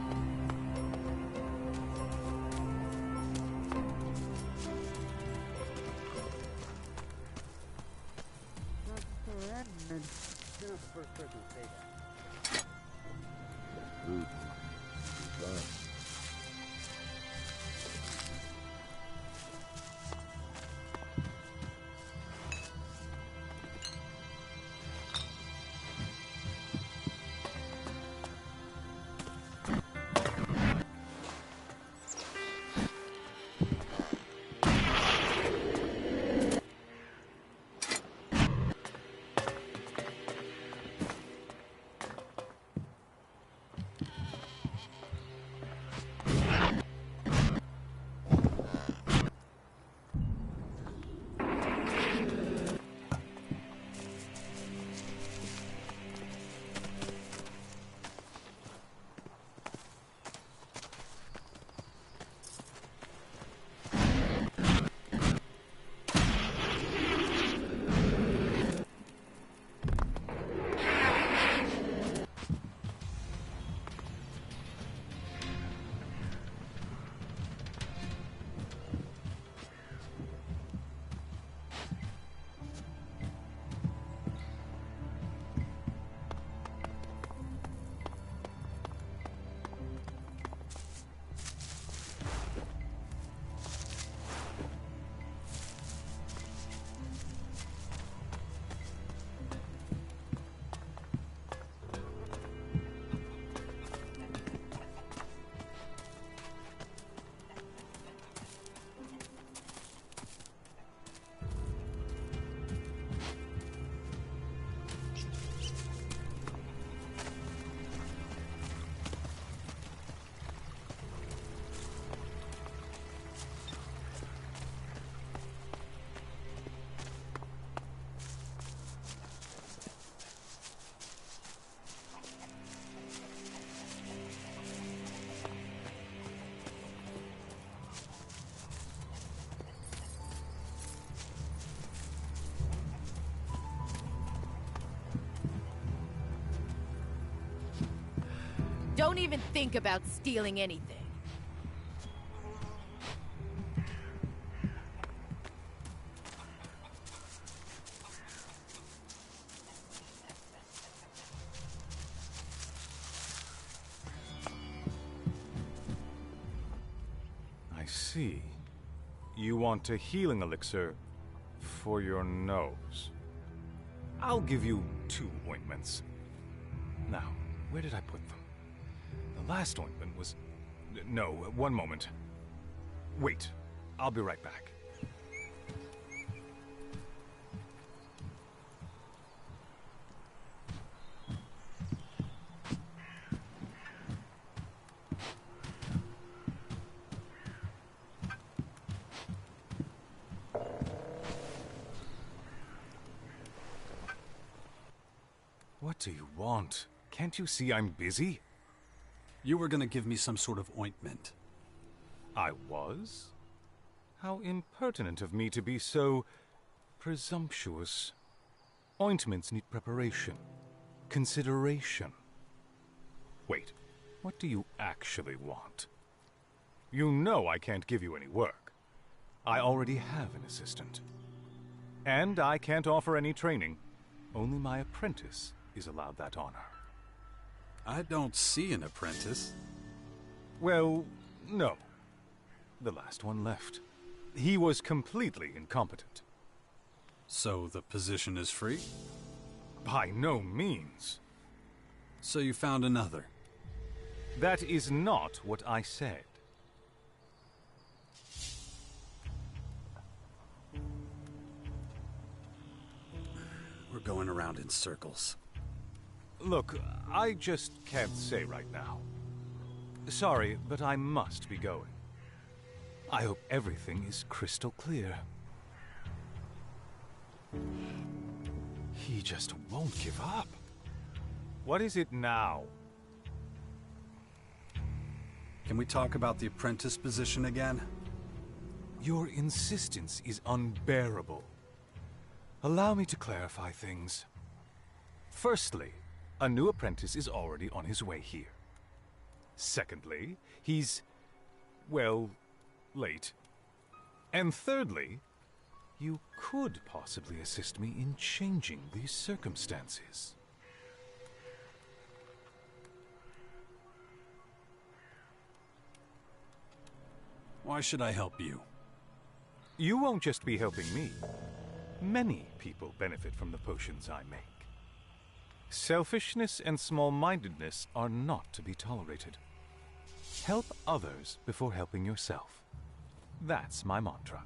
You're not the first person to say that. Don't even think about stealing anything. I see. You want a healing elixir for your nose. I'll give you 2 ointments. Now, where did I put them? The last ointment was... No, 1 moment. Wait, I'll be right back. What do you want? Can't you see I'm busy? You were gonna give me some sort of ointment. I was? How impertinent of me to be so presumptuous. Ointments need preparation, consideration. Wait, what do you actually want? You know I can't give you any work. I already have an assistant. And I can't offer any training. Only my apprentice is allowed that honor. I don't see an apprentice. Well, no. The last one left. He was completely incompetent. So the position is free? By no means. So you found another? That is not what I said. We're going around in circles. Look, I just can't say right now. Sorry, but I must be going. I hope everything is crystal clear. He just won't give up. What is it now? Can we talk about the apprentice position again? Your insistence is unbearable. Allow me to clarify things. Firstly, a new apprentice is already on his way here. Secondly, he's, well, late. And thirdly, you could possibly assist me in changing these circumstances. Why should I help you? You won't just be helping me. Many people benefit from the potions I make. Selfishness and small-mindedness are not to be tolerated. Help others before helping yourself. That's my mantra.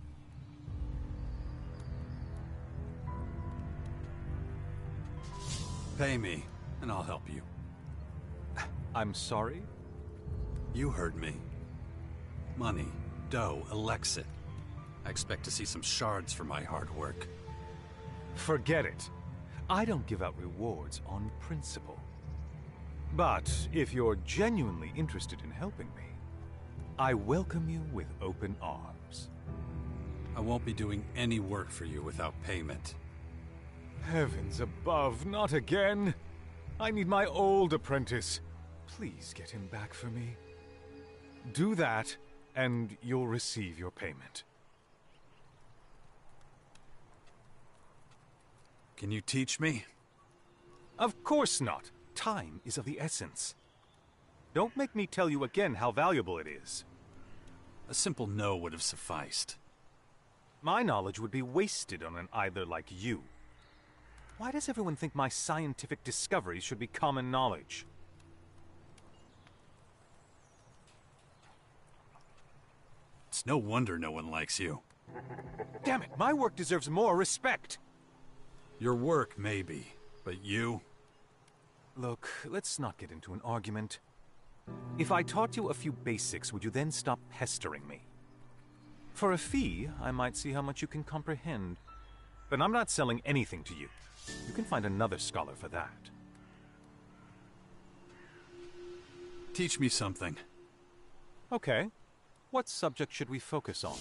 Pay me, and I'll help you. I'm sorry? You heard me. Money, dough, elixir. I expect to see some shards for my hard work. Forget it. I don't give out rewards on principle. But if you're genuinely interested in helping me, I welcome you with open arms. I won't be doing any work for you without payment. Heavens above, not again! I need my old apprentice. Please get him back for me. Do that, and you'll receive your payment. Can you teach me? Of course not. Time is of the essence. Don't make me tell you again how valuable it is. A simple no would have sufficed. My knowledge would be wasted on an idler like you. Why does everyone think my scientific discoveries should be common knowledge? It's no wonder no one likes you. Damn it, my work deserves more respect! Your work, maybe, but you? Look, let's not get into an argument. If I taught you a few basics, would you then stop pestering me? For a fee, I might see how much you can comprehend. But I'm not selling anything to you. You can find another scholar for that. Teach me something. Okay. What subject should we focus on?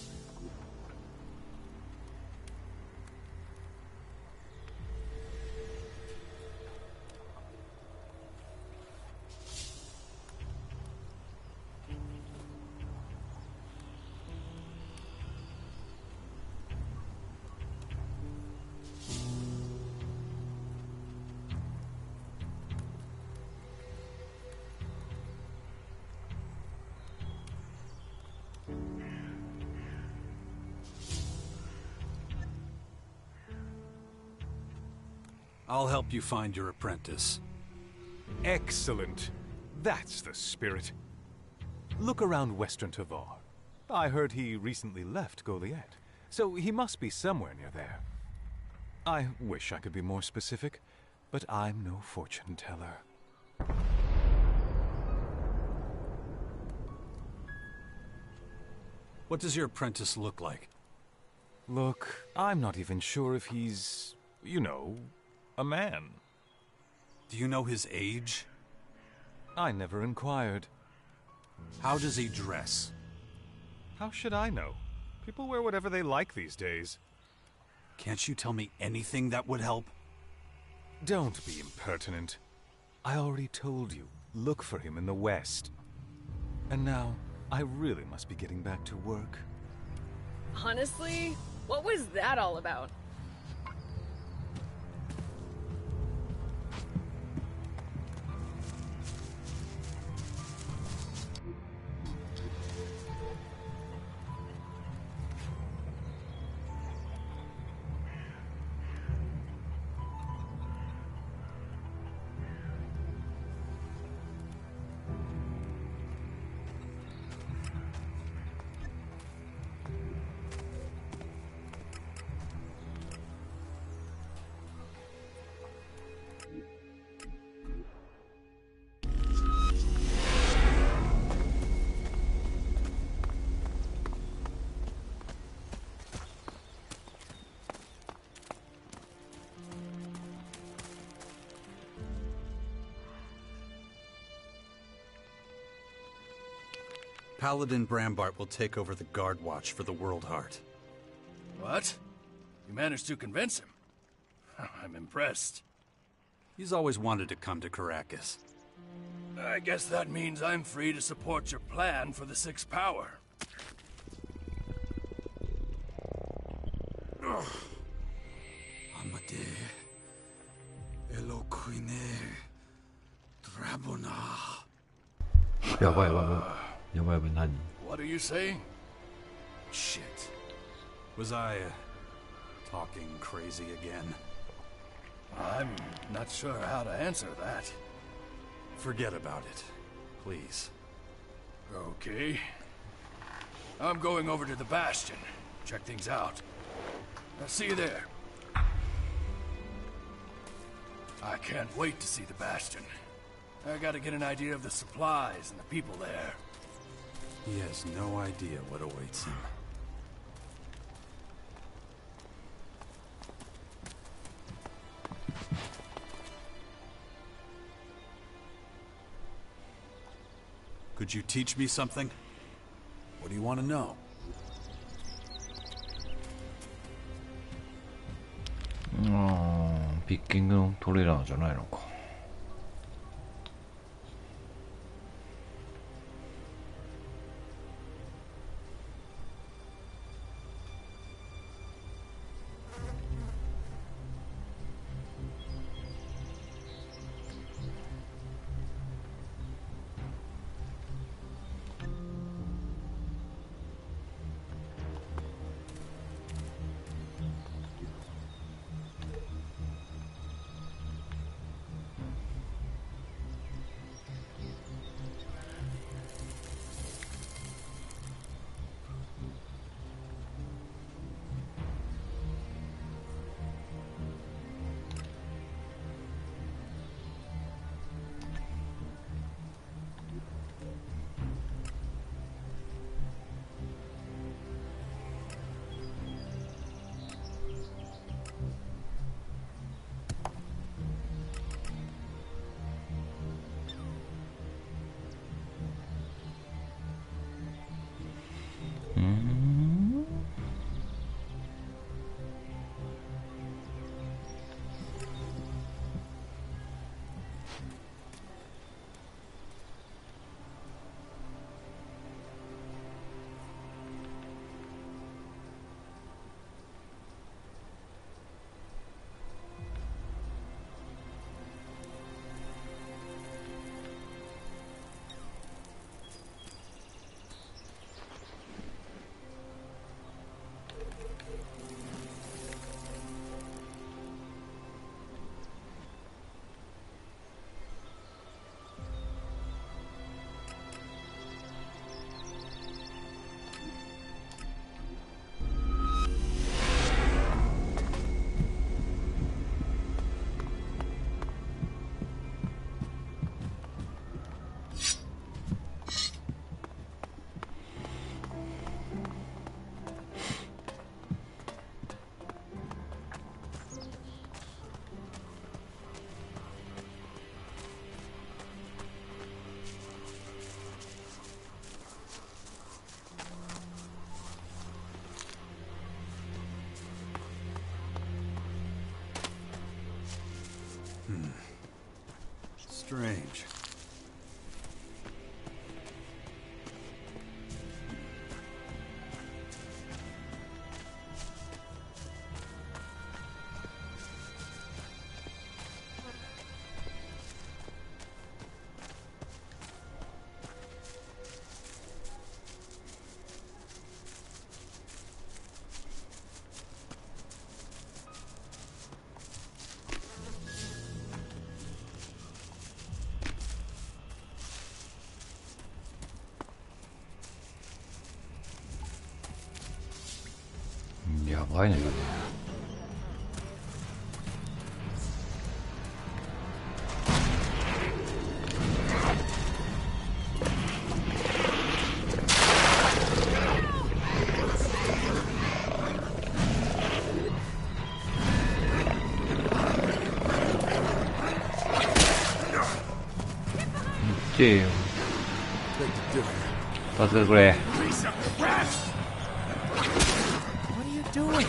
I'll help you find your apprentice. Excellent. That's the spirit. Look around Western Tavar. I heard he recently left Goliath, so he must be somewhere near there. I wish I could be more specific, but I'm no fortune teller. What does your apprentice look like? Look, I'm not even sure if he's, you know, a man. Do you know his age? I never inquired. How does he dress? How should I know? People wear whatever they like these days. Can't you tell me anything that would help? Don't be impertinent. I already told you, look for him in the west. And now, I really must be getting back to work. Honestly, what was that all about? Paladin Brambart will take over the guard watch for the World Heart. What? You managed to convince him? I'm impressed. He's always wanted to come to Caracas. I guess that means I'm free to support your plan for the Sixth Power. Amade Eloquine Drabona. やばいやばいやばいやばい何 What are you saying? Shit. Was I talking crazy again? I'm not sure how to answer that. Forget about it, please. Okay. I'm going over to the Bastion. Check things out. I'll see you there. I can't wait to see the Bastion. I gotta get an idea of the supplies and the people there. He has no idea what awaits him. Could you teach me something? What do you want to know? Pickingのトレーラーじゃないのか。Strange.やばいね。見てよ。助けてくれ。Doing?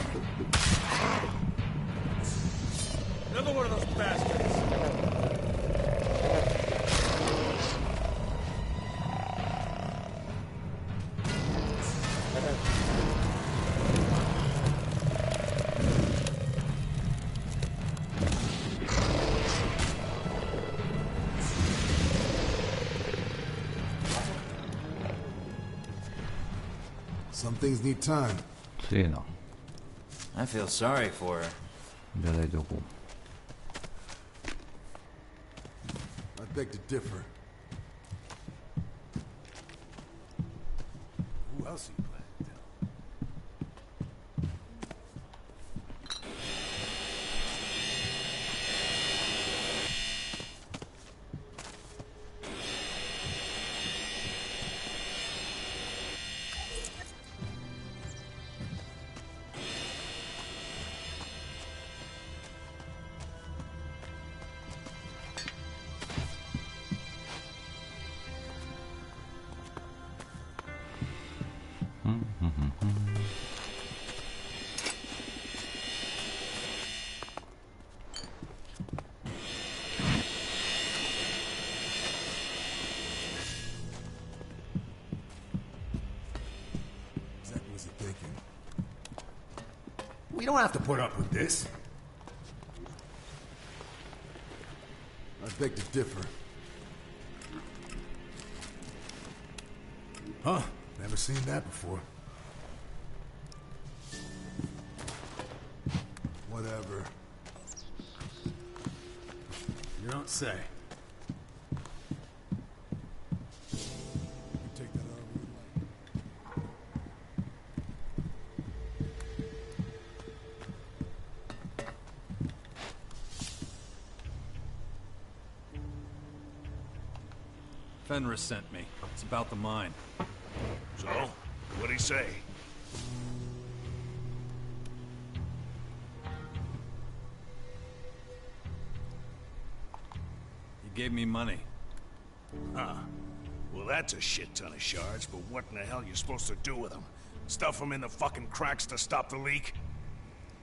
Another one of those bastards. Some things need time. 強えな。I feel sorry for her. じゃあどこ I beg to differ. Who else you plan to tell? We don't have to put up with this. I beg to differ. Huh? Never seen that before. Whatever. You don't say. Take that however you like. Fenris sent me. It's about the mine. So, what'd he say? He gave me money. Huh. Well, that's a shit ton of shards, but what in the hell you supposed to do with them? Stuff them in the fucking cracks to stop the leak?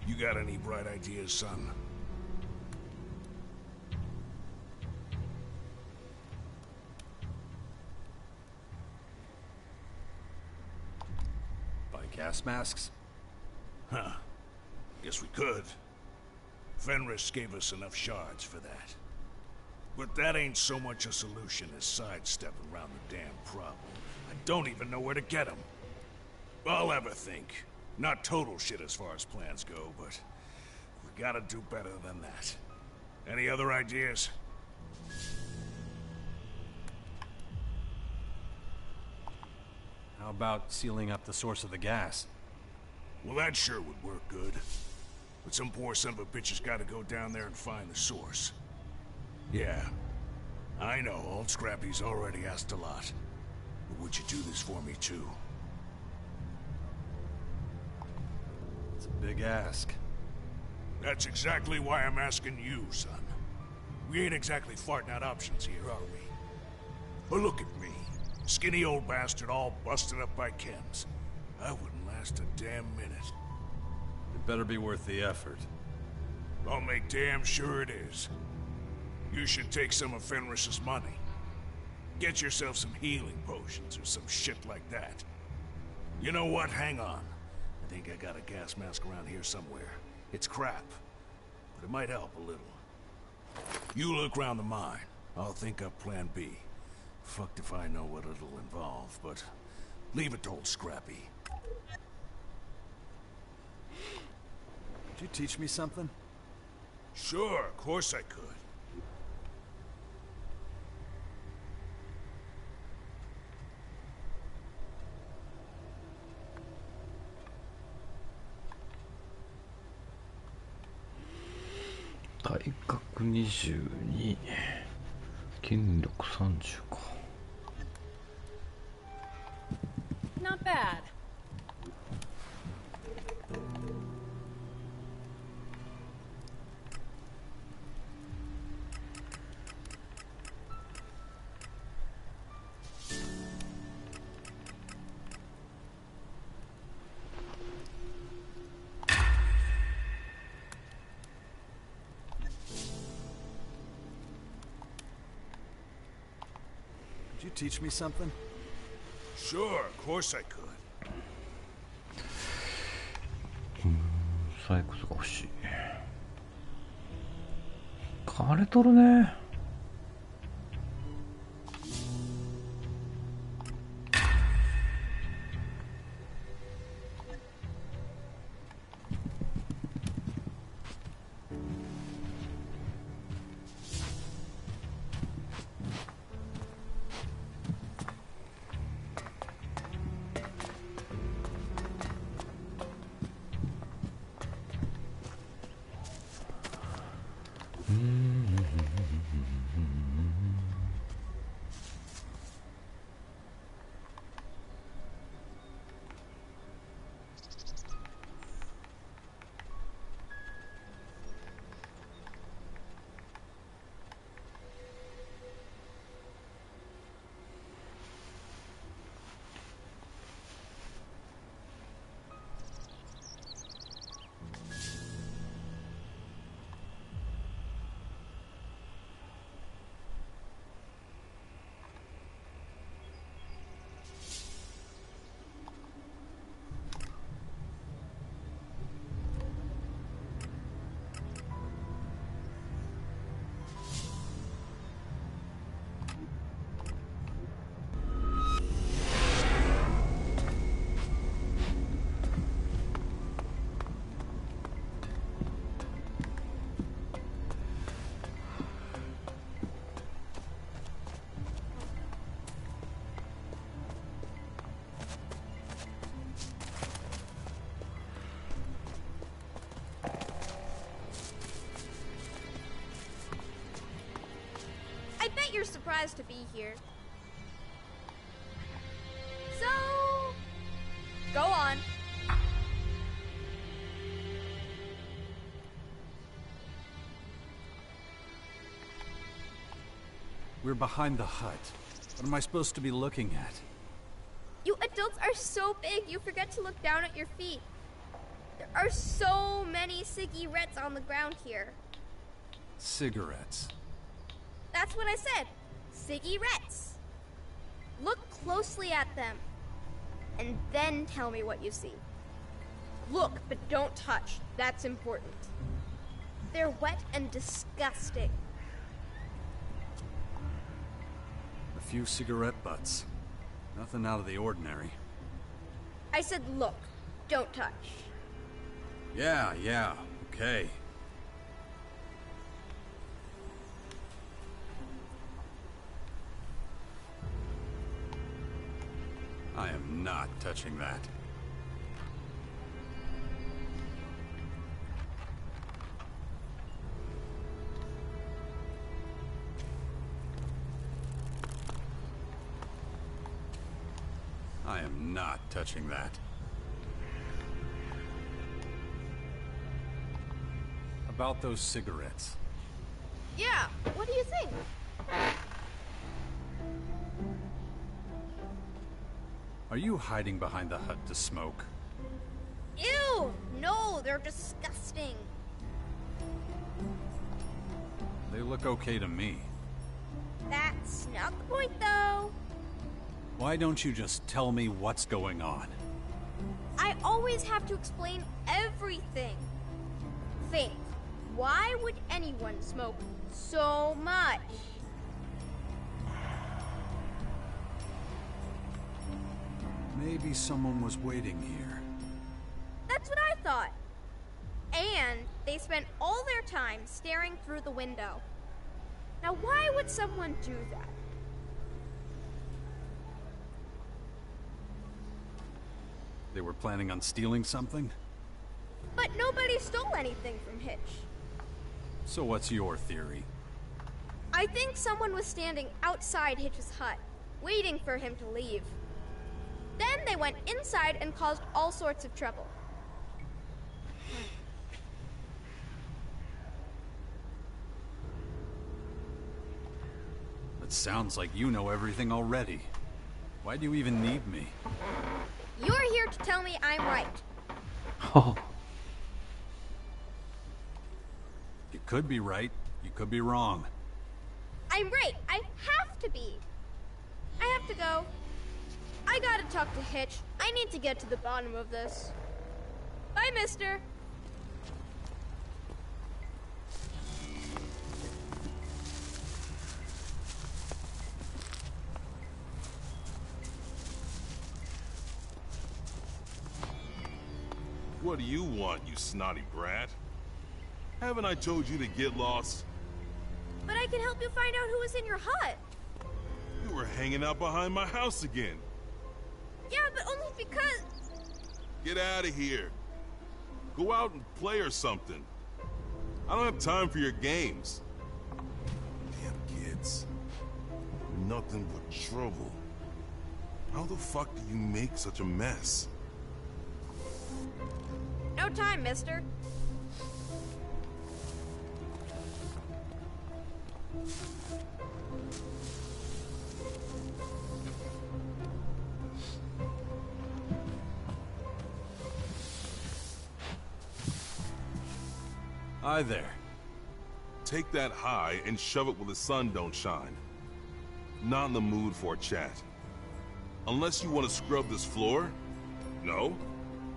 You got any bright ideas, son? Buy gas masks? Huh. Guess we could. Fenris gave us enough shards for that. But that ain't so much a solution as sidestepping around the damn problem. I don't even know where to get them. I'll have a think. Not total shit as far as plans go, but we gotta do better than that. Any other ideas? How about sealing up the source of the gas? Well, that sure would work good. But some poor son of a bitch has gotta go down there and find the source. Yeah. I know, old Scrappy's already asked a lot. But would you do this for me, too? It's a big ask. That's exactly why I'm asking you, son. We ain't exactly farting out options here, are we? But look at me. Skinny old bastard all busted up by chems. I wouldn't last a damn minute. It better be worth the effort. I'll make damn sure it is. You should take some of Fenris's money. Get yourself some healing potions or some shit like that. You know what? Hang on. I think I got a gas mask around here somewhere. It's crap, but it might help a little. You look round the mine. I'll think up plan B. Fucked if I know what it'll involve, but leave it to old Scrappy. Could you teach me something? Sure, of course I could. 体格22、筋力30か。Not bad. Could you teach me something? Sure, of course I could. 採掘が欲しい。枯れとるね。I bet you're surprised to be here. So, go on. We're behind the hut. What am I supposed to be looking at? You adults are so big, you forget to look down at your feet. There are so many cigarettes on the ground here. Cigarettes. That's what I said. Cigarettes. Look closely at them, and then tell me what you see. Look, but don't touch. That's important. They're wet and disgusting. A few cigarette butts. Nothing out of the ordinary. I said look, don't touch. Yeah, okay. I am not touching that. I am not touching that. About those cigarettes. Yeah, what do you think? Are you hiding behind the hut to smoke? Ew! No, they're disgusting. They look okay to me. That's not the point, though. Why don't you just tell me what's going on? I always have to explain everything. Think, why would anyone smoke so much? Maybe someone was waiting here. That's what I thought. And they spent all their time staring through the window. Now, why would someone do that? They were planning on stealing something? But nobody stole anything from Hitch. So what's your theory? I think someone was standing outside Hitch's hut, waiting for him to leave. Then they went inside and caused all sorts of trouble. It sounds like you know everything already. Why do you even need me? You're here to tell me I'm right. You could be right, you could be wrong. I'm right. I have to be. I have to go. I gotta talk to Hitch. I need to get to the bottom of this. Bye, mister. What do you want, you snotty brat? Haven't I told you to get lost? But I can help you find out who was in your hut. You were hanging out behind my house again. Yeah, but only because... Get out of here. Go out and play or something. I don't have time for your games. Damn kids. Nothing but trouble. How the fuck do you make such a mess? No time, mister. Hi there. Take that high and shove it where the sun don't shine. Not in the mood for a chat. Unless you want to scrub this floor? No?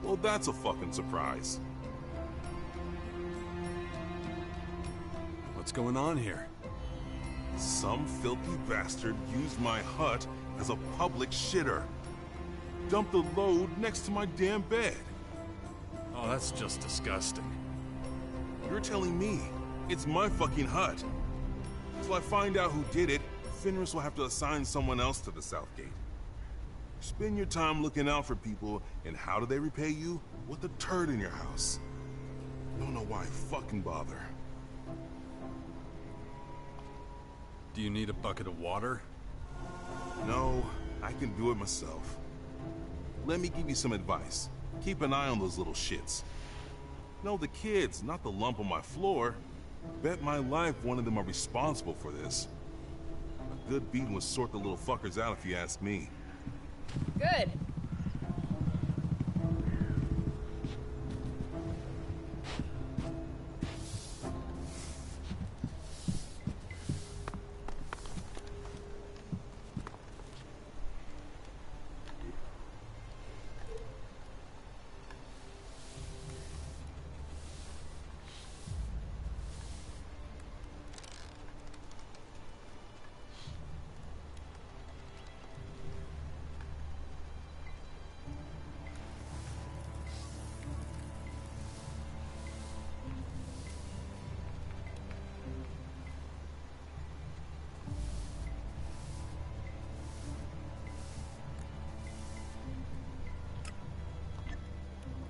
Well, that's a fucking surprise. What's going on here? Some filthy bastard used my hut as a public shitter. Dumped the load next to my damn bed. Oh, that's just disgusting. You're telling me it's my fucking hut. Till I find out who did it, Fenris will have to assign someone else to the South Gate. Spend your time looking out for people, and how do they repay you? With a turd in your house. Don't know why I fucking bother. Do you need a bucket of water? No, I can do it myself. Let me give you some advice. Keep an eye on those little shits. No, the kids, not the lump on my floor. Bet my life one of them are responsible for this. A good beating would sort the little fuckers out if you ask me. Good.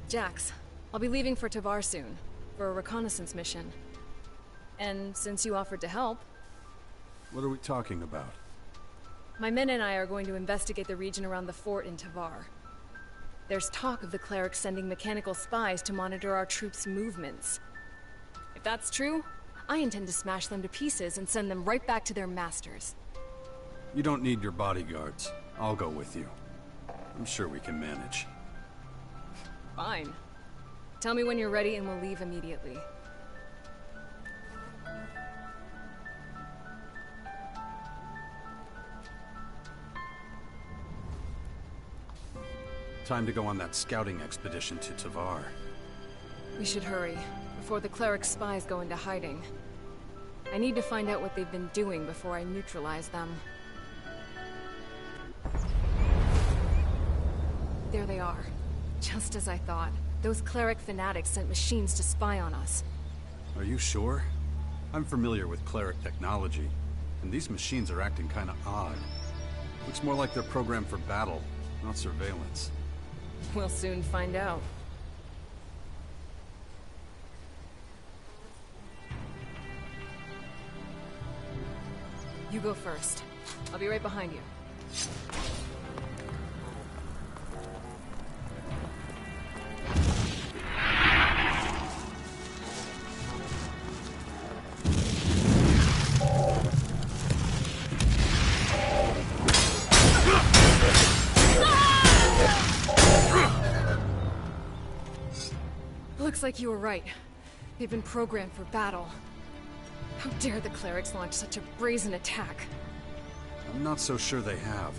Jax, I'll be leaving for Tavar soon, for a reconnaissance mission. And since you offered to help... What are we talking about? My men and I are going to investigate the region around the fort in Tavar. There's talk of the clerics sending mechanical spies to monitor our troops' movements. If that's true, I intend to smash them to pieces and send them right back to their masters. You don't need your bodyguards. I'll go with you. I'm sure we can manage. Fine. Tell me when you're ready and we'll leave immediately. Time to go on that scouting expedition to Tavar. We should hurry, before the cleric spies go into hiding. I need to find out what they've been doing before I neutralize them. There they are. Just as I thought. Those cleric fanatics sent machines to spy on us. Are you sure? I'm familiar with cleric technology, and these machines are acting kinda odd. Looks more like they're programmed for battle, not surveillance. We'll soon find out. You go first. I'll be right behind you. Looks like you were right. They've been programmed for battle. How dare the clerics launch such a brazen attack? I'm not so sure they have.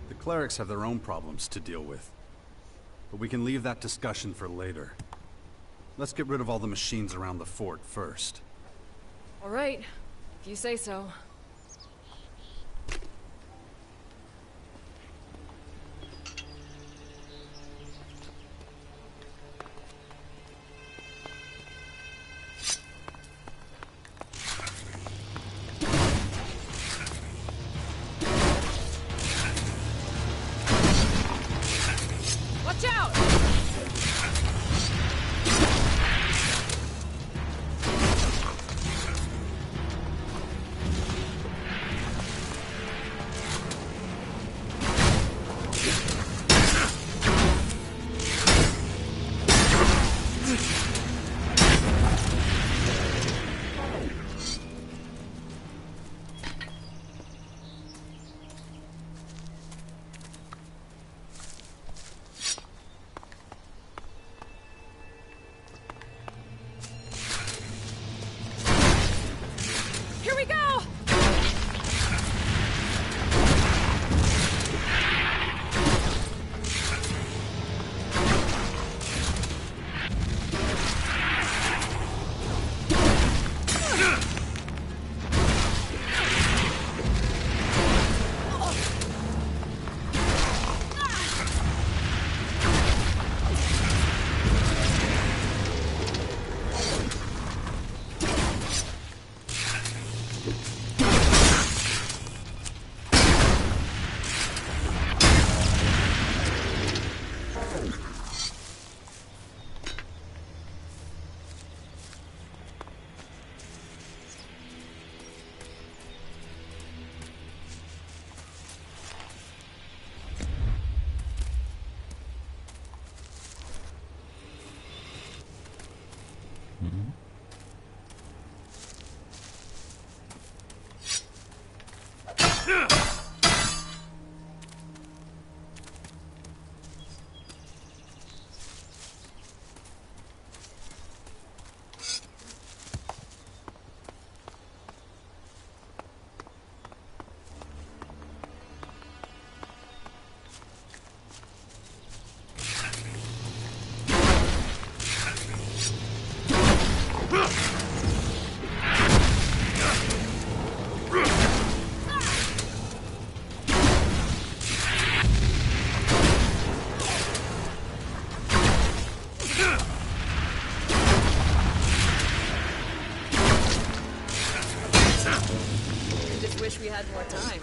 The clerics have their own problems to deal with. But we can leave that discussion for later. Let's get rid of all the machines around the fort first. All right, if you say so. Watch out! Here we go! I just wish we had more time.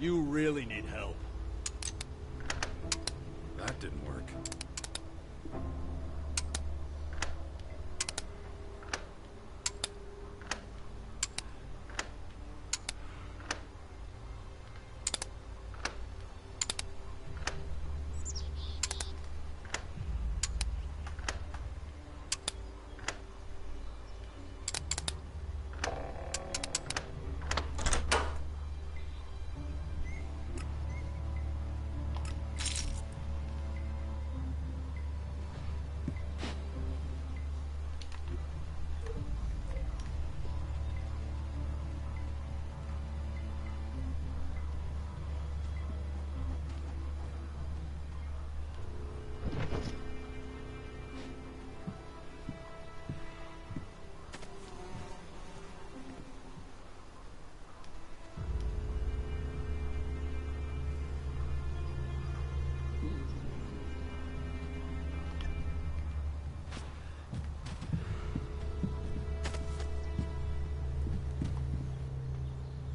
You really need help. That didn't work.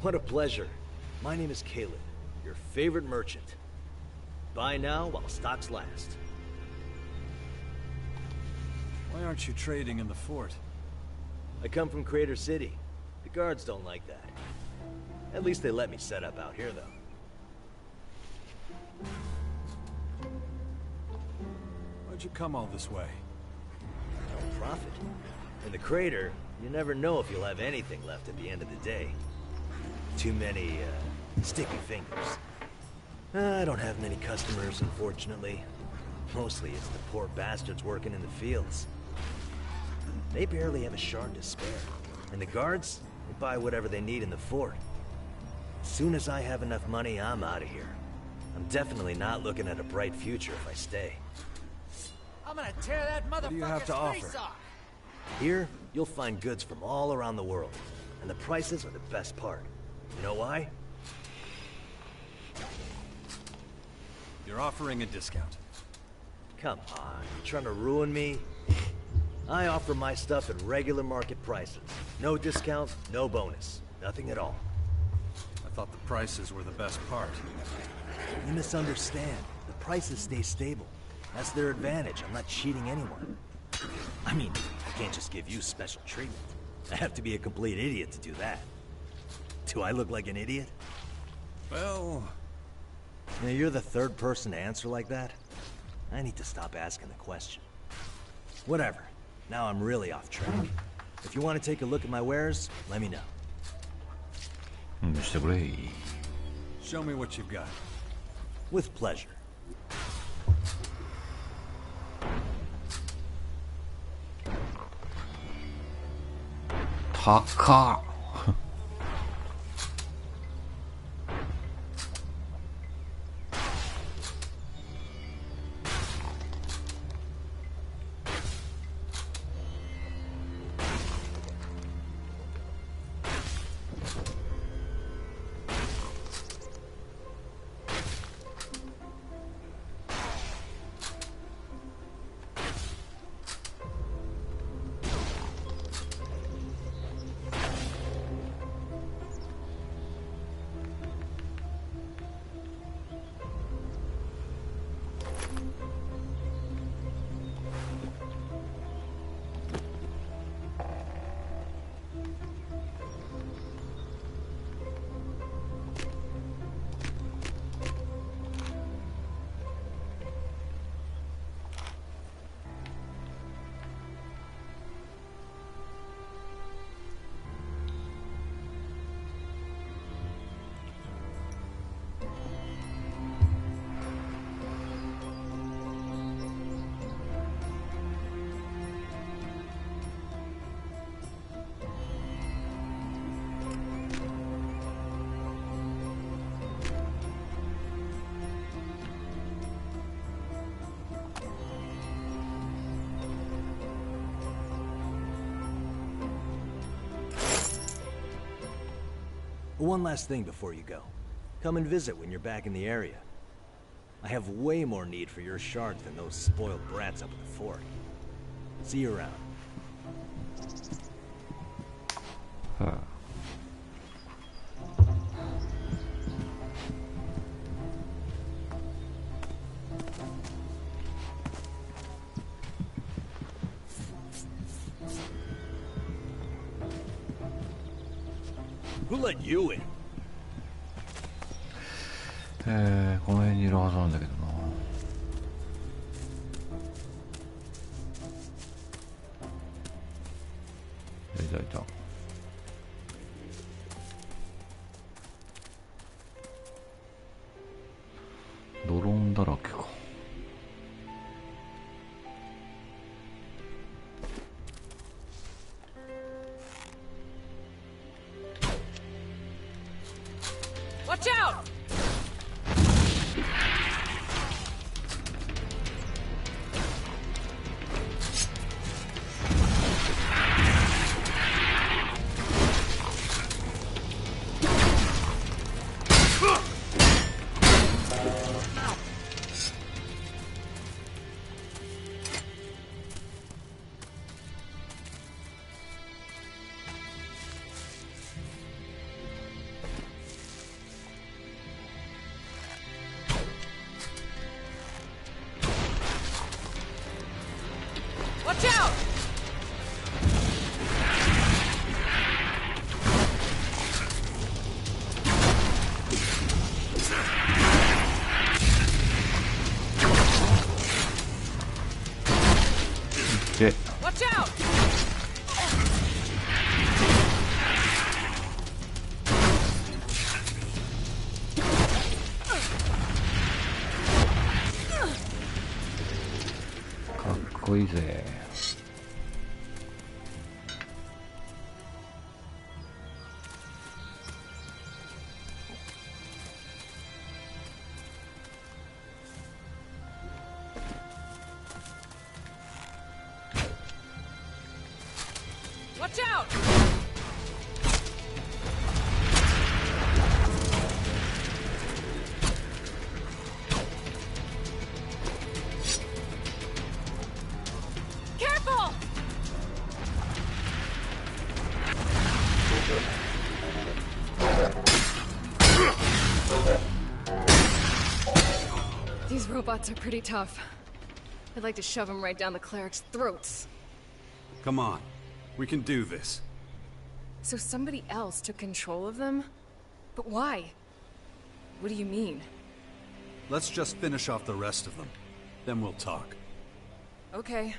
What a pleasure. My name is Caleb, your favorite merchant. Buy now while stocks last. Why aren't you trading in the fort? I come from Crater City. The guards don't like that. At least they let me set up out here, though. Why'd you come all this way? No profit. In the crater, you never know if you'll have anything left at the end of the day. Too many, sticky fingers. I don't have many customers, unfortunately. Mostly it's the poor bastards working in the fields. They barely have a shard to spare. And the guards, they buy whatever they need in the fort. As soon as I have enough money, I'm out of here. I'm definitely not looking at a bright future if I stay. I'm gonna tear that motherfucker's What do you have to face offer? off. Here, you'll find goods from all around the world. And the prices are the best part. You know why? You're offering a discount. Come on, you trying to ruin me? I offer my stuff at regular market prices. No discount, no bonus. Nothing at all. I thought the prices were the best part. You misunderstand. The prices stay stable. That's their advantage. I'm not cheating anyone. I mean, I can't just give you special treatment. I have to be a complete idiot to do that. Do I look like an idiot? Well... Now, you're the third person to answer like that? I need to stop asking the question. Whatever. Now I'm really off track. If you want to take a look at my wares, let me know. Mr. Gray. Show me what you've got. With pleasure. Taka. One last thing before you go. Come and visit when you're back in the area. I have way more need for your shards than those spoiled brats up at the fort. See you around. Who let you in? この辺にいるはずなんだけどな。いたいた。ドローンだらけか。Watch out! Watch out! Okay. Watch out!かっこいいぜ。Watch out! Careful! These robots are pretty tough. I'd like to shove them right down the cleric's throats. Come on. We can do this. So somebody else took control of them? But why? What do you mean? Let's just finish off the rest of them. Then we'll talk. Okay.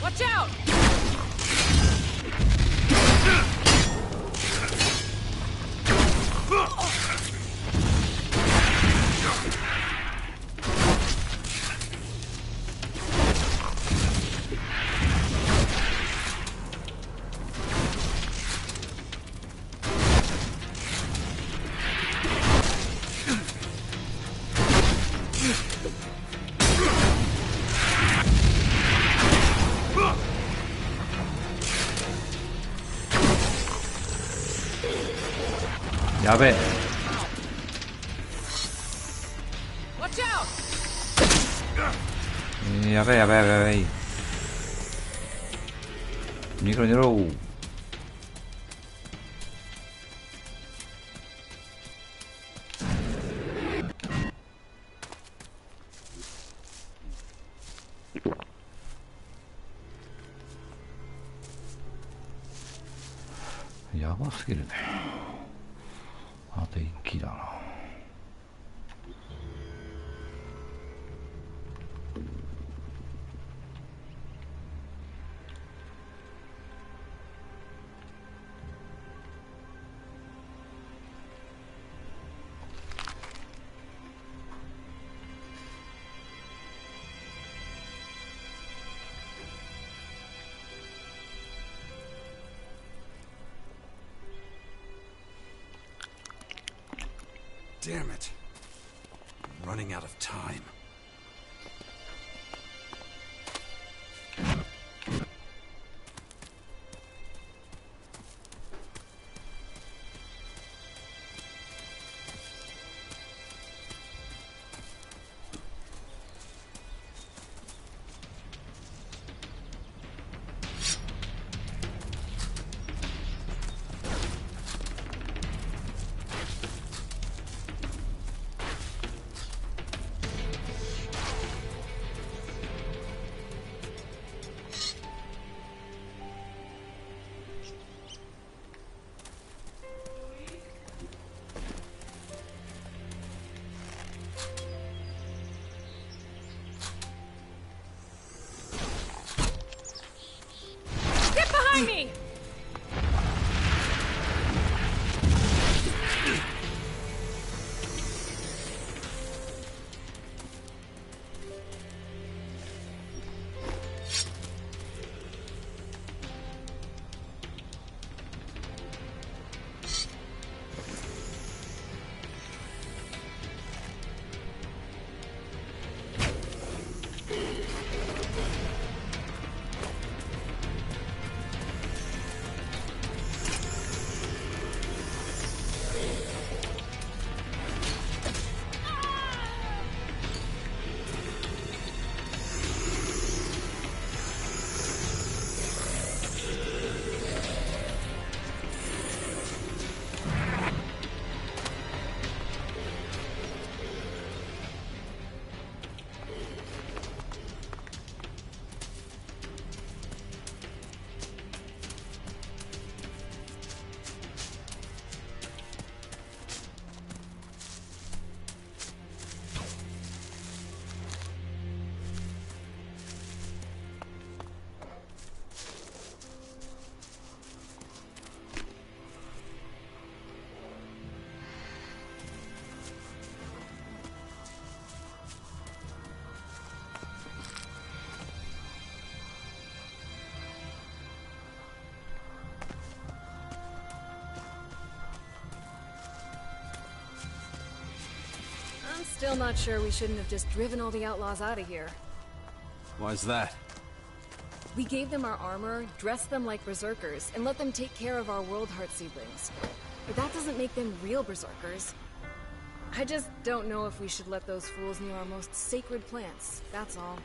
Watch out!やべえ。Watch out! やべえやべえやべえやべえ。逃げろ逃げろ。やばすぎるね。あと一機だな。Damn it. running out of time. Behind me! I'm still not sure we shouldn't have just driven all the outlaws out of here. Why's that? We gave them our armor, dressed them like berserkers, and let them take care of our World Heart seedlings. But that doesn't make them real berserkers. I just don't know if we should let those fools near our most sacred plants, that's all.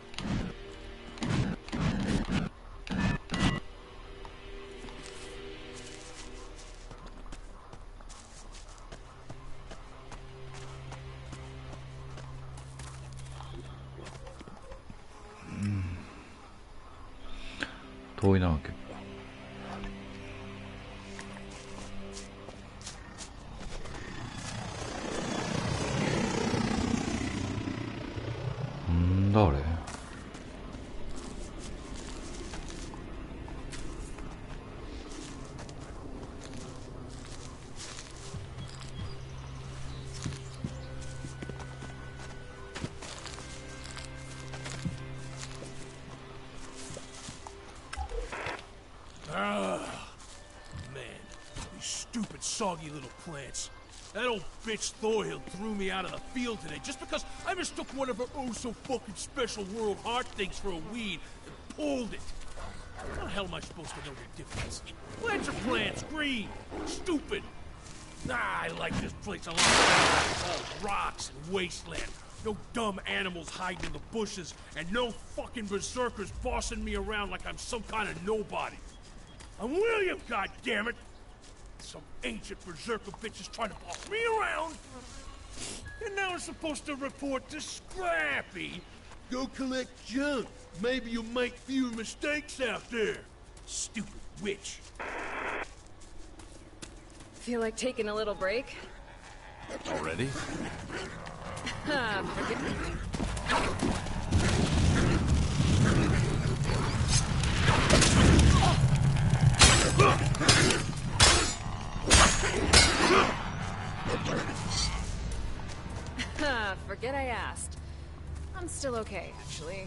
遠いな結構。んだあれ。Soggy little plants. That old bitch Thorhild threw me out of the field today just because I mistook one of her oh-so-fucking special World Heart things for a weed and pulled it. How the hell am I supposed to know the difference? Plants are plants, green, stupid. Nah, I like this place a lot. All rocks and wasteland. No dumb animals hiding in the bushes, and no fucking berserkers bossing me around like I'm some kind of nobody. I'm William, goddammit! Some ancient berserker bitches trying to boss me around. And now I'm supposed to report to Scrappy. Go collect junk. Maybe you'll make fewer mistakes out there. Stupid witch. Feel like taking a little break? Already? Forget me. Forget I asked. I'm still okay, actually.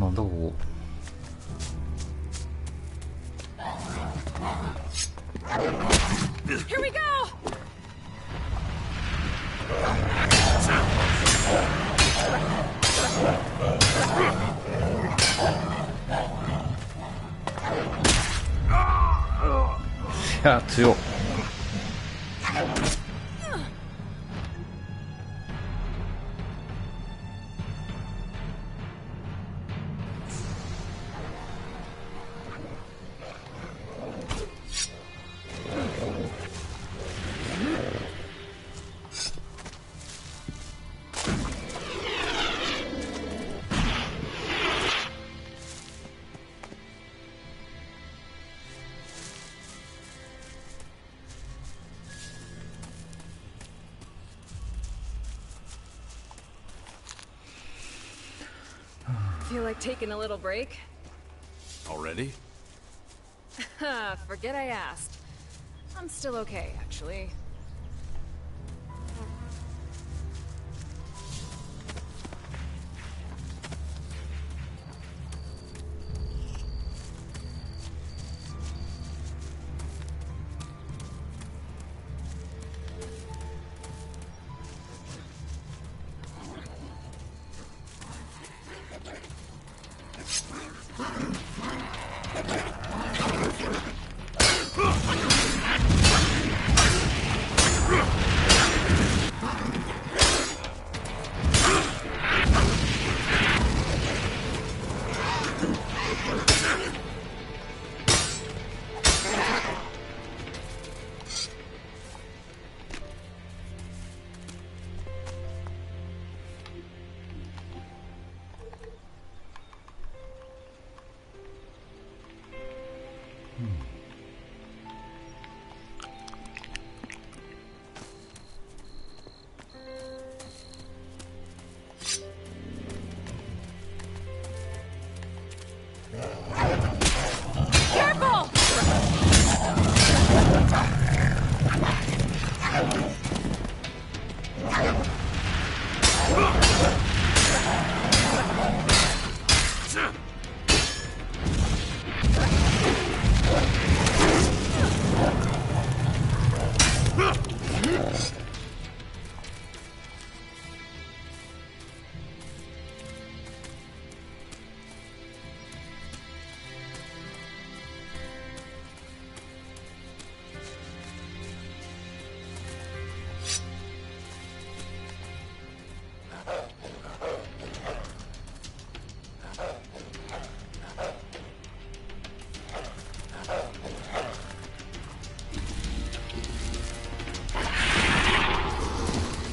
なんだここ。Here we go! いや強っ。Feel like taking a little break? Already? Forget I asked. I'm still okay, actually.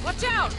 Watch out!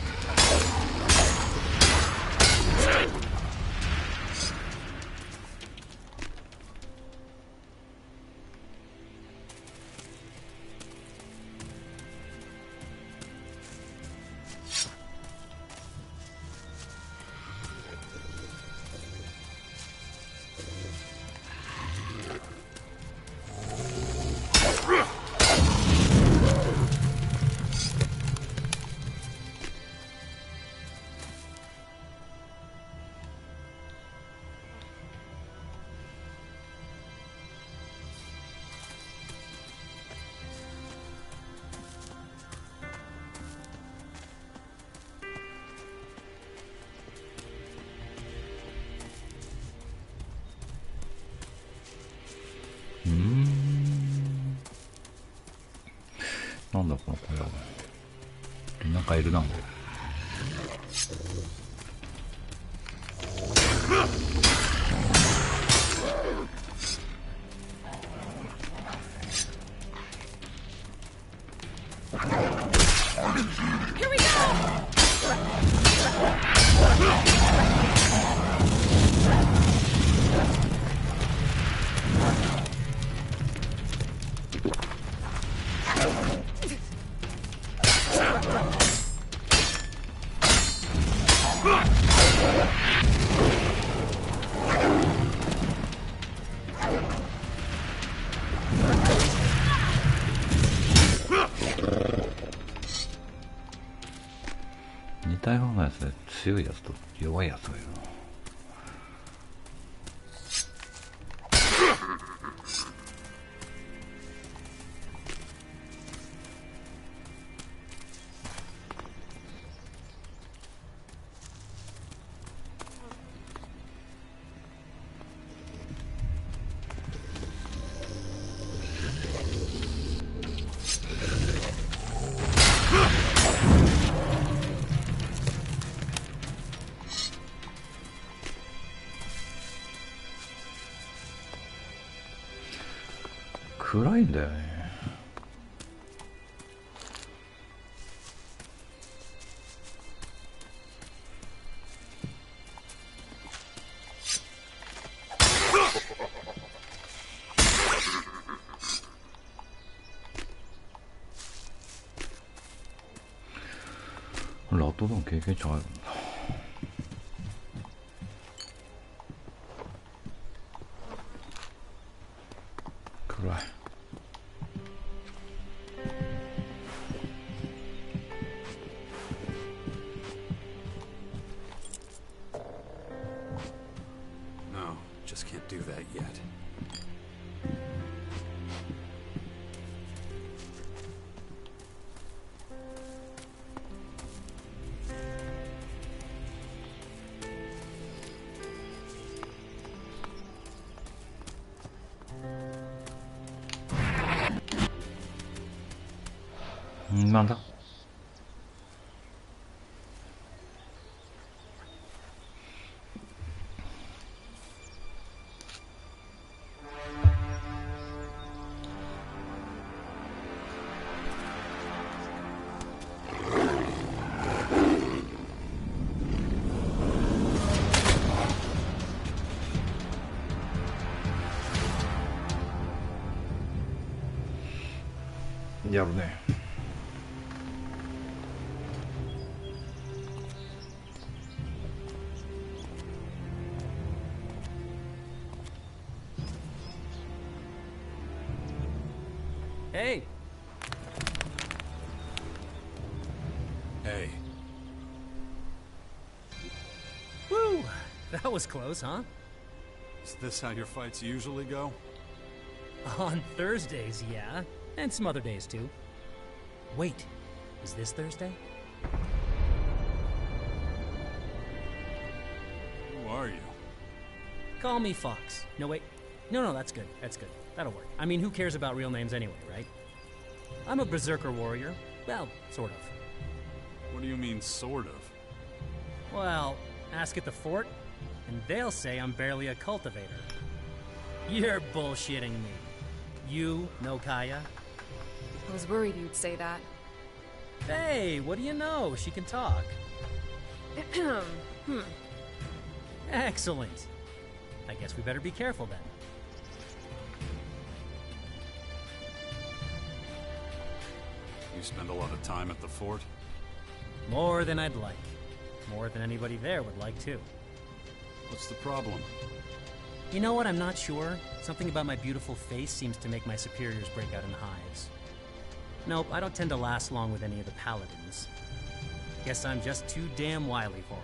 なんだこの小屋。なんかいるな。Here we go! 似たようなやつで強いやつと弱いやつがいるな。暗いんだよね。ラットダウン経験値あるんだ。暗い。No, just can't do that yet.なんだ。やるね。Hey. Hey. Woo! That was close, huh? Is this how your fights usually go? On Thursdays, yeah. And some other days, too. Wait, is this Thursday? Who are you? Call me Fox. No, wait. No, that's good. That's good. That'll work. I mean, who cares about real names anyway, right? I'm a berserker warrior. Well, sort of. What do you mean, sort of? Well, ask at the fort, and they'll say I'm barely a cultivator. You're bullshitting me. You know Kaya? I was worried you'd say that. Hey, what do you know? She can talk. Excellent. I guess we better be careful then. You spend a lot of time at the fort? More than I'd like. More than anybody there would like, too. What's the problem? You know what? I'm not sure. Something about my beautiful face seems to make my superiors break out in hives. Nope, I don't tend to last long with any of the paladins. Guess I'm just too damn wily for them.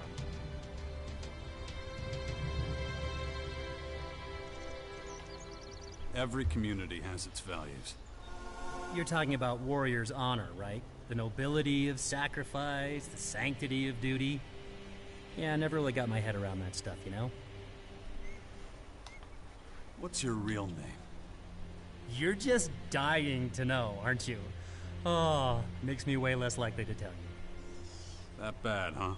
Every community has its values. You're talking about warrior's honor, right? The nobility of sacrifice, the sanctity of duty. Yeah, I never really got my head around that stuff, you know? What's your real name? You're just dying to know, aren't you? Oh, makes me way less likely to tell you. That bad, huh?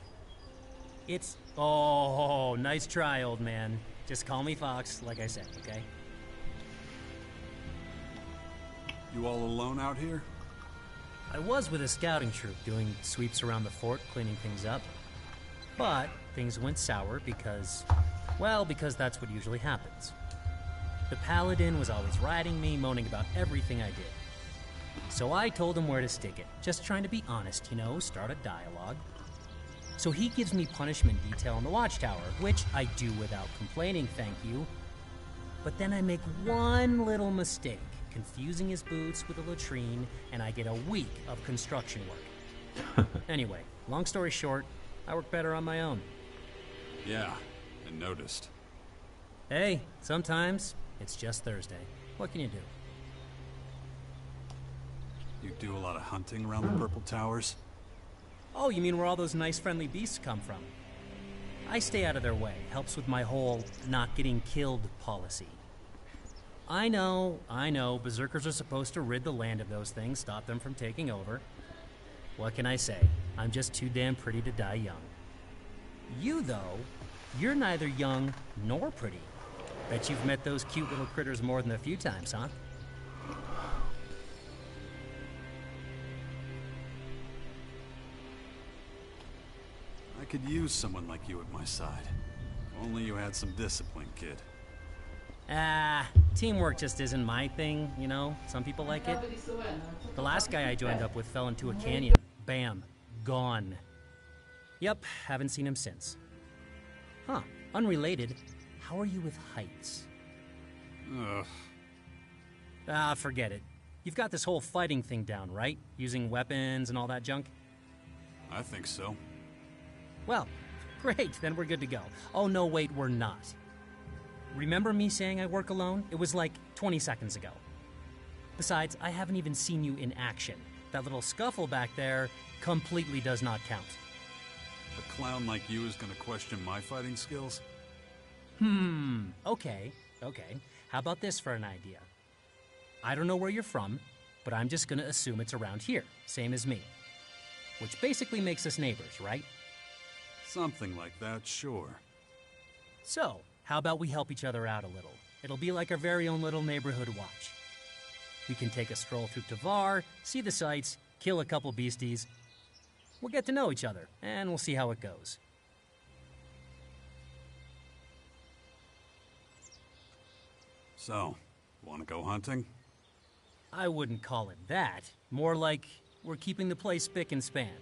It's... Oh, nice try, old man. Just call me Fox, like I said, okay? You all alone out here? I was with a scouting troop doing sweeps around the fort, cleaning things up. But things went sour because... well, because that's what usually happens. The paladin was always riding me, moaning about everything I did. So I told him where to stick it, just trying to be honest, you know, start a dialogue. So he gives me punishment detail on the watchtower, which I do without complaining, thank you. But then I make one little mistake, confusing his boots with a latrine, and I get a week of construction work. Anyway, long story short, I work better on my own. Yeah, I noticed. Hey, sometimes it's just Thursday. What can you do? You do a lot of hunting around the Purple Towers? Oh, you mean where all those nice friendly beasts come from? I stay out of their way. Helps with my whole not getting killed policy. I know. Berserkers are supposed to rid the land of those things, stop them from taking over. What can I say? I'm just too damn pretty to die young. You, though, you're neither young nor pretty. Bet you've met those cute little critters more than a few times, huh? could use someone like you at my side. If only you had some discipline, kid. Teamwork just isn't my thing, you know? Some people like it. The last guy I joined up with fell into a canyon. Bam. Gone. Yep, haven't seen him since. Huh, unrelated. How are you with heights? Ugh. Forget it. You've got this whole fighting thing down, right? Using weapons and all that junk? I think so. Well, great, then we're good to go. Oh, no, wait, we're not. Remember me saying I work alone? It was like 20 seconds ago. Besides, I haven't even seen you in action. That little scuffle back there completely does not count. A clown like you is gonna question my fighting skills? Okay. How about this for an idea? I don't know where you're from, but I'm just gonna assume it's around here, same as me. Which basically makes us neighbors, right? Something like that, sure. So, how about we help each other out a little? It'll be like our very own little neighborhood watch. We can take a stroll through Tavar, see the sights, kill a couple beasties. We'll get to know each other, and we'll see how it goes. So, wanna go hunting? I wouldn't call it that. More like we're keeping the place spick and span.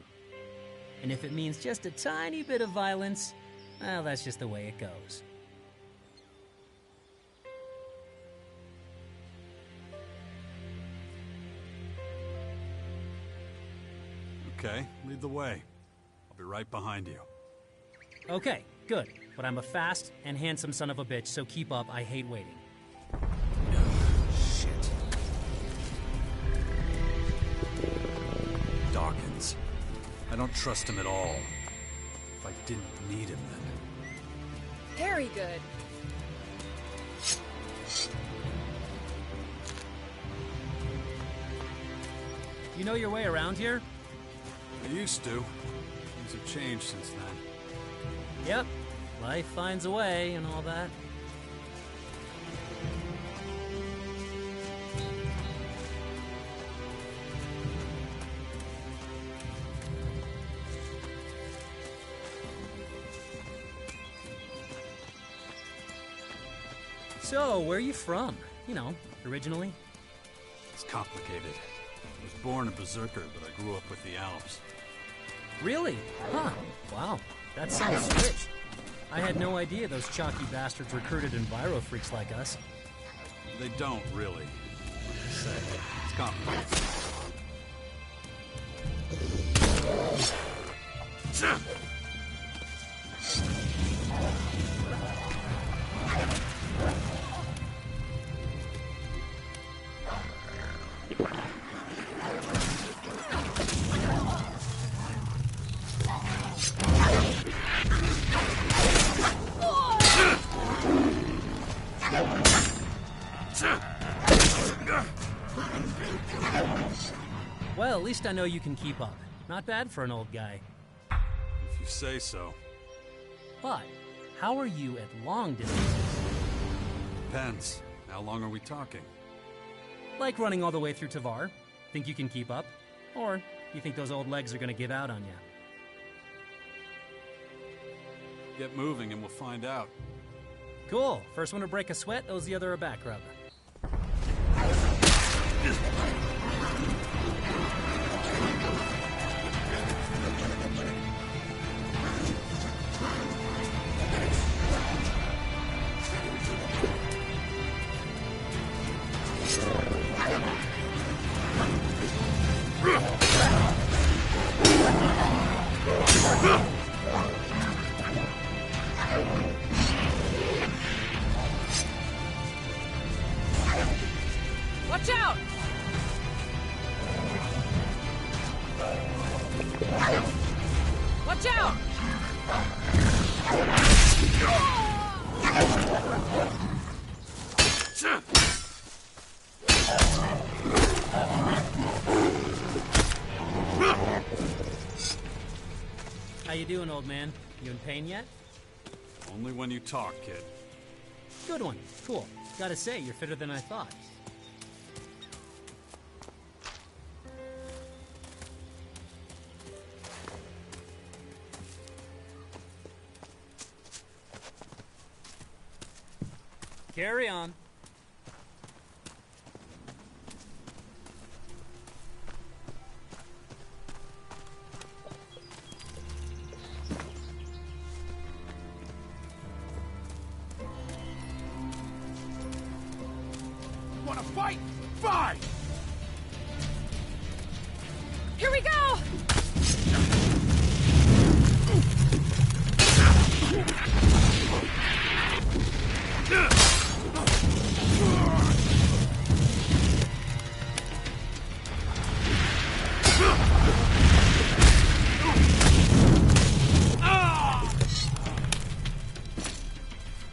And if it means just a tiny bit of violence, well, that's just the way it goes. Okay, lead the way. I'll be right behind you. Okay, good. But I'm a fast and handsome son of a bitch, so keep up. I hate waiting. Shit. Dawkins. I don't trust him at all. If I didn't need him, then... Very good. You know your way around here? I used to. Things have changed since then. Yep. Life finds a way and all that. So, where are you from? You know, originally? It's complicated. I was born a berserker, but I grew up with the Alps. Really? Huh. Wow. That sounds rich. I had no idea those chalky bastards recruited enviro freaks like us. They don't, really. Like I said, it's complicated. Well, at least I know you can keep up. Not bad for an old guy. If you say so. But, how are you at long distances? Depends. How long are we talking? Like running all the way through Tavar. Think you can keep up? Or you think those old legs are gonna give out on you? Get moving and we'll find out. Cool. First one to break a sweat owes the other a back rub. Watch out! Watch out! How you doing, old man? You in pain yet? Only when you talk, kid. Good one. Cool. Gotta say, you're fitter than I thought. Carry on. Wanna fight? Fight! Here we go!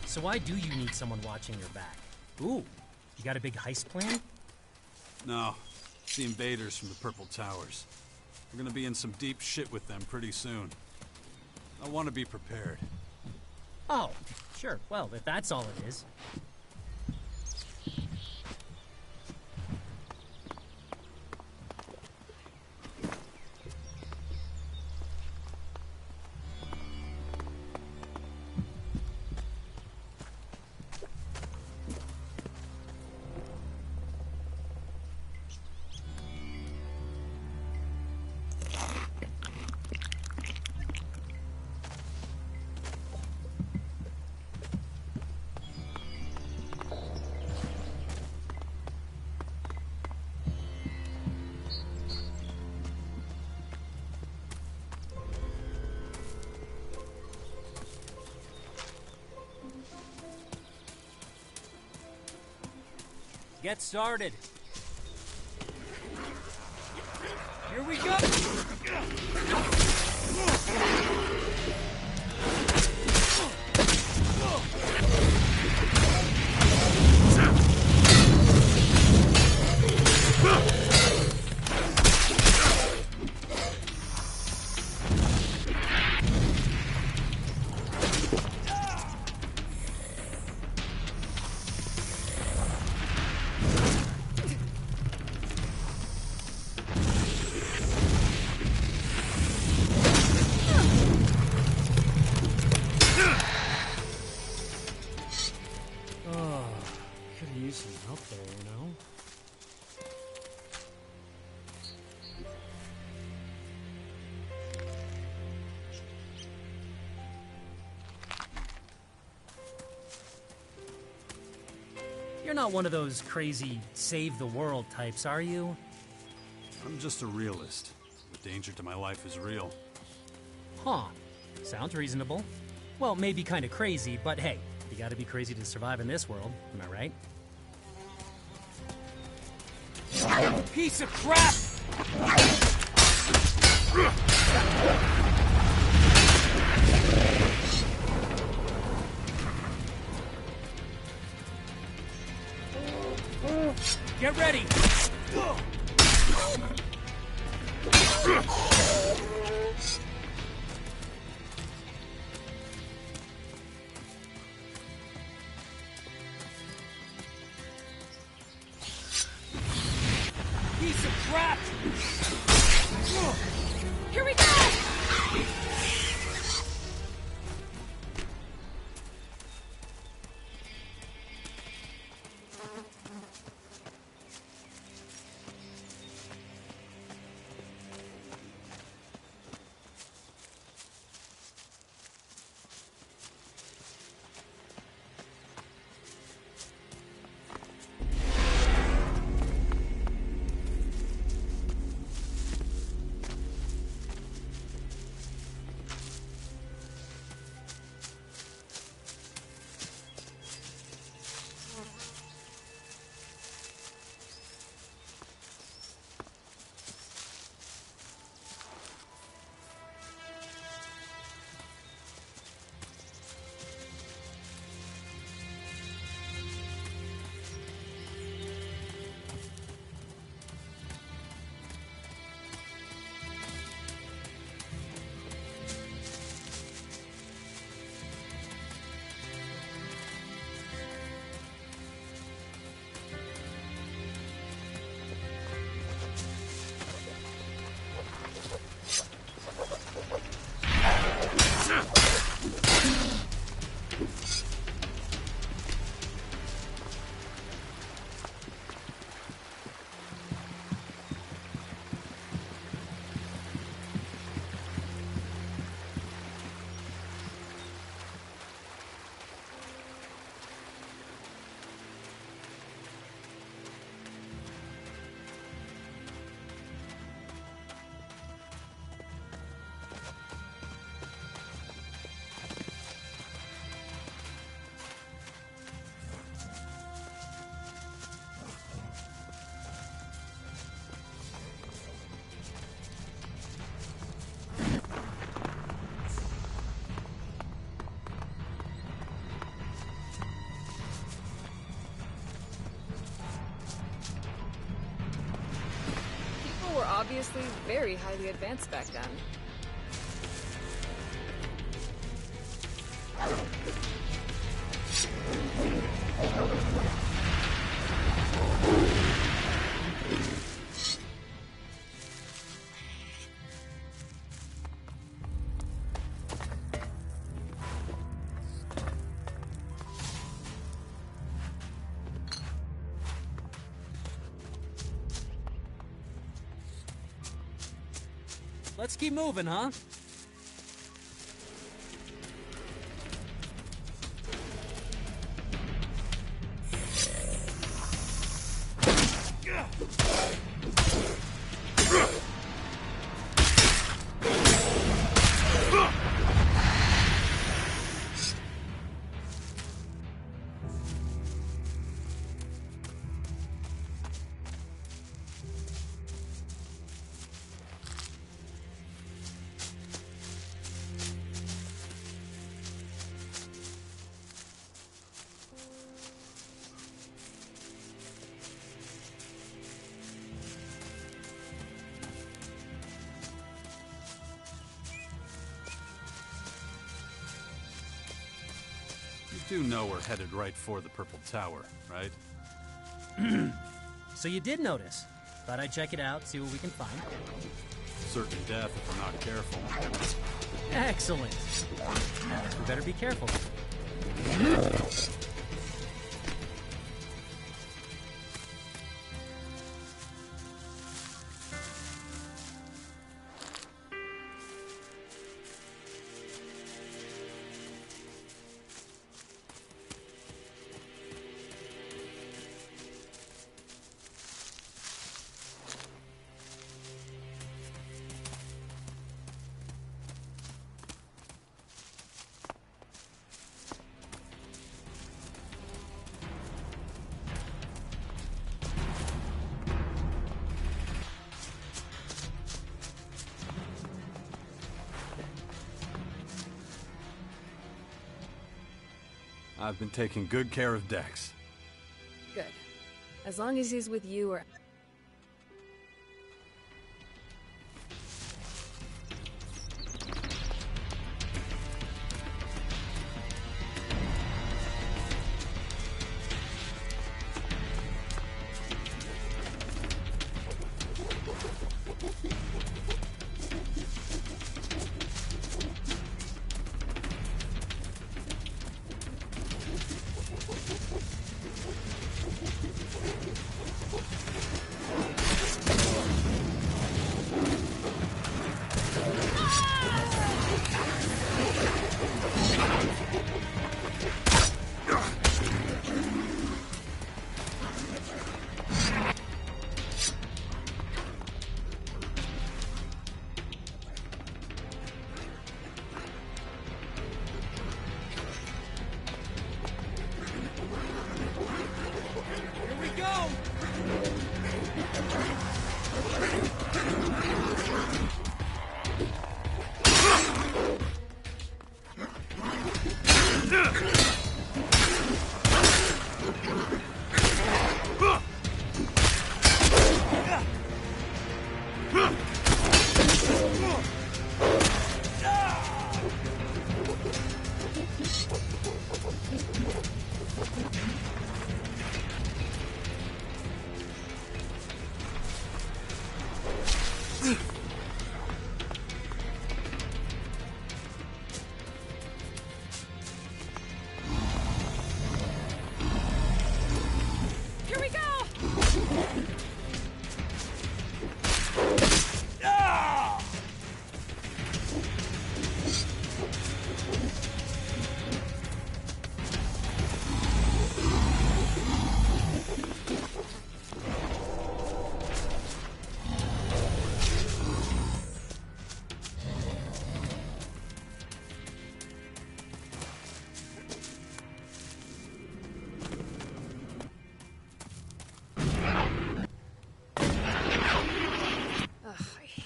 So why do you need someone watching your back? Ooh, you got a big heist plan? No, it's the invaders from the Purple Towers. We're gonna be in some deep shit with them pretty soon. I want to be prepared. Oh, sure. Well, if that's all it is. Get started. Here we go. You're not one of those crazy save the world types, are you? I'm just a realist. The danger to my life is real. Huh. Sounds reasonable. Well, maybe kind of crazy, but hey, you gotta be crazy to survive in this world, am I right? Piece of crap! Get ready! Piece of crap! Here we go! obviously very highly advanced back then. Let's keep moving, huh? You do know we're headed right for the Purple Tower, right? So you did notice. Thought I'd check it out, see what we can find. Certain death if we're not careful. Excellent. We better be careful. I've been taking good care of Dex. Good. As long as he's with you or...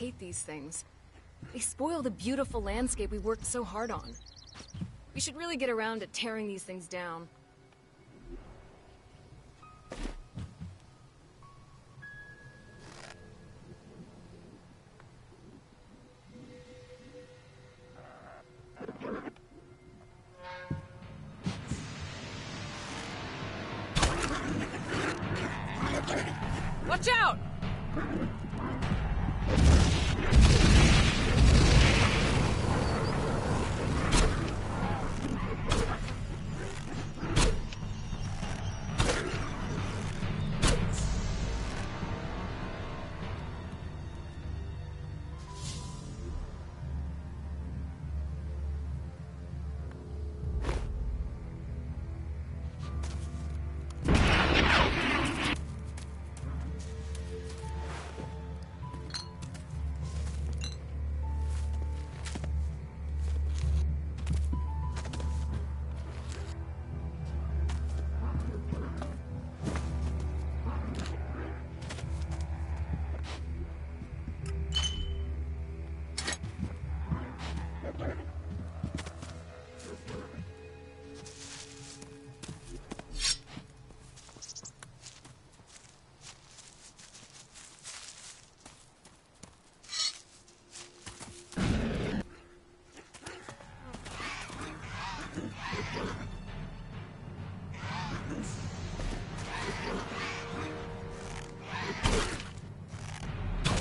hate these things. They spoil the beautiful landscape we worked so hard on. We should really get around to tearing these things down. Watch out!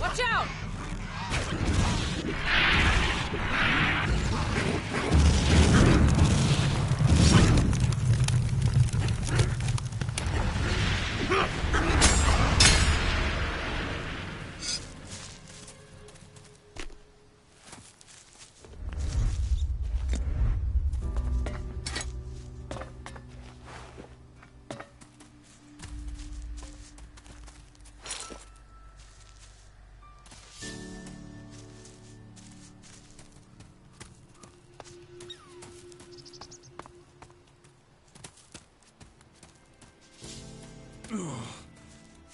Watch out!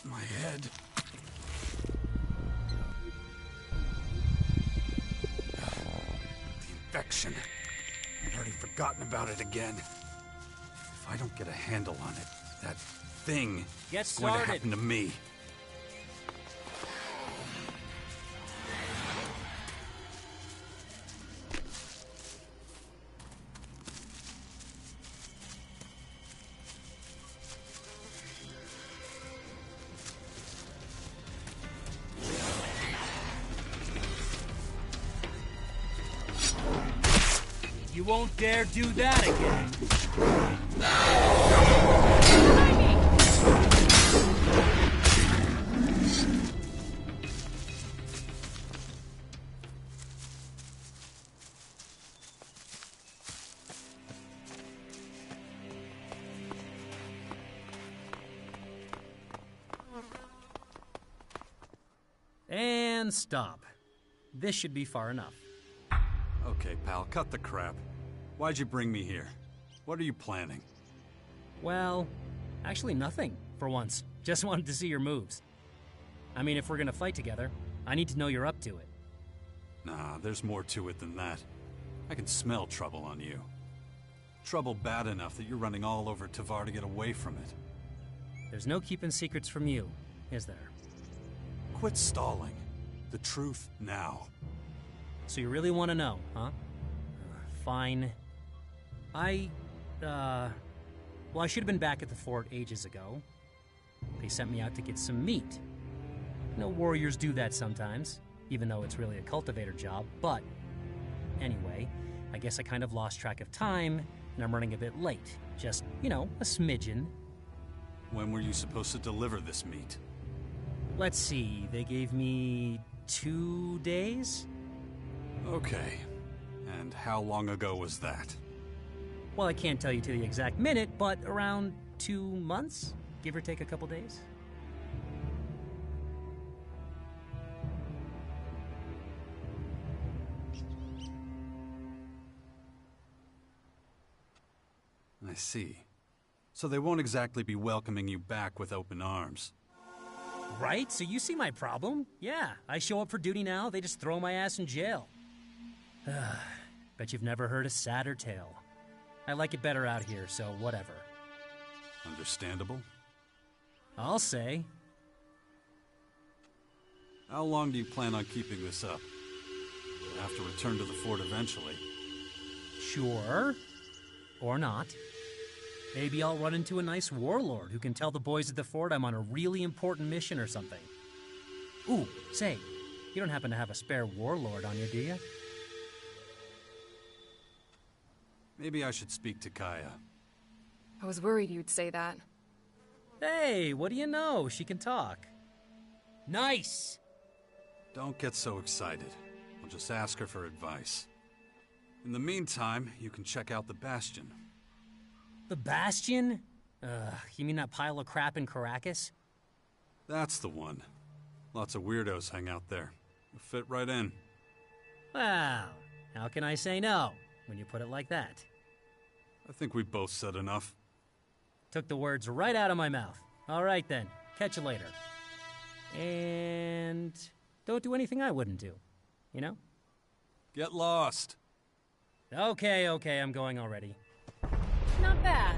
My head. The infection. I've already forgotten about it again. If I don't get a handle on it, that thing is going to happen to me. You won't dare do that again. And stop. This should be far enough. Okay, pal, cut the crap. Why'd you bring me here? What are you planning? Well, actually nothing, for once. Just wanted to see your moves. I mean, if we're gonna fight together, I need to know you're up to it. Nah, there's more to it than that. I can smell trouble on you. Trouble bad enough that you're running all over Tavar to get away from it. There's no keeping secrets from you, is there? Quit stalling. The truth now. So you really want to know, huh? Fine. Well, I should have been back at the fort ages ago. They sent me out to get some meat. You know, warriors do that sometimes, even though it's really a cultivator job, but... Anyway, I guess I kind of lost track of time, and I'm running a bit late. Just, you know, a smidgen. When were you supposed to deliver this meat? Let's see, they gave me 2 days? Okay. And how long ago was that? Well, I can't tell you to the exact minute, but around 2 months? Give or take a couple days? I see. So they won't exactly be welcoming you back with open arms. Right? So you see my problem? Yeah, I show up for duty now, they just throw my ass in jail. Bet you've never heard a sadder tale. I like it better out here, so whatever. Understandable. I'll say. How long do you plan on keeping this up? You'll have to return to the fort eventually. Sure. Or not. Maybe I'll run into a nice warlord who can tell the boys at the fort I'm on a really important mission or something. Ooh, say, you don't happen to have a spare warlord on you, do you? Maybe I should speak to Kaya. I was worried you'd say that. Hey, what do you know? She can talk. Nice! Don't get so excited. I'll just ask her for advice. In the meantime, you can check out the Bastion. The Bastion? You mean that pile of crap in Caracas? That's the one. Lots of weirdos hang out there. You'll fit right in. Well, how can I say no when you put it like that? I think we both said enough. Took the words right out of my mouth. All right then, catch you later. And don't do anything I wouldn't do, you know? Get lost. Okay, I'm going already. Not bad.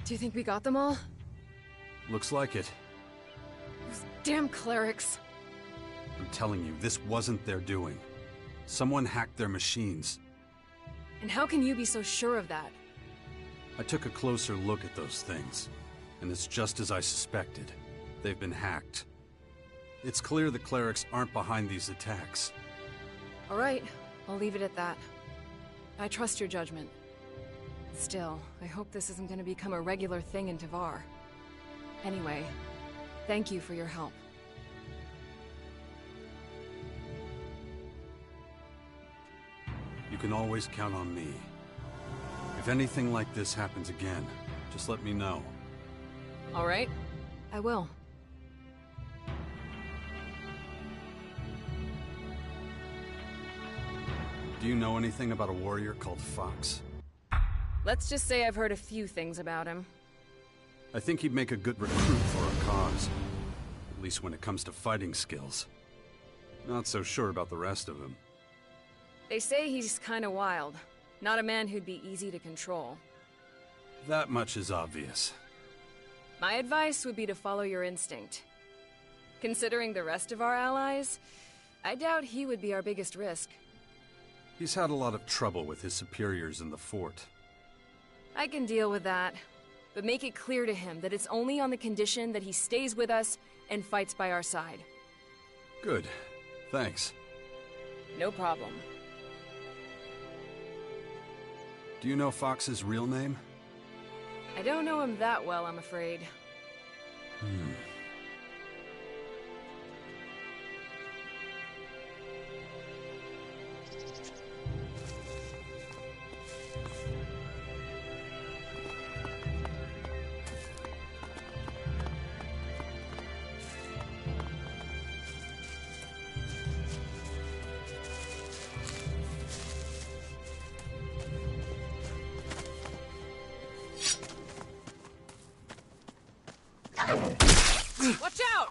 Do you think we got them all? Looks like it. Those damn clerics. I'm telling you, this wasn't their doing. Someone hacked their machines. And how can you be so sure of that? I took a closer look at those things, and it's just as I suspected. They've been hacked. It's clear the clerics aren't behind these attacks. All right, I'll leave it at that. I trust your judgment. Still, I hope this isn't going to become a regular thing in Tavar. Anyway, thank you for your help. You can always count on me. If anything like this happens again, just let me know. All right, I will. Do you know anything about a warrior called Fox? Let's just say I've heard a few things about him. I think he'd make a good recruit for our cause. At least when it comes to fighting skills. Not so sure about the rest of him. They say he's kinda wild. Not a man who'd be easy to control. That much is obvious. My advice would be to follow your instinct. Considering the rest of our allies, I doubt he would be our biggest risk. He's had a lot of trouble with his superiors in the fort. I can deal with that. But make it clear to him that it's only on the condition that he stays with us and fights by our side. Good. Thanks. No problem. Do you know Fox's real name? I don't know him that well, I'm afraid. Watch out!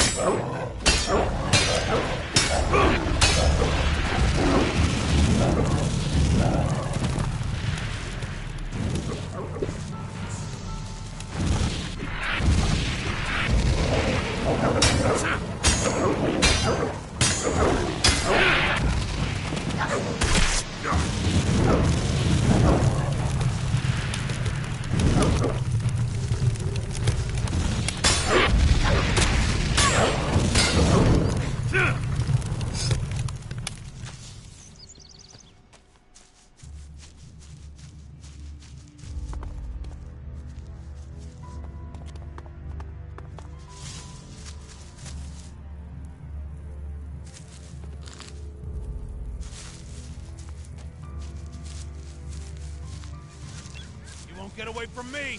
Get away from me!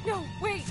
No, wait!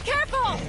Careful!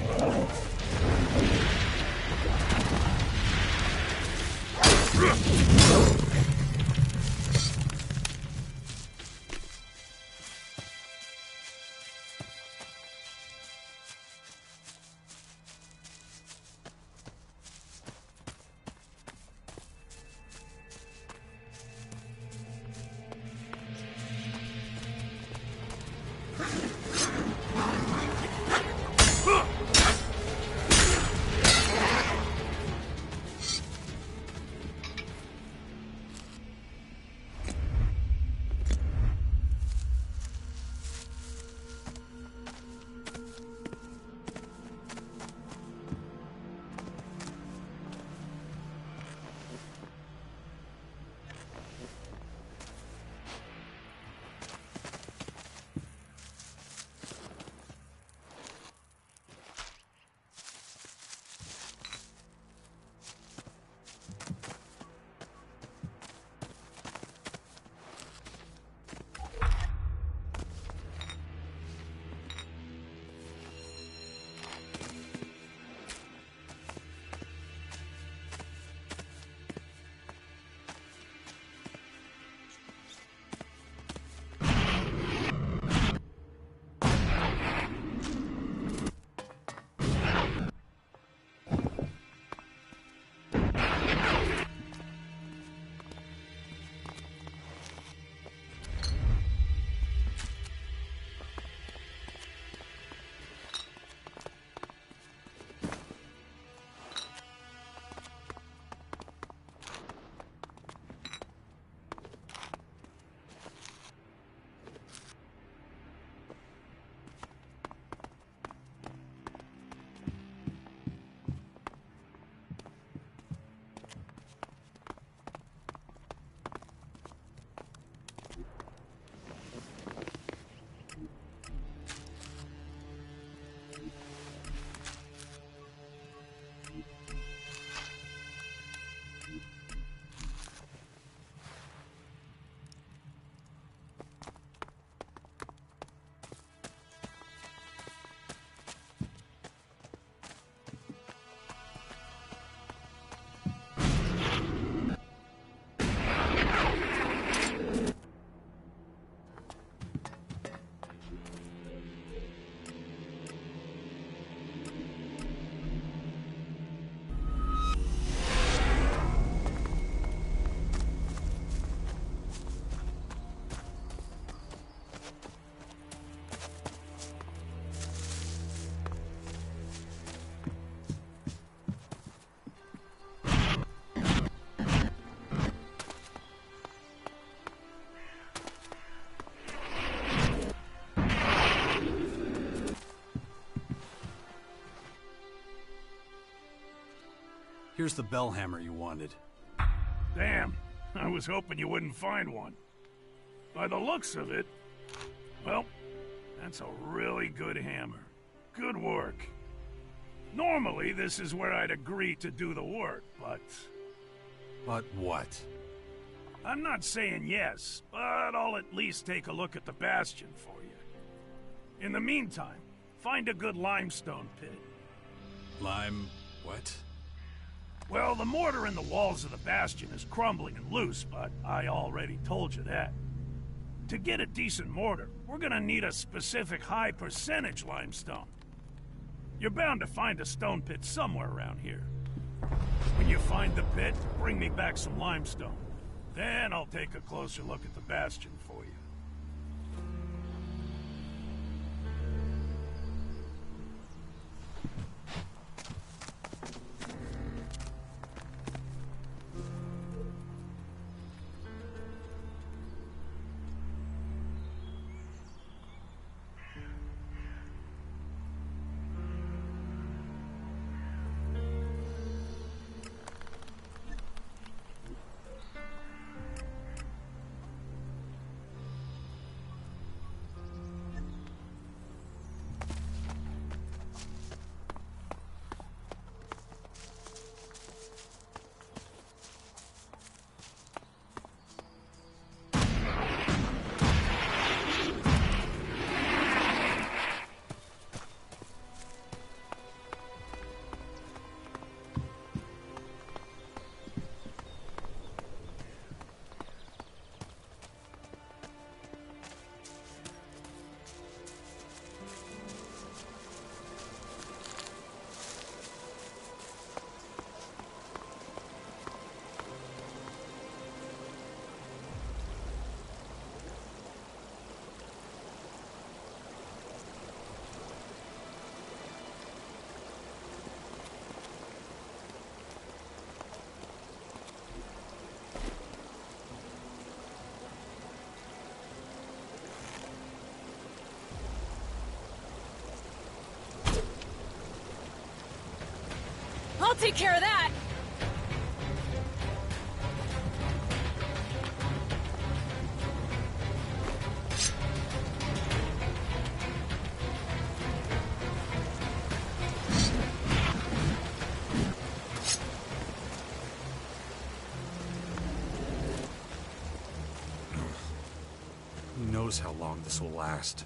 Here's the bell hammer you wanted. Damn, I was hoping you wouldn't find one. By the looks of it, well, that's a really good hammer. Good work. Normally, this is where I'd agree to do the work, but... But what? I'm not saying yes, but I'll at least take a look at the bastion for you. In the meantime, find a good limestone pit. Lime... what? Well, the mortar in the walls of the bastion is crumbling and loose, but I already told you that. To get a decent mortar, we're gonna need a specific high percentage limestone. You're bound to find a stone pit somewhere around here. When you find the pit, bring me back some limestone. Then I'll take a closer look at the bastion for you. I'll take care of that! Who knows how long this will last?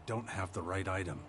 Don't have the right item.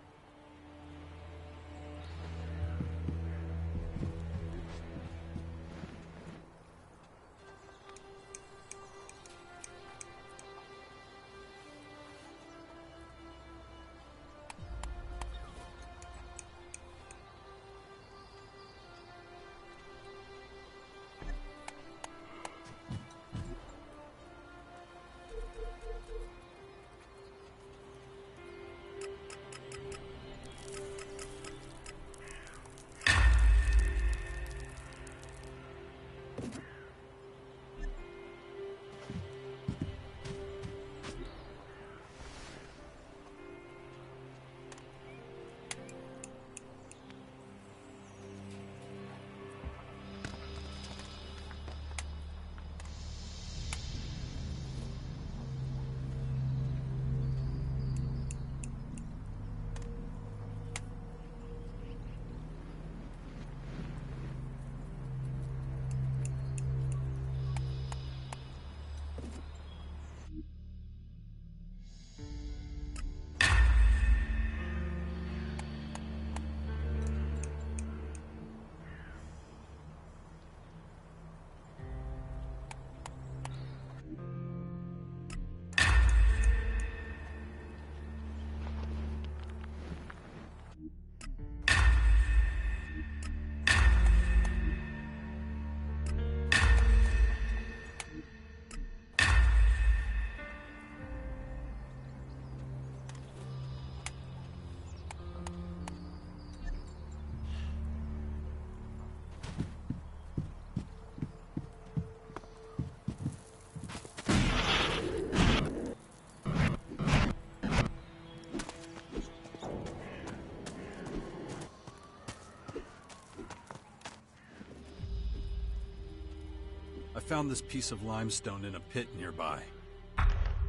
I found this piece of limestone in a pit nearby.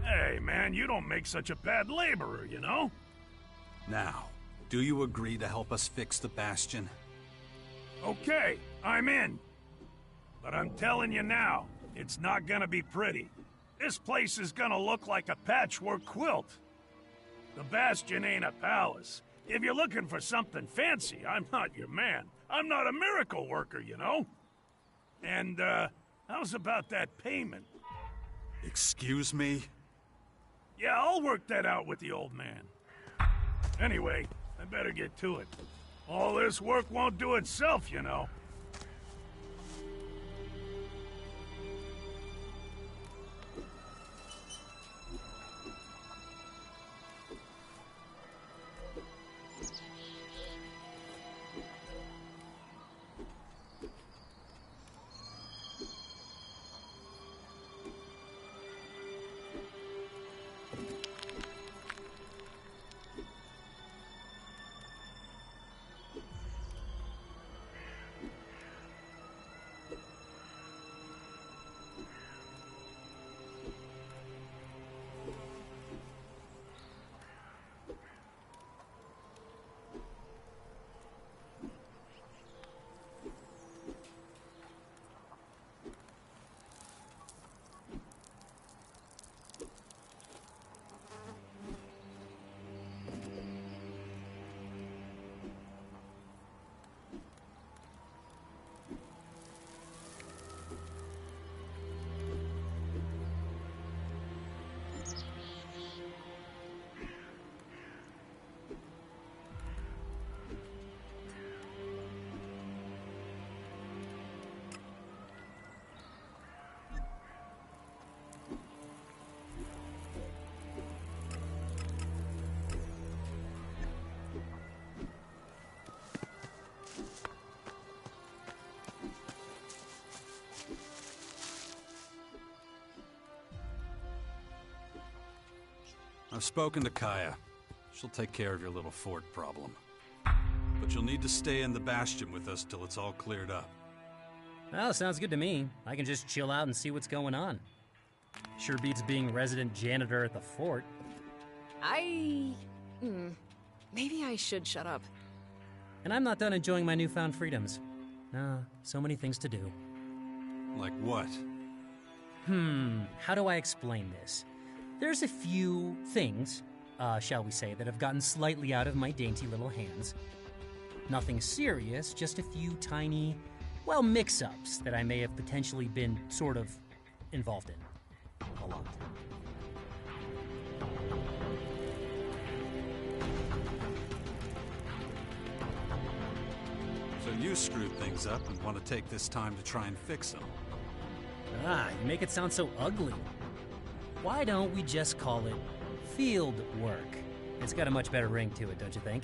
Hey, man, you don't make such a bad laborer, you know? Now, do you agree to help us fix the Bastion? Okay, I'm in. But I'm telling you now, it's not gonna be pretty. This place is gonna look like a patchwork quilt. The Bastion ain't a palace. If you're looking for something fancy, I'm not your man. I'm not a miracle worker, you know? And, how's about that payment? Excuse me? Yeah, I'll work that out with the old man. Anyway, I better get to it. All this work won't do itself, you know. I've spoken to Kaya. She'll take care of your little fort problem. But you'll need to stay in the Bastion with us till it's all cleared up. Well, sounds good to me. I can just chill out and see what's going on. Sure beats being resident janitor at the fort. Maybe I should shut up. And I'm not done enjoying my newfound freedoms. So many things to do. Like what? How do I explain this? There's a few things, shall we say, that have gotten slightly out of my dainty little hands. Nothing serious, just a few tiny, well, mix-ups that I may have potentially been sort of involved in. A lot. So you screwed things up and want to take this time to try and fix them. You make it sound so ugly. Why don't we just call it field work? It's got a much better ring to it, don't you think?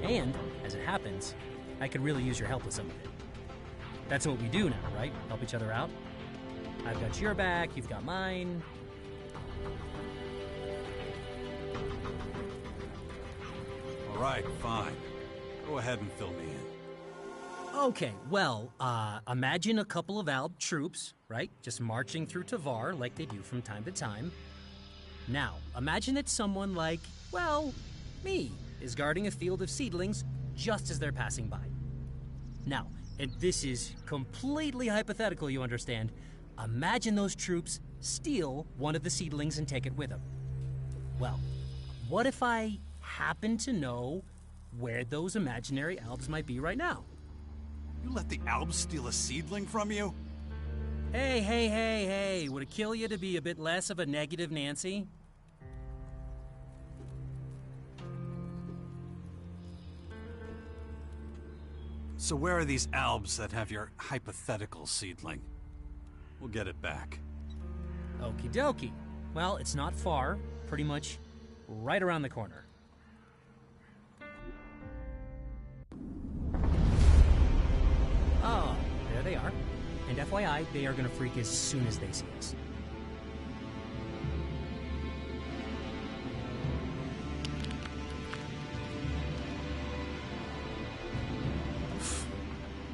And, as it happens, I could really use your help with some of it. That's what we do now, right? Help each other out? I've got your back, you've got mine. All right, fine. Go ahead and fill me in. Okay, well, imagine a couple of Alb troops, right? Just marching through Tavar like they do from time to time. Now, imagine that someone like, well, me, is guarding a field of seedlings just as they're passing by. Now, and this is completely hypothetical, you understand. Imagine those troops steal one of the seedlings and take it with them. Well, what if I happen to know where those imaginary Albs might be right now? You let the Albs steal a seedling from you? Hey, would it kill you to be a bit less of a negative Nancy? So where are these Albs that have your hypothetical seedling? We'll get it back. Okie dokie. Well, it's not far. Pretty much right around the corner. Oh, there they are. And FYI, they are gonna freak as soon as they see us.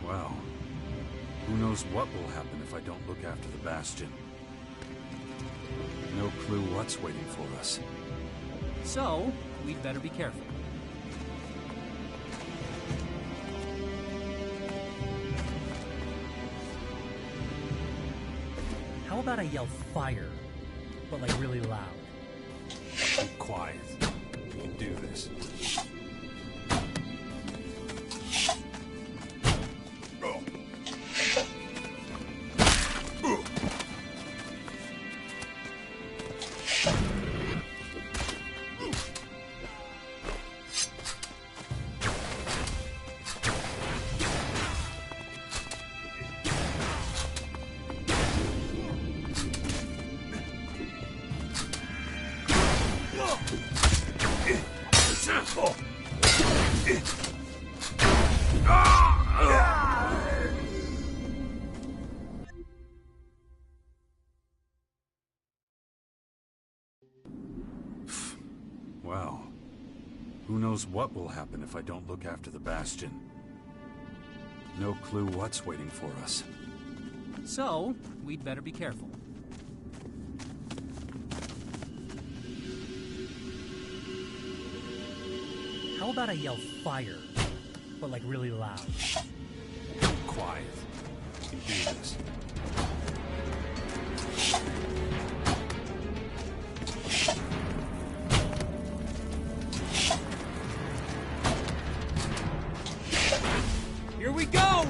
Wow. Who knows what will happen if I don't look after the Bastion? No clue what's waiting for us. So, we'd better be careful. How about I yell fire, but like really loud? Be quiet. You can do this. Wow. Who knows what will happen if I don't look after the Bastion? No clue what's waiting for us. So, we'd better be careful. How about I yell fire, but like really loud? Be quiet. You can do this. Here we go!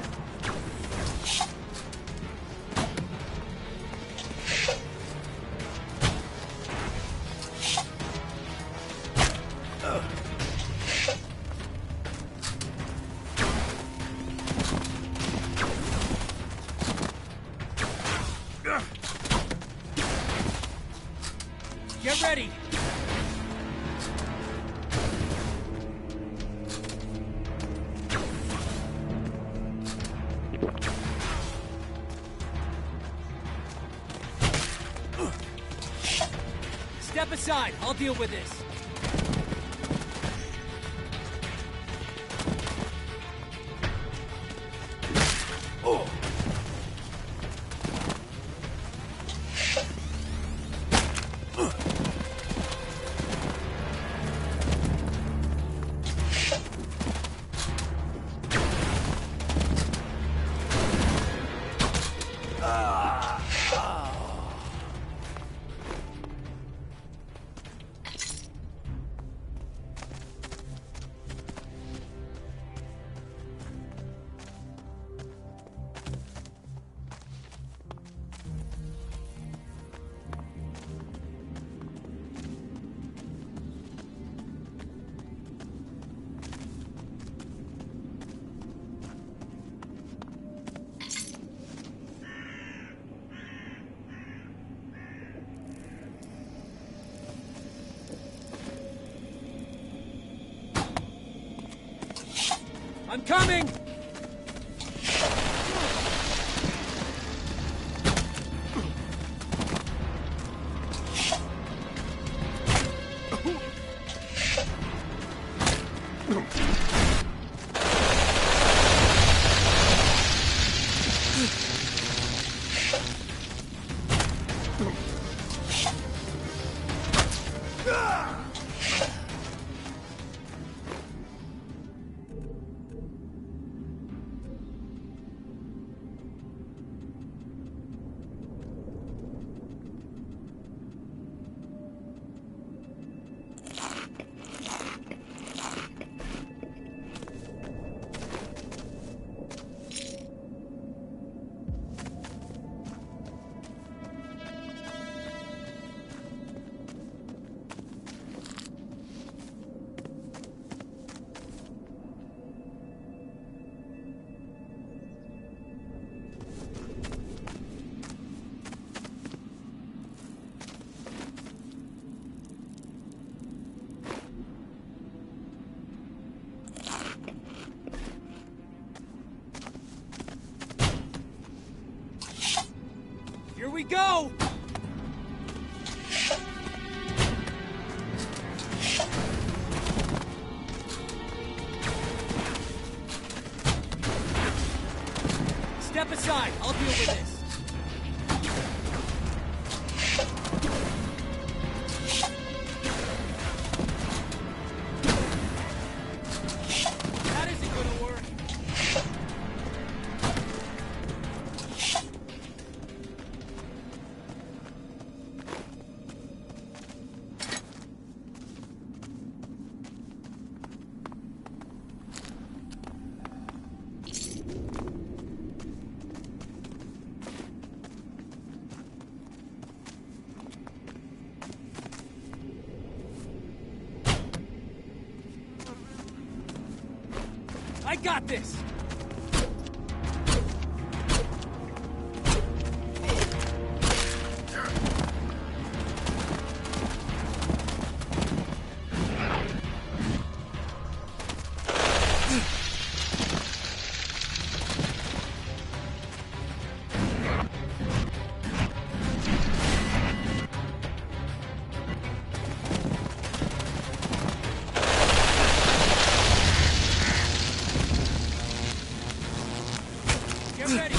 Get ready! Step aside. I'll deal with this. Oh. I'm coming! Here we go! Step aside. I'll deal with this. That isn't gonna work. I got this! Get ready!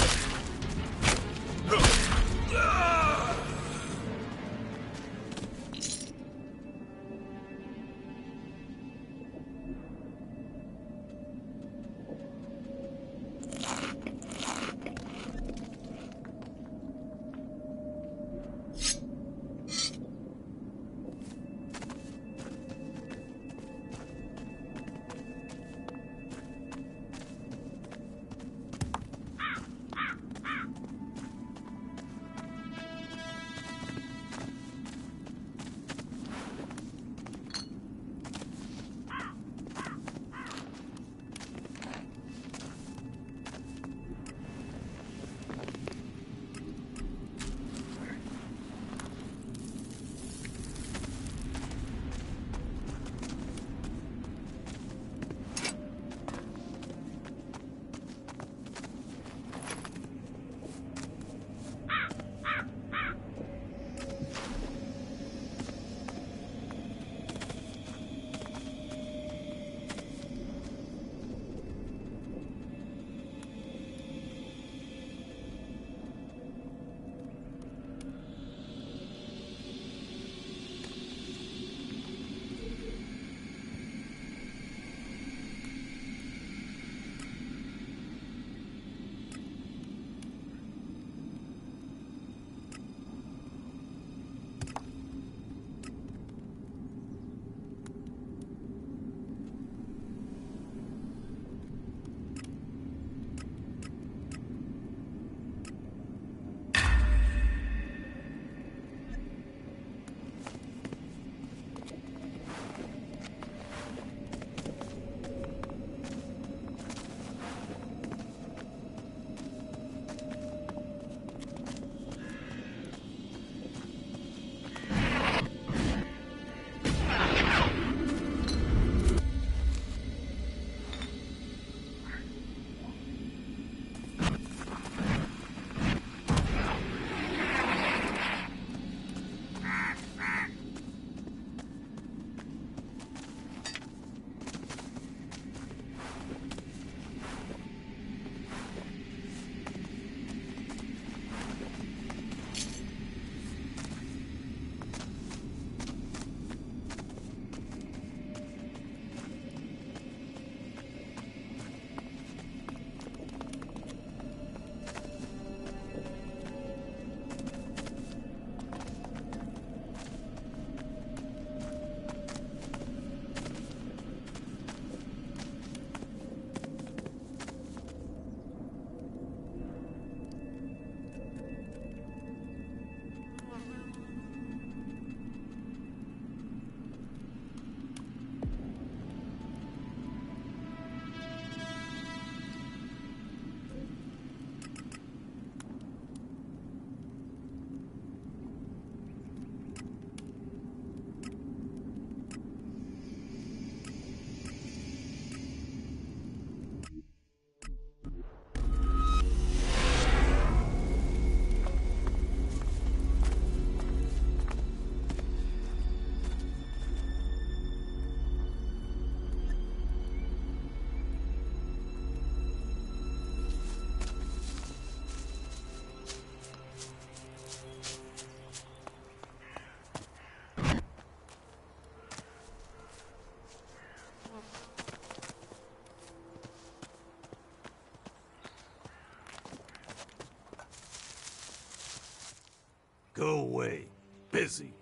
Go away. Busy.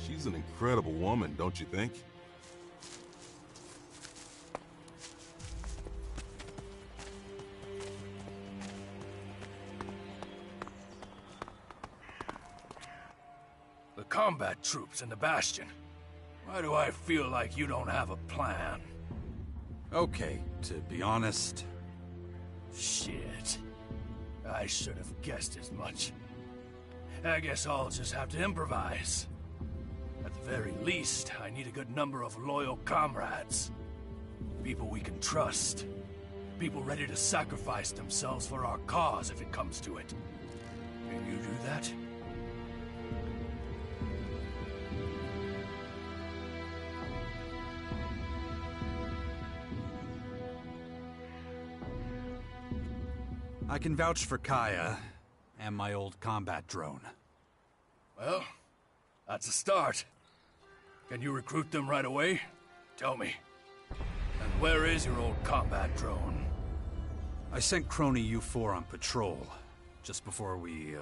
She's an incredible woman, don't you think? The combat troops in the Bastion. Why do I feel like you don't have a plan? Okay, to be honest... Shit. I should have guessed as much. I guess I'll just have to improvise. At the very least, I need a good number of loyal comrades. People we can trust. People ready to sacrifice themselves for our cause if it comes to it. Can you do that? I can vouch for Kaya and my old combat drone. Well, that's a start. Can you recruit them right away? Tell me. And where is your old combat drone? I sent Crony U4 on patrol, just before we,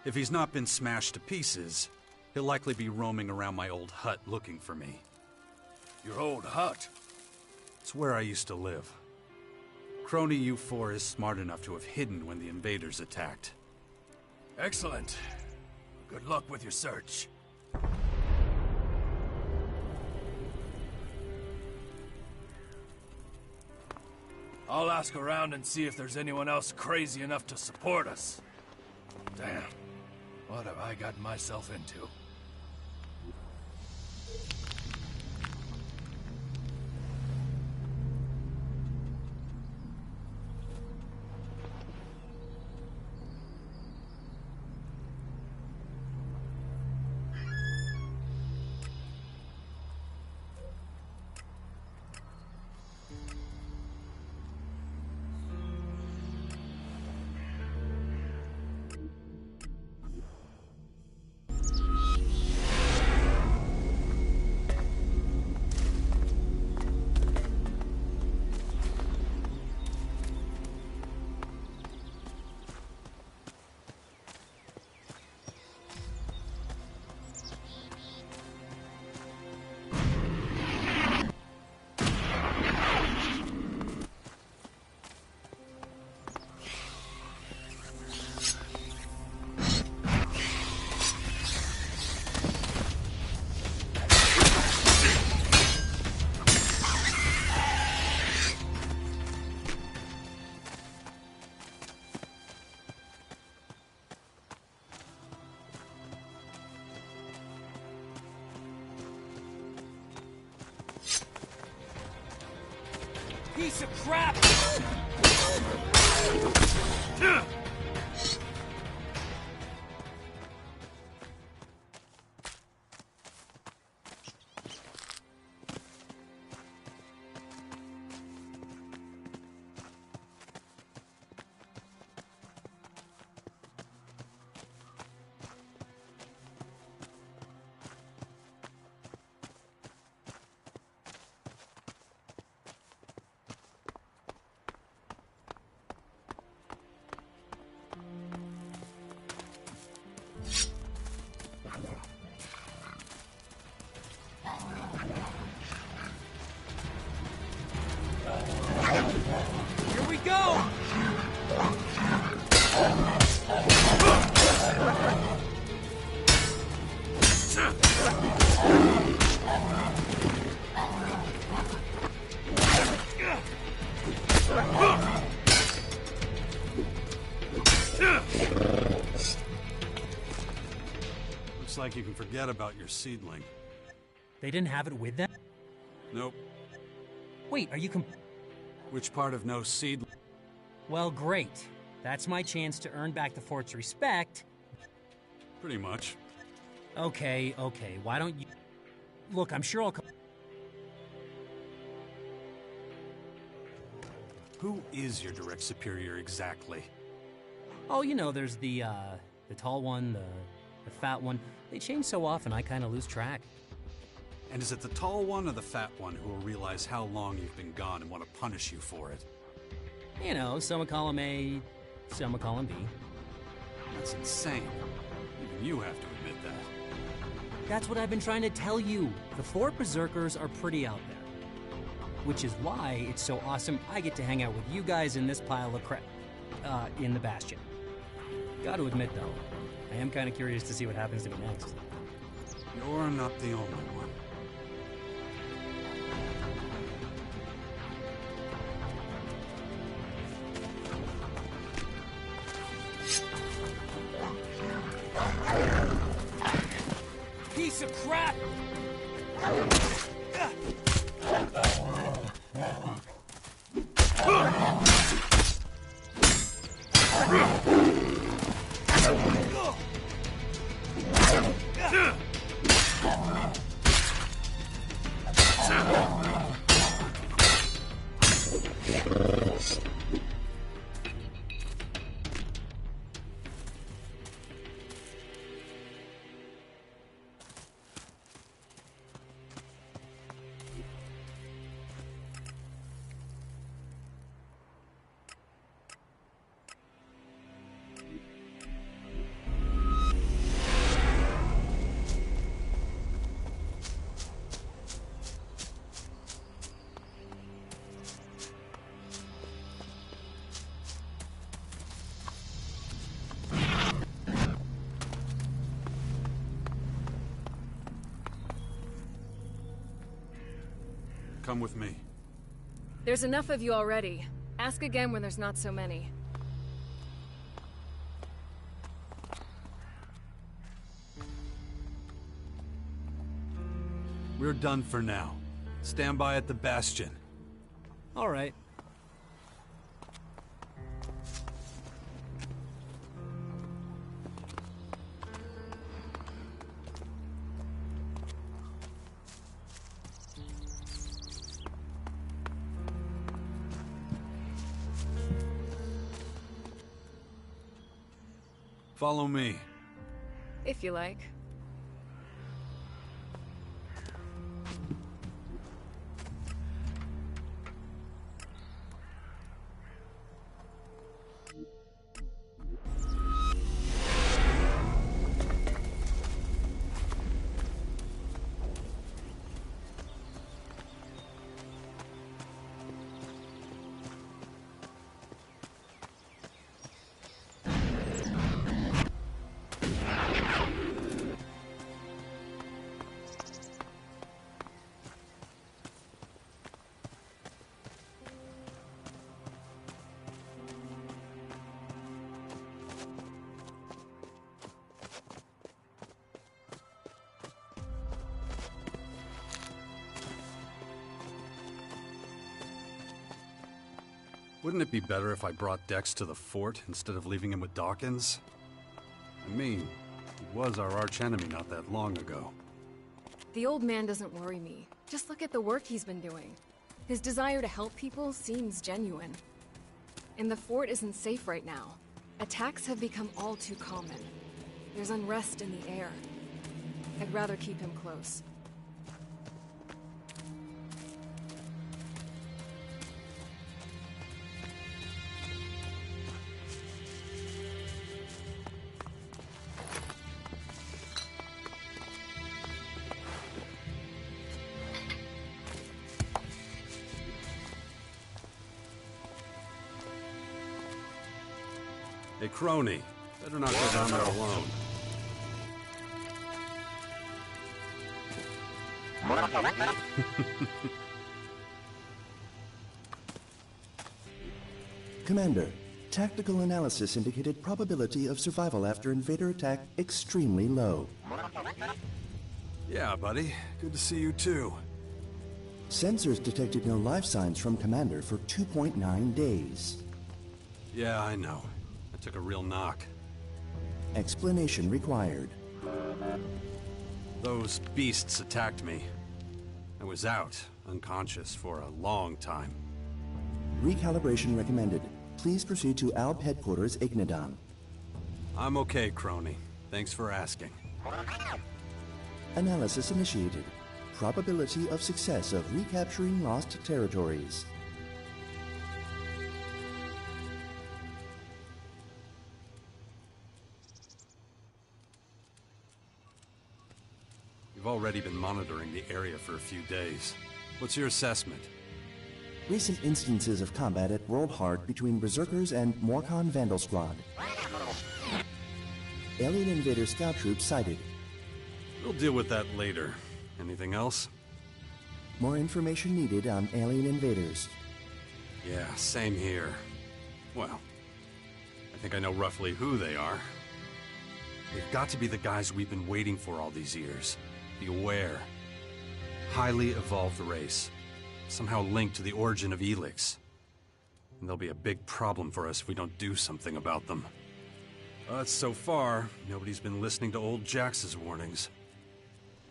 If he's not been smashed to pieces, he'll likely be roaming around my old hut looking for me. Your old hut? It's where I used to live. Crony U4 is smart enough to have hidden when the invaders attacked. Excellent. Good luck with your search. I'll ask around and see if there's anyone else crazy enough to support us. Damn. What have I gotten myself into? Piece of crap! Here we go! Looks like you can forget about your seedling. They didn't have it with them? Nope. Wait, are you Which part of no seedling? Well, great. That's my chance to earn back the fort's respect. Pretty much. Okay, why don't you... Look, I'm sure I'll come... Who is your direct superior exactly? Oh, you know, there's the tall one, the fat one. They change so often, I kind of lose track. And is it the tall one or the fat one who will realize how long you've been gone and want to punish you for it? You know, some would call him A, some would call him B. That's insane. Even you have to admit that. That's what I've been trying to tell you. The Fort Berserkers are pretty out there. Which is why it's so awesome I get to hang out with you guys in this pile of crap. In the Bastion. Gotta admit, though, I am kind of curious to see what happens to me next. You're not the only one. Piece of crap! Come with me. There's enough of you already. Ask again when there's not so many. We're done for now. Stand by at the Bastion. All right. Follow me. If you like. Wouldn't it be better if I brought Dex to the fort instead of leaving him with Dawkins? I mean, he was our archenemy not that long ago. The old man doesn't worry me. Just look at the work he's been doing. His desire to help people seems genuine. And the fort isn't safe right now. Attacks have become all too common. There's unrest in the air. I'd rather keep him close. Hey, Crony. Better not go down there alone. Commander, tactical analysis indicated probability of survival after invader attack extremely low. Yeah, buddy. Good to see you too. Sensors detected no life signs from Commander for 2.9 days. Yeah, I know. I took a real knock. Explanation required. Those beasts attacked me. I was out, unconscious, for a long time. Recalibration recommended. Please proceed to ALB headquarters, Ignadon. I'm okay, Crony. Thanks for asking. Analysis initiated. probability of success of recapturing lost territories. You've already been monitoring the area for a few days. What's your assessment? Recent instances of combat at World Heart between Berserkers and Morcon Vandal Squad. Alien Invader scout troops sighted. We'll deal with that later. Anything else? More information needed on alien invaders. Yeah, same here. Well, I think I know roughly who they are. They've got to be the guys we've been waiting for all these years. The Aware. Highly evolved race. Somehow linked to the origin of Elix. And they'll be a big problem for us if we don't do something about them. But so far, nobody's been listening to old Jax's warnings.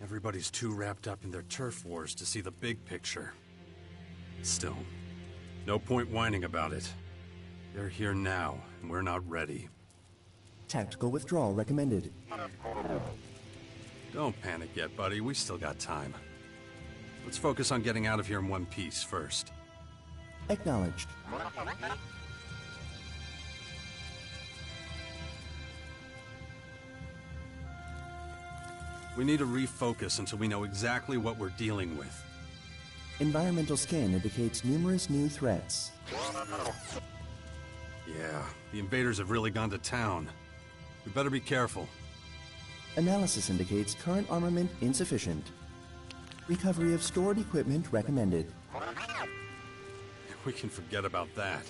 Everybody's too wrapped up in their turf wars to see the big picture. Still, no point whining about it. They're here now, and we're not ready. Tactical withdrawal recommended. Don't panic yet, buddy. We still got time. Let's focus on getting out of here in one piece first. Acknowledged. We need to refocus until we know exactly what we're dealing with. Environmental scan indicates numerous new threats. Yeah, the invaders have really gone to town. We better be careful. Analysis indicates current armament insufficient. Recovery of stored equipment recommended. We can forget about that.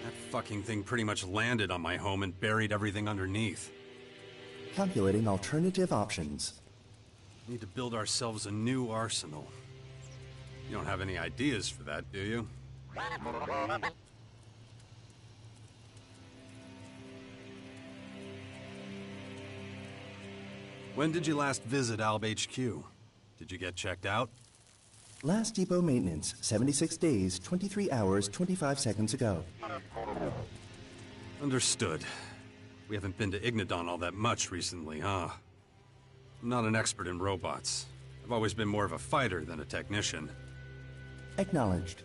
That fucking thing pretty much landed on my home and buried everything underneath. Calculating alternative options. Need to build ourselves a new arsenal. You don't have any ideas for that, do you? When did you last visit Alb HQ? Did you get checked out? Last depot maintenance, 76 days, 23 hours, 25 seconds ago. Understood. We haven't been to Ignadon all that much recently, huh? I'm not an expert in robots. I've always been more of a fighter than a technician. Acknowledged.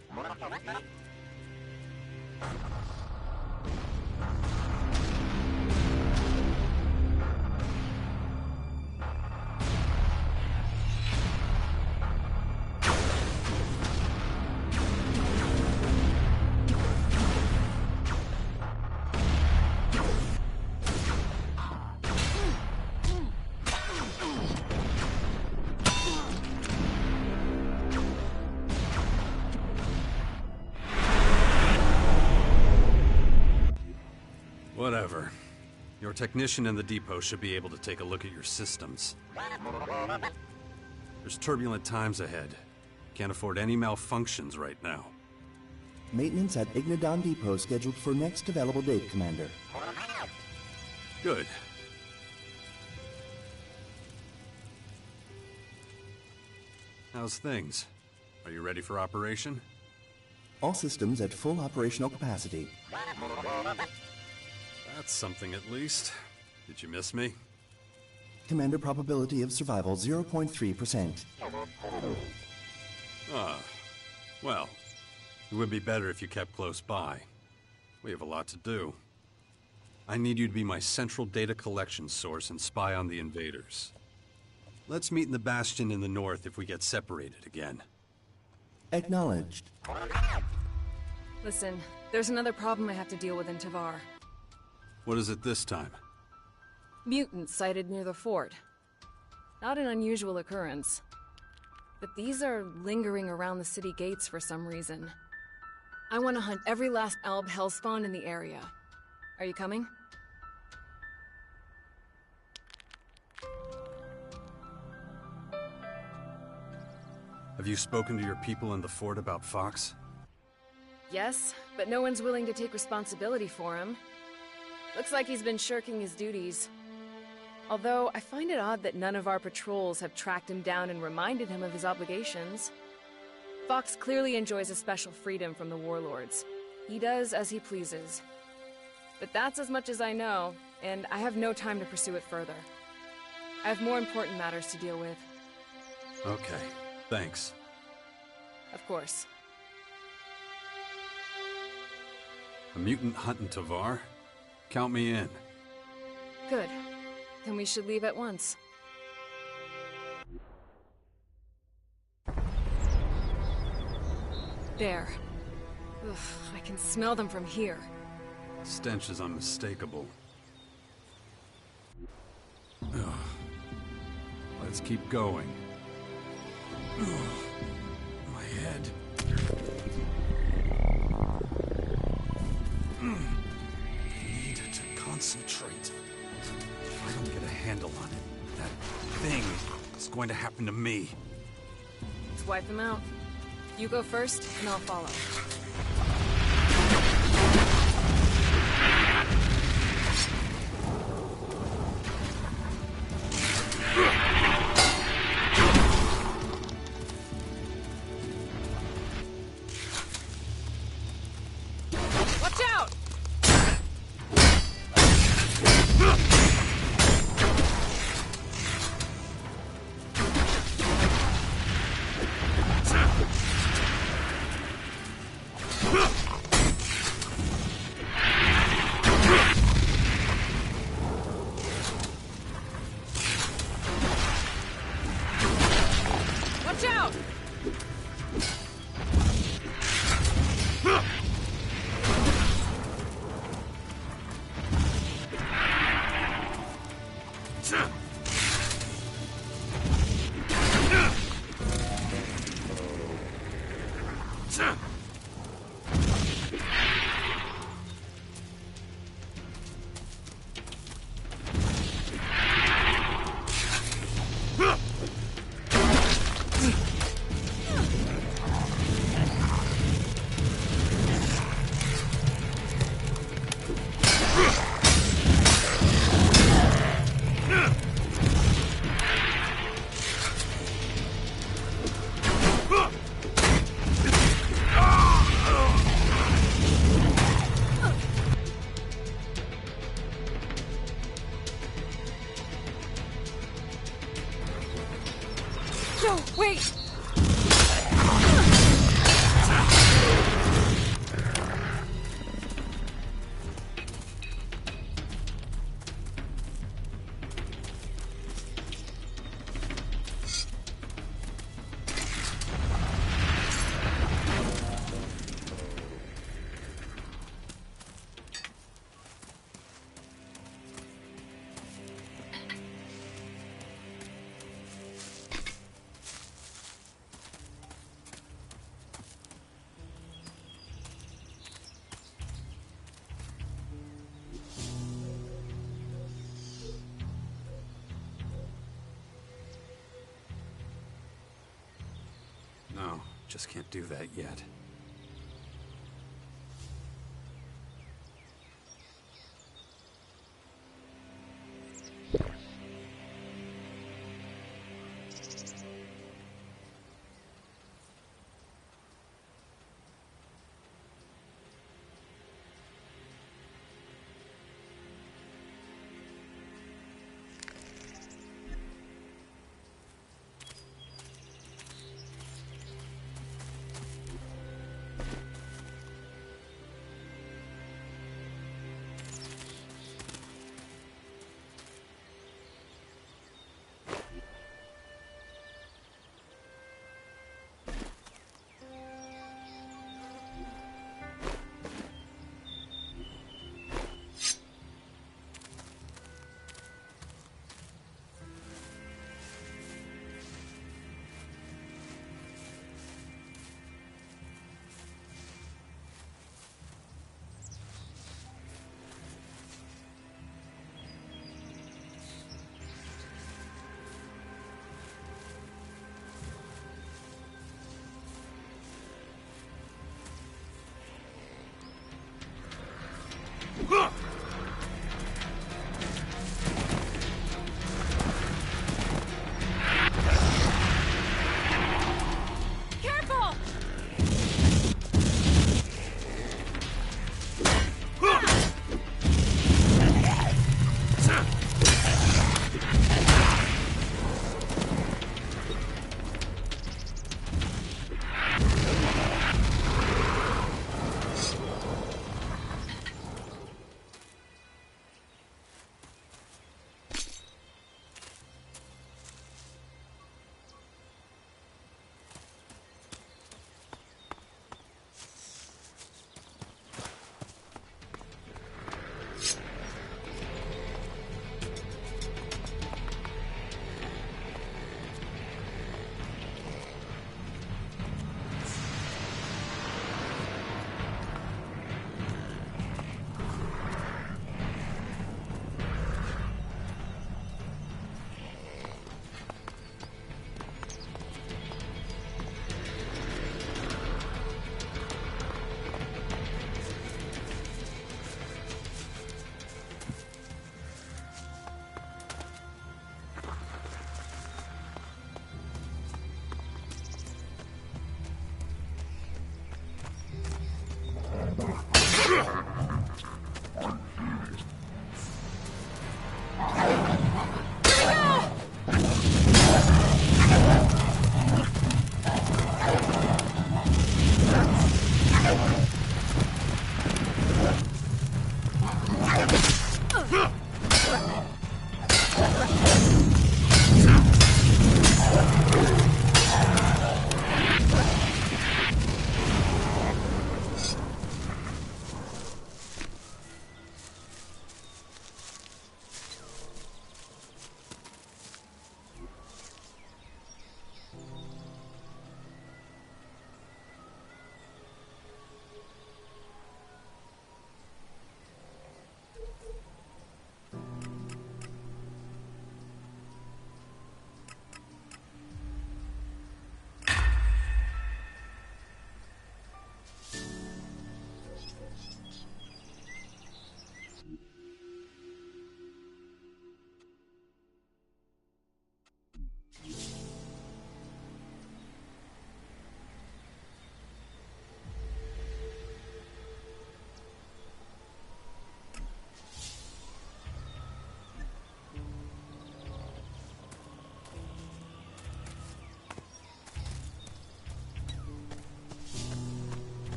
Whatever. Your technician in the depot should be able to take a look at your systems. There's turbulent times ahead. Can't afford any malfunctions right now. Maintenance at Ignadon Depot scheduled for next available date, Commander. Good. How's things? Are you ready for operation? All systems at full operational capacity. That's something at least. Did you miss me? Commander, probability of survival 0.3%. Ah. Well, it would be better if you kept close by. We have a lot to do. I need you to be my central data collection source and spy on the invaders. Let's meet in the Bastion in the north if we get separated again. Acknowledged. Listen, there's another problem I have to deal with in Tavar. What is it this time? Mutants sighted near the fort. Not an unusual occurrence. But these are lingering around the city gates for some reason. I want to hunt every last Alb hellspawn in the area. Are you coming? Have you spoken to your people in the fort about Fox? Yes, but no one's willing to take responsibility for him. Looks like he's been shirking his duties. Although, I find it odd that none of our patrols have tracked him down and reminded him of his obligations. Fox clearly enjoys a special freedom from the warlords. He does as he pleases. But that's as much as I know, and I have no time to pursue it further. I have more important matters to deal with. Okay, thanks. Of course. A mutant hunt in Tavar? Count me in. Good. Then we should leave at once. There. Ugh, I can smell them from here. Stench is unmistakable. Ugh. Let's keep going. Ugh. My head. I need to concentrate. If I don't get a handle on it, that thing is going to happen to me. Let's wipe them out. You go first, and I'll follow. Watch out! Watch out! No, wait! No, just can't do that yet.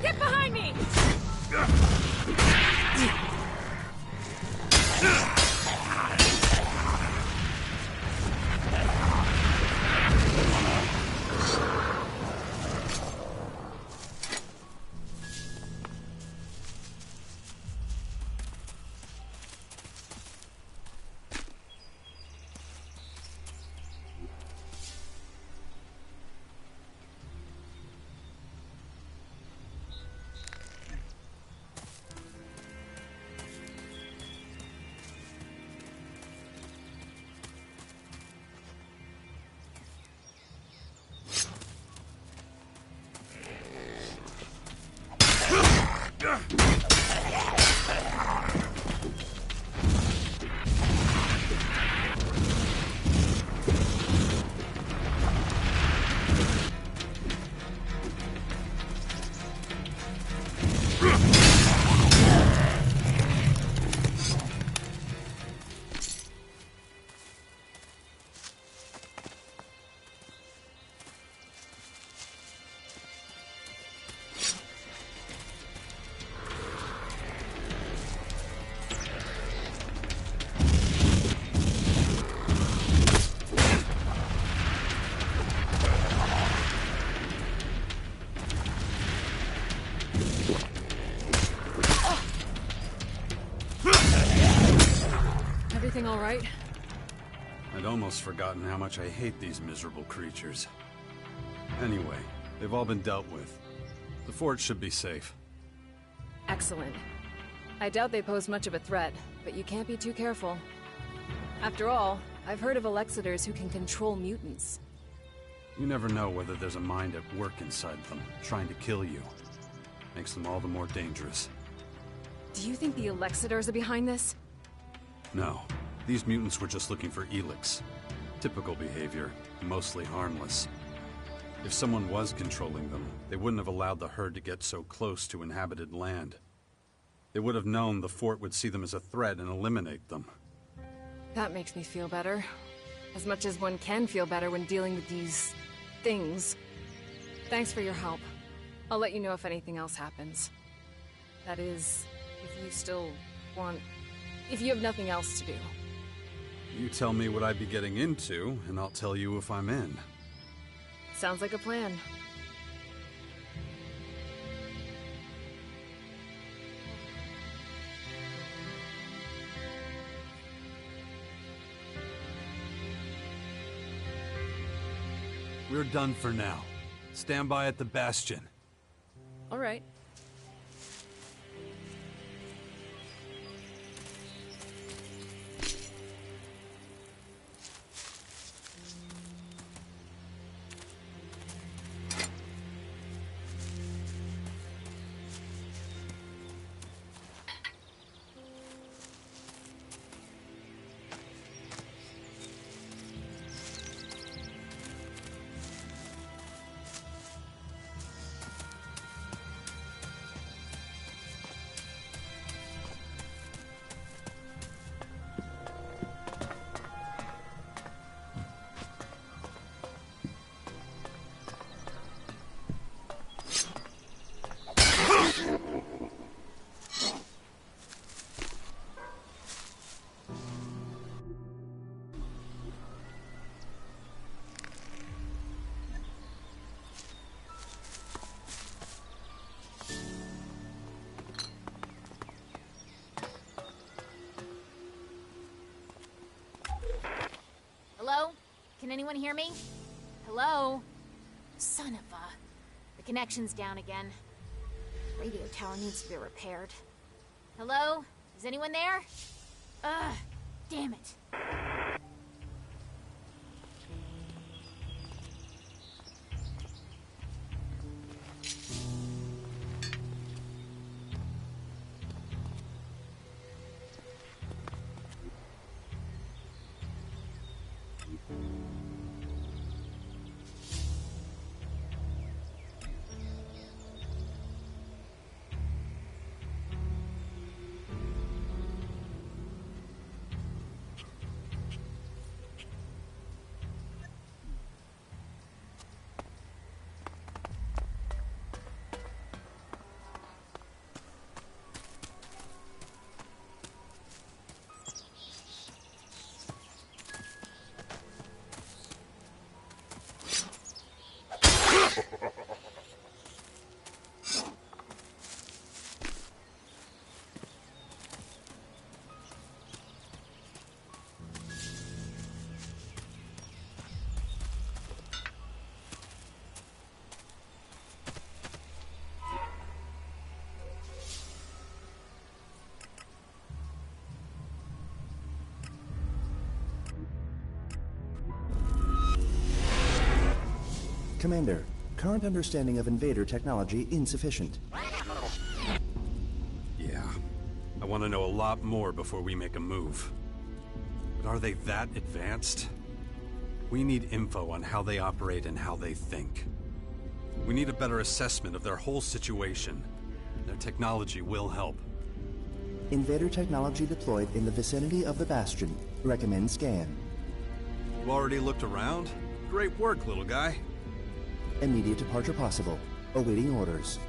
Get behind me! Everything all right? I'd almost forgotten how much I hate these miserable creatures. Anyway, they've all been dealt with. The fort should be safe. Excellent. I doubt they pose much of a threat, but you can't be too careful. After all, I've heard of Alexiters who can control mutants. You never know whether there's a mind at work inside them, trying to kill you. Makes them all the more dangerous. Do you think the Alexiters are behind this? No. These mutants were just looking for Elix. Typical behavior, mostly harmless. If someone was controlling them, they wouldn't have allowed the herd to get so close to inhabited land. They would have known the fort would see them as a threat and eliminate them. That makes me feel better. As much as one can feel better when dealing with these... things. Thanks for your help. I'll let you know if anything else happens. That is, if you still want... if you have nothing else to do. You tell me what I'd be getting into, and I'll tell you if I'm in. Sounds like a plan. We're done for now. Stand by at the bastion. All right. Can anyone hear me? Hello? Son of a... The connection's down again. Radio tower needs to be repaired. Hello? Is anyone there? Ugh, damn it. Commander, current understanding of invader technology insufficient. Yeah. I want to know a lot more before we make a move. But are they that advanced? We need info on how they operate and how they think. We need a better assessment of their whole situation. Their technology will help. Invader technology deployed in the vicinity of the Bastion. Recommend scan. You already looked around? Great work, little guy. Immediate departure possible. Awaiting orders.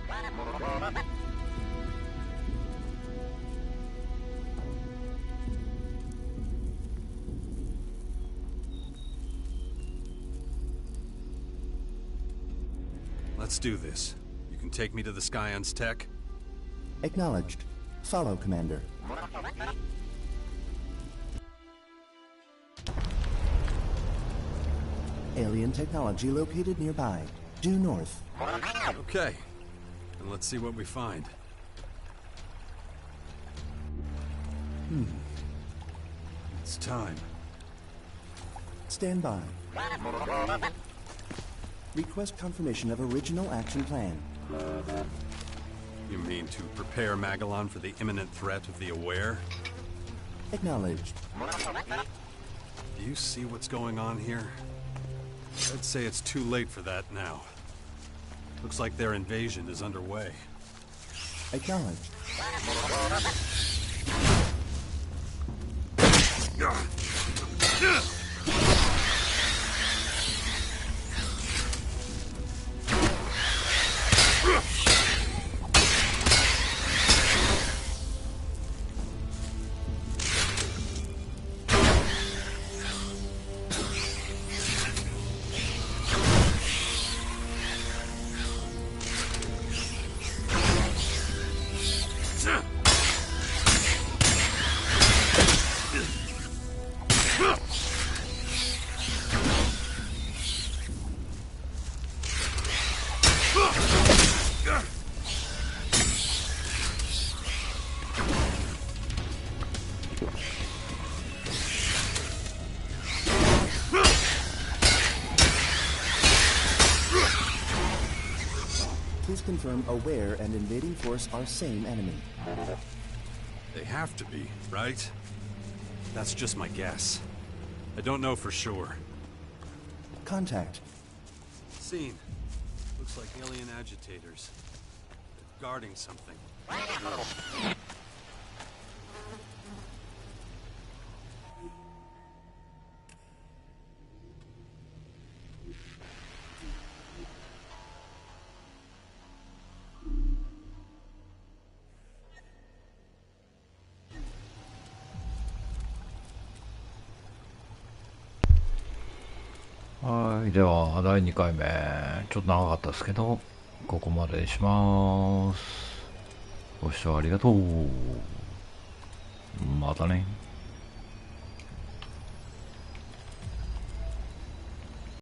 Let's do this. You can take me to the Scion's tech? Acknowledged. Follow, Commander. Alien technology located nearby. Due north. Okay. And let's see what we find. It's time. Stand by. Request confirmation of original action plan. You mean to prepare Magellan for the imminent threat of the Aware? Acknowledged. Do you see what's going on here? I'd say it's too late for that now. Looks like their invasion is underway. Acknowledged. Confirm Aware and invading force are same enemy. They have to be, right? That's just my guess. I don't know for sure. Contact. Scene. Looks like alien agitators. They're guarding something.はい、では第2回目ちょっと長かったですけどここまでにします。ご視聴ありがとう。またね。